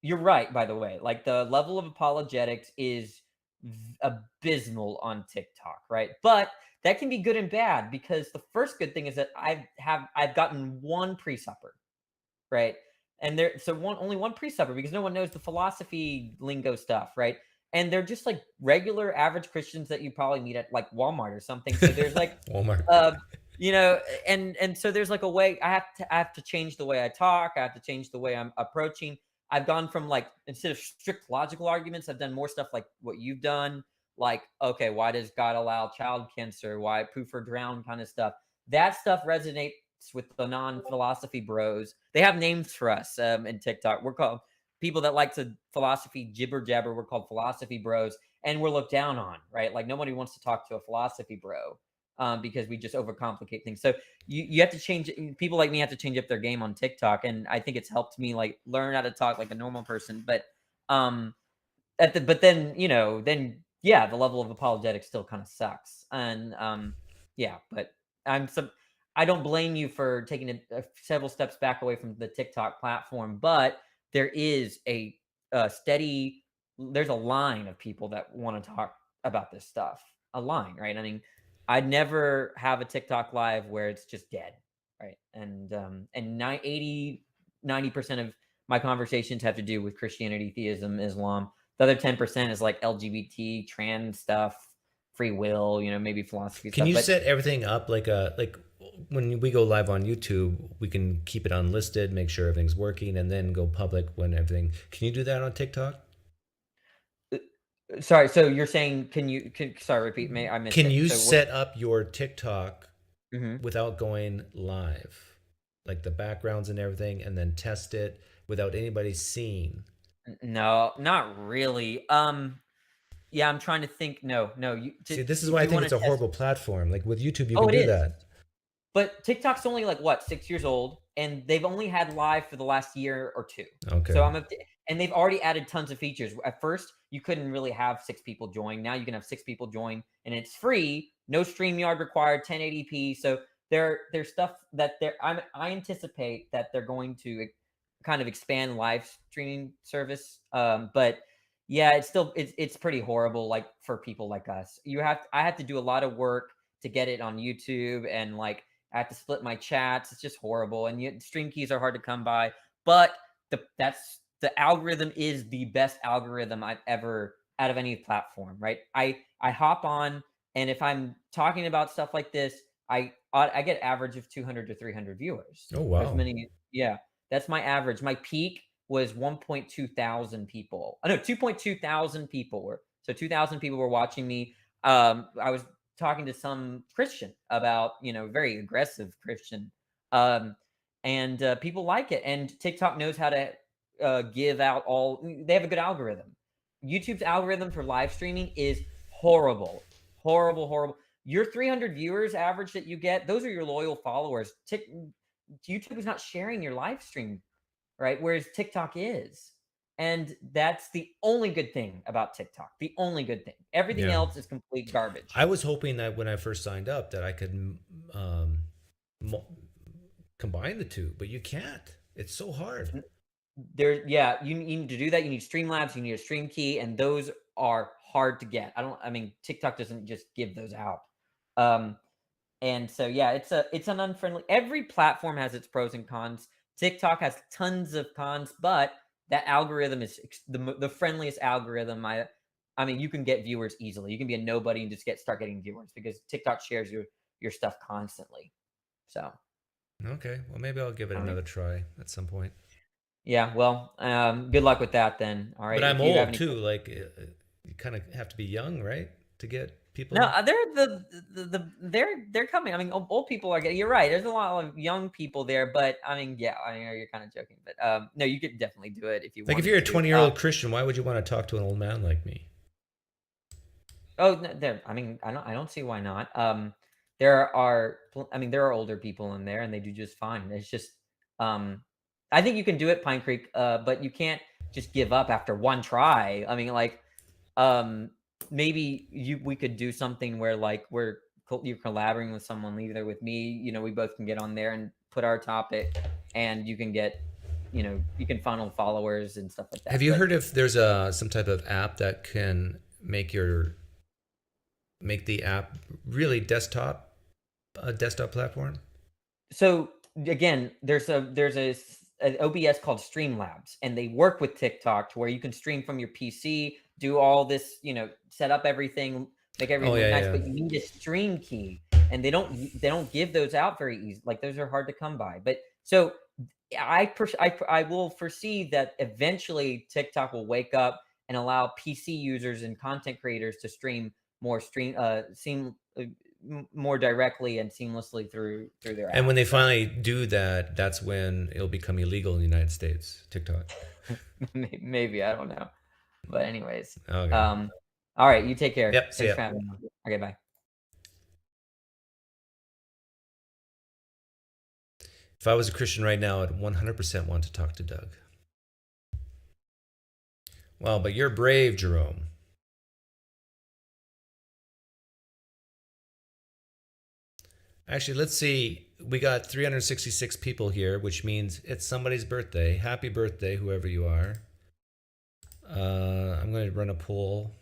You're right, by the way. Like, the level of apologetics is abysmal on TikTok, right? But that can be good and bad, because the first good thing is that I've gotten one pre-supper, right? And only one pre-supper, because no one knows the philosophy lingo stuff, right? And they're just like regular average Christians that you probably meet at like Walmart or something. So there's like Walmart, and so there's like a way I have to change the way I talk. I have to change the way I'm approaching. I've gone from, like, instead of strict logical arguments, I've done more stuff like what you've done. Like, okay, why does God allow child cancer? Why poof or drown kind of stuff? That stuff resonates with the non-philosophy bros. They have names for us in TikTok. We're called people that like to philosophy jibber jabber. We're called philosophy bros, and we're looked down on, right? Like, nobody wants to talk to a philosophy bro because we just overcomplicate things. So you have to change. People like me have to change up their game on TikTok, and I think it's helped me like learn how to talk like a normal person. But then the level of apologetics still kind of sucks. And but I don't blame you for taking several steps back away from the TikTok platform, but there is there's a line of people that want to talk about this stuff. A line, right? I mean, I'd never have a TikTok live where it's just dead, right? And 90% of my conversations have to do with Christianity, theism, Islam. The other 10% is like LGBT, trans stuff, free will, maybe philosophy. Can you set everything up like when we go live on YouTube, we can keep it unlisted, make sure everything's working, and then go public when everything. Can you do that on TikTok? Sorry, so you're saying, sorry, repeat me. I missed it. Can you set up your TikTok without going live, like the backgrounds and everything, and then test it without anybody seeing? No, not really. Yeah, I'm trying to think. No. See, this is If why I you think want it's to a test, horrible platform. Like with YouTube, you oh, can it do is. that. But TikTok's only like what 6 years old, and they've only had live for the last year or two. Okay. So and they've already added tons of features. At first, you couldn't really have 6 people join. Now you can have 6 people join, and it's free. No StreamYard required. 1080p. So there's stuff that I anticipate that they're going to kind of expand live streaming service. But yeah, it's pretty horrible. Like for people like us, I have to do a lot of work to get it on YouTube, and like I have to split my chats. It's just horrible. And stream keys are hard to come by. But the algorithm is the best algorithm I've ever out of any platform, right? I hop on, and if I'm talking about stuff like this, I get average of 200 to 300 viewers. Oh wow. There's many, yeah. That's my average. My peak was 1.2 thousand people. Oh no, 2.2 thousand people were. So 2,000 people were watching me. I was talking to some Christian about, very aggressive Christian. And people like it. And TikTok knows how to give out they have a good algorithm. YouTube's algorithm for live streaming is horrible. Horrible. Your 300 viewers average that you get, those are your loyal followers. YouTube is not sharing your live stream, right? Whereas TikTok is. And that's the only good thing about TikTok. The only good thing. Everything else is complete garbage. I was hoping that when I first signed up that I could combine the two, but you can't. It's so hard. You need to do that. You need Streamlabs, you need a stream key, and those are hard to get. TikTok doesn't just give those out. And so yeah, it's an unfriendly. Every platform has its pros and cons. TikTok has tons of cons, but that algorithm is the friendliest algorithm. You can get viewers easily. You can be a nobody and just start getting viewers because TikTok shares your stuff constantly. So okay, well maybe I'll give it another try at some point. Yeah, well, good luck with that then. All right. But I'm old too. Like you kind of have to be young, right, to get people. No, they're coming. Old people are getting. You're right. There's a lot of young people there, but I know you're kind of joking, but no, you could definitely do it if you want. Like if you're a 20-year-old Christian, why would you want to talk to an old man like me? Oh, no, I don't see why not. There are older people in there, and they do just fine. It's just, I think you can do it, PineCreek, but you can't just give up after one try. Maybe we could do something where like you're collaborating with someone, either with me. We both can get on there and put our topic, and you can get, you can funnel followers and stuff like that. Have you heard if there's some type of app that can make the app really a desktop platform? So again, there's an OBS called Streamlabs, and they work with TikTok to where you can stream from your PC, do all this, set up everything, make everything nice, but you need a stream key, and they don't give those out very easy. Like those are hard to come by. But so I will foresee that eventually TikTok will wake up and allow PC users and content creators to stream more directly and seamlessly through their app. And when they finally do that, that's when it'll become illegal in the United States, TikTok. Maybe, I don't know. But anyways. Okay. All right, you take care. Yep, see ya. Okay, bye. If I was a Christian right now, I'd 100% want to talk to Doug. Well, but you're brave, Jerome. Actually, let's see. We got 366 people here, which means it's somebody's birthday. Happy birthday, whoever you are. I'm going to run a poll.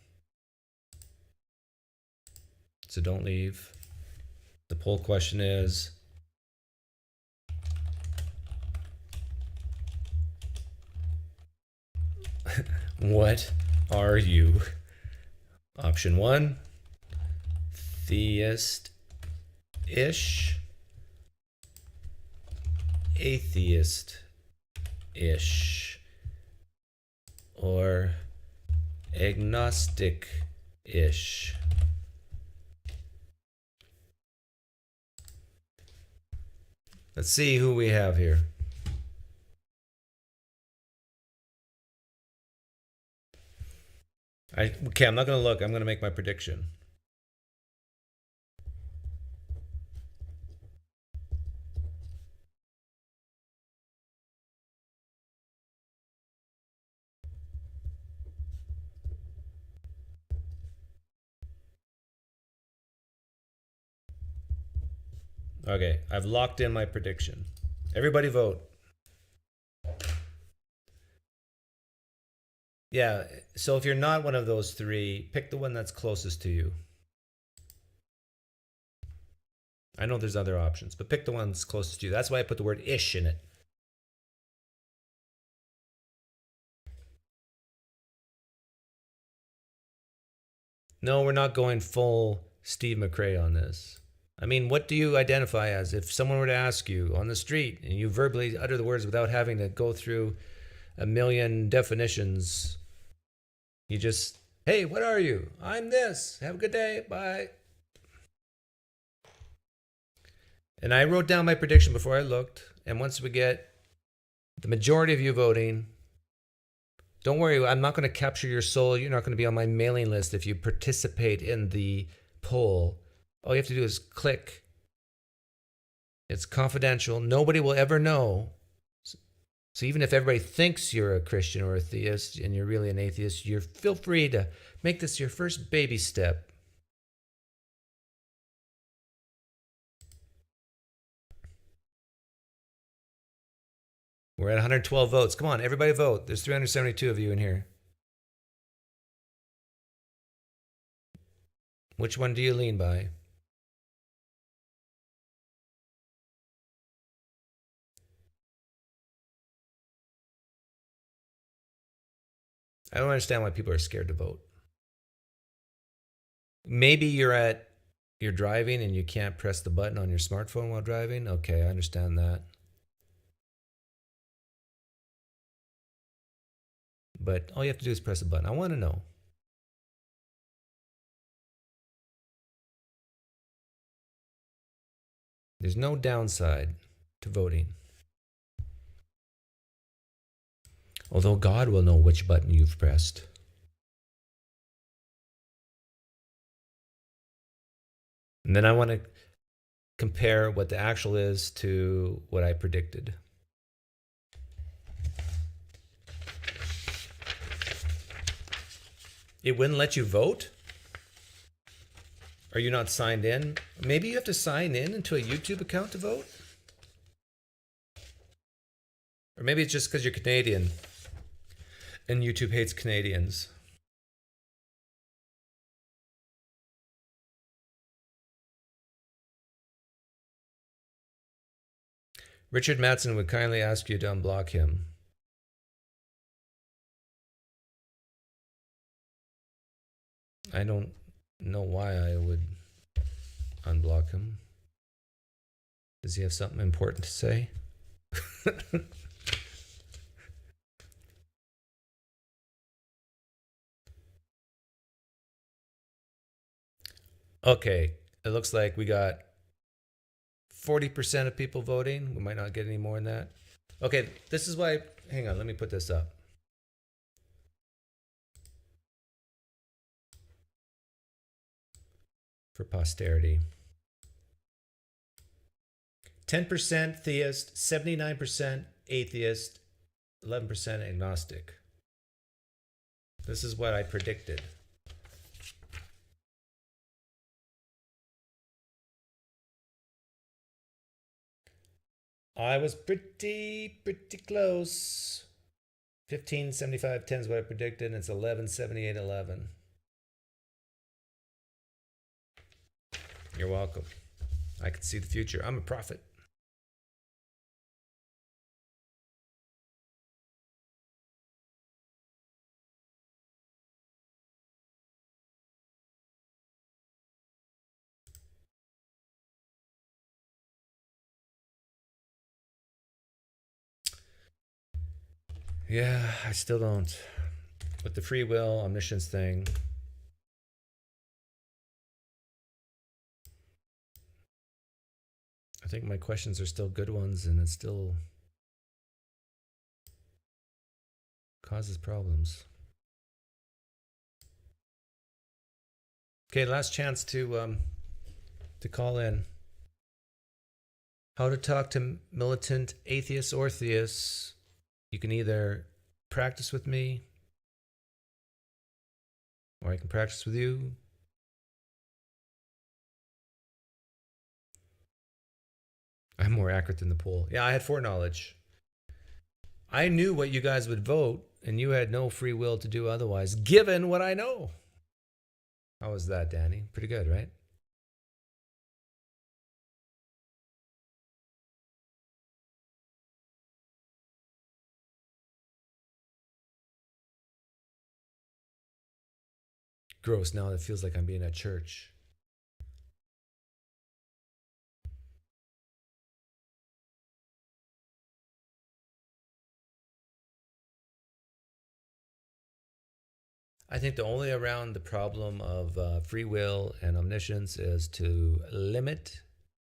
So don't leave. The poll question is, what are you? Option 1, theist-ish, atheist-ish, or agnostic-ish. Let's see who we have here. Okay, I'm not going to look. I'm going to make my prediction. Okay, I've locked in my prediction. Everybody vote. Yeah, so if you're not one of those three, pick the one that's closest to you. I know there's other options, but pick the one that's closest to you. That's why I put the word ish in it. No, we're not going full Steve McRae on this. I mean, what do you identify as? If someone were to ask you on the street and you verbally utter the words without having to go through a million definitions, you just, hey, what are you? I'm this. Have a good day. Bye. And I wrote down my prediction before I looked. And once we get the majority of you voting, don't worry, I'm not going to capture your soul. You're not going to be on my mailing list if you participate in the poll. All you have to do is click. It's confidential. Nobody will ever know. So even if everybody thinks you're a Christian or a theist and you're really an atheist, you feel free to make this your first baby step. We're at 112 votes. Come on, everybody vote. There's 372 of you in here. Which one do you lean by? I don't understand why people are scared to vote. Maybe you're driving and you can't press the button on your smartphone while driving. Okay, I understand that. But all you have to do is press a button. I want to know. There's no downside to voting. Although God will know which button you've pressed. And then I want to compare what the actual is to what I predicted. It wouldn't let you vote? Are you not signed in? Maybe you have to sign in into a YouTube account to vote? Or maybe it's just because you're Canadian and YouTube hates Canadians. Richard Mattson would kindly ask you to unblock him. I don't know why I would unblock him. Does he have something important to say? Okay, it looks like we got 40% of people voting. We might not get any more than that. Okay, this is why, hang on, let me put this up. For posterity. 10% theist, 79% atheist, 11% agnostic. This is what I predicted. I was pretty close. 1575 10 is what I predicted, and it's 1178 11. You're welcome. I can see the future. I'm a prophet. Yeah, I still don't. With the free will, omniscience thing. I think my questions are still good ones, and it still causes problems. Okay, last chance to call in. How to talk to militant atheists or theists. You can either practice with me, or I can practice with you. I'm more accurate than the poll. Yeah, I had foreknowledge. I knew what you guys would vote, and you had no free will to do otherwise, given what I know. How was that, Danny? Pretty good, right? Gross. Now it feels like I'm being at church. I think the only around the problem of free will and omniscience is to limit,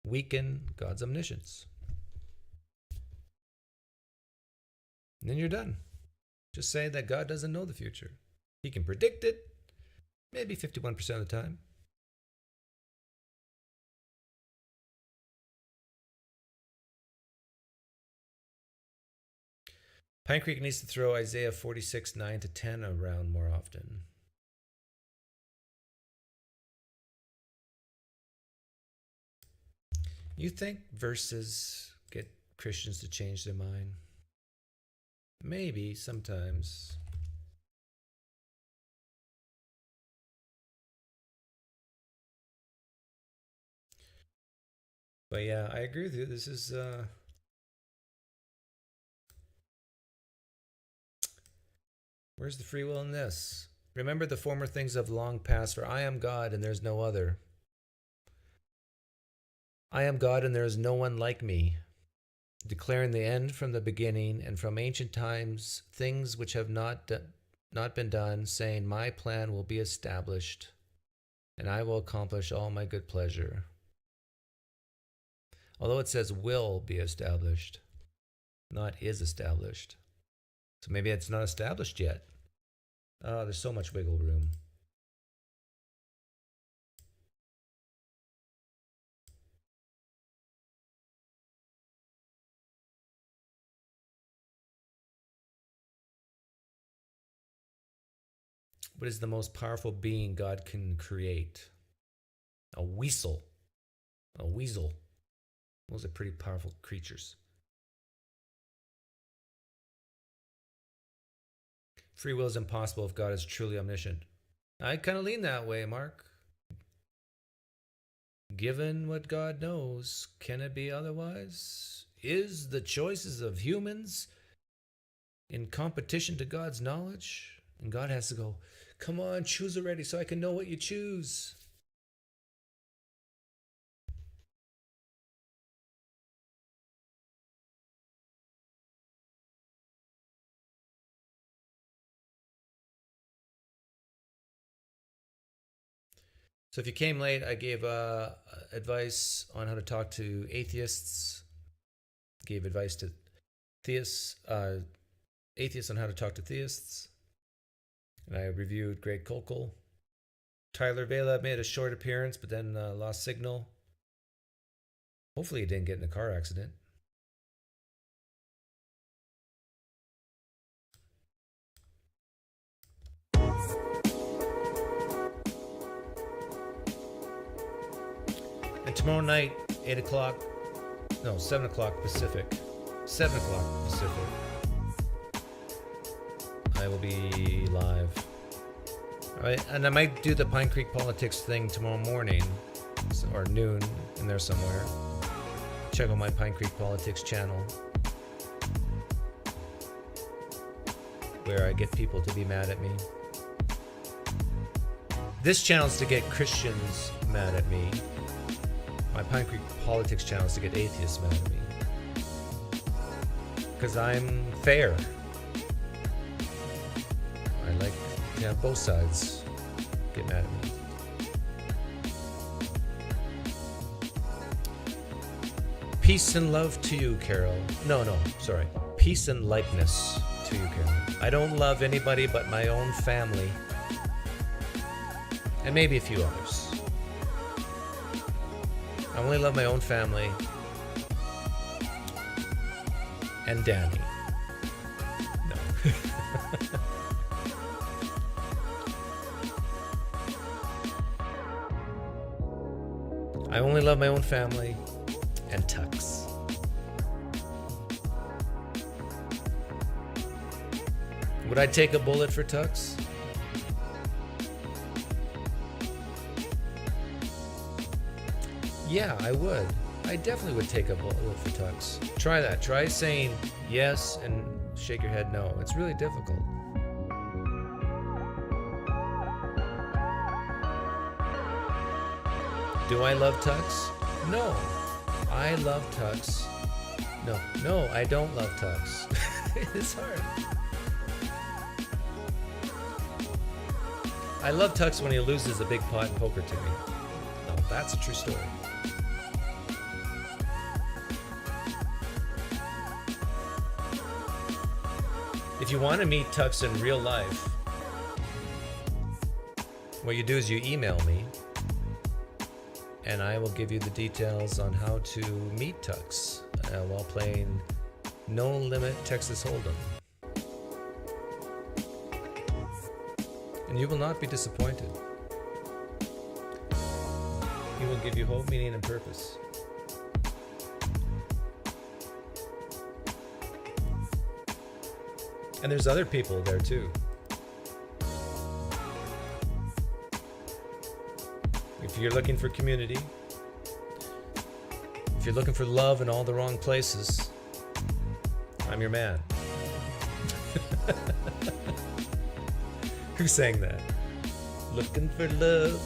weaken God's omniscience. And then you're done. Just say that God doesn't know the future. He can predict it, maybe 51% of the time. PineCreek needs to throw Isaiah 46, 9-10 around more often. You think verses get Christians to change their mind? Maybe, sometimes. But yeah, I agree with you. This is... Where's the free will in this? Remember the former things of long past, for I am God and there's no other. I am God and there is no one like me, declaring the end from the beginning and from ancient times, things which have not been done, saying, my plan will be established and I will accomplish all my good pleasure. Although it says will be established, not is established. So maybe it's not established yet. Oh, there's so much wiggle room. What is the most powerful being God can create? A weasel. A weasel. Those are pretty powerful creatures. Free will is impossible if God is truly omniscient. I kind of lean that way, Mark. Given what God knows, can it be otherwise? Is the choices of humans in competition to God's knowledge? And God has to go, come on, choose already so I can know what you choose. So if you came late, I gave advice on how to talk to atheists, gave advice to theists, atheists on how to talk to theists, and I reviewed Greg Kokel. Tyler Vela made a short appearance, but then lost signal. Hopefully he didn't get in a car accident. And tomorrow night, 8 o'clock, no, 7 o'clock Pacific, 7 o'clock Pacific, I will be live. All right, and I might do the PineCreek politics thing tomorrow morning, or noon, in there somewhere. Check out my PineCreek politics channel, where I get people to be mad at me. This channel is to get Christians mad at me. My PineCreek politics channel is to get atheists mad at me. Because I'm fair. I like to have both sides get mad at me. Peace and love to you, Carol. No, sorry. Peace and likeness to you, Carol. I don't love anybody but my own family. And maybe a few others. I only love my own family. And Danny. No. I only love my own family and Tux. Would I take a bullet for Tux? Yeah, I would. I definitely would take a bullet for Tux. Try that. Try saying yes and shake your head no. It's really difficult. Do I love Tux? No. I love Tux. No, I don't love Tux. It's hard. I love Tux when he loses a big pot in poker to me. No, that's a true story. If you want to meet Tux in real life, what you do is you email me, and I will give you the details on how to meet Tux while playing No Limit Texas Hold'em. And you will not be disappointed. He will give you hope, meaning, and purpose. And there's other people there too. If you're looking for community, if you're looking for love in all the wrong places, I'm your man. Who sang that? Looking for love.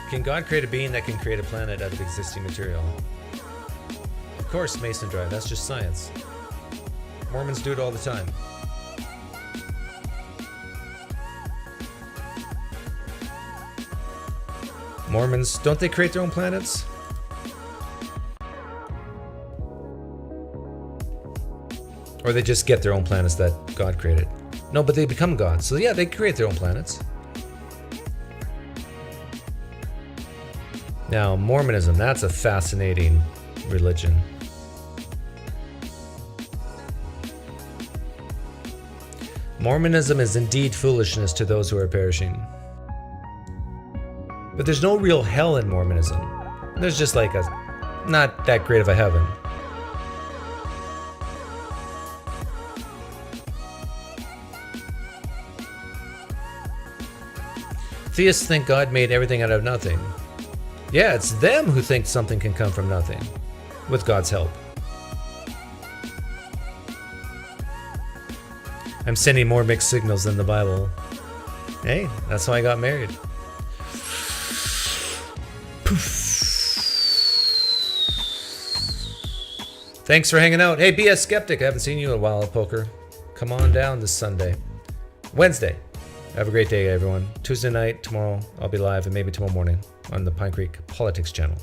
Can God create a being that can create a planet out of existing material? Of course, Mason Drive. That's just science. Mormons do it all the time. Mormons, don't they create their own planets? Or they just get their own planets that God created? No, but they become gods. So yeah, they create their own planets. Now, Mormonism, that's a fascinating religion. Mormonism is indeed foolishness to those who are perishing. But there's no real hell in Mormonism. There's just like a not that great of a heaven. Theists think God made everything out of nothing. Yeah, it's them who think something can come from nothing, with God's help. I'm sending more mixed signals than the Bible. Hey, that's how I got married. Poof. Thanks for hanging out. Hey, BS Skeptic, I haven't seen you in a while at poker. Come on down this Sunday. Wednesday. Have a great day, everyone. Tuesday night, tomorrow, I'll be live, and maybe tomorrow morning on the PineCreek Politics channel.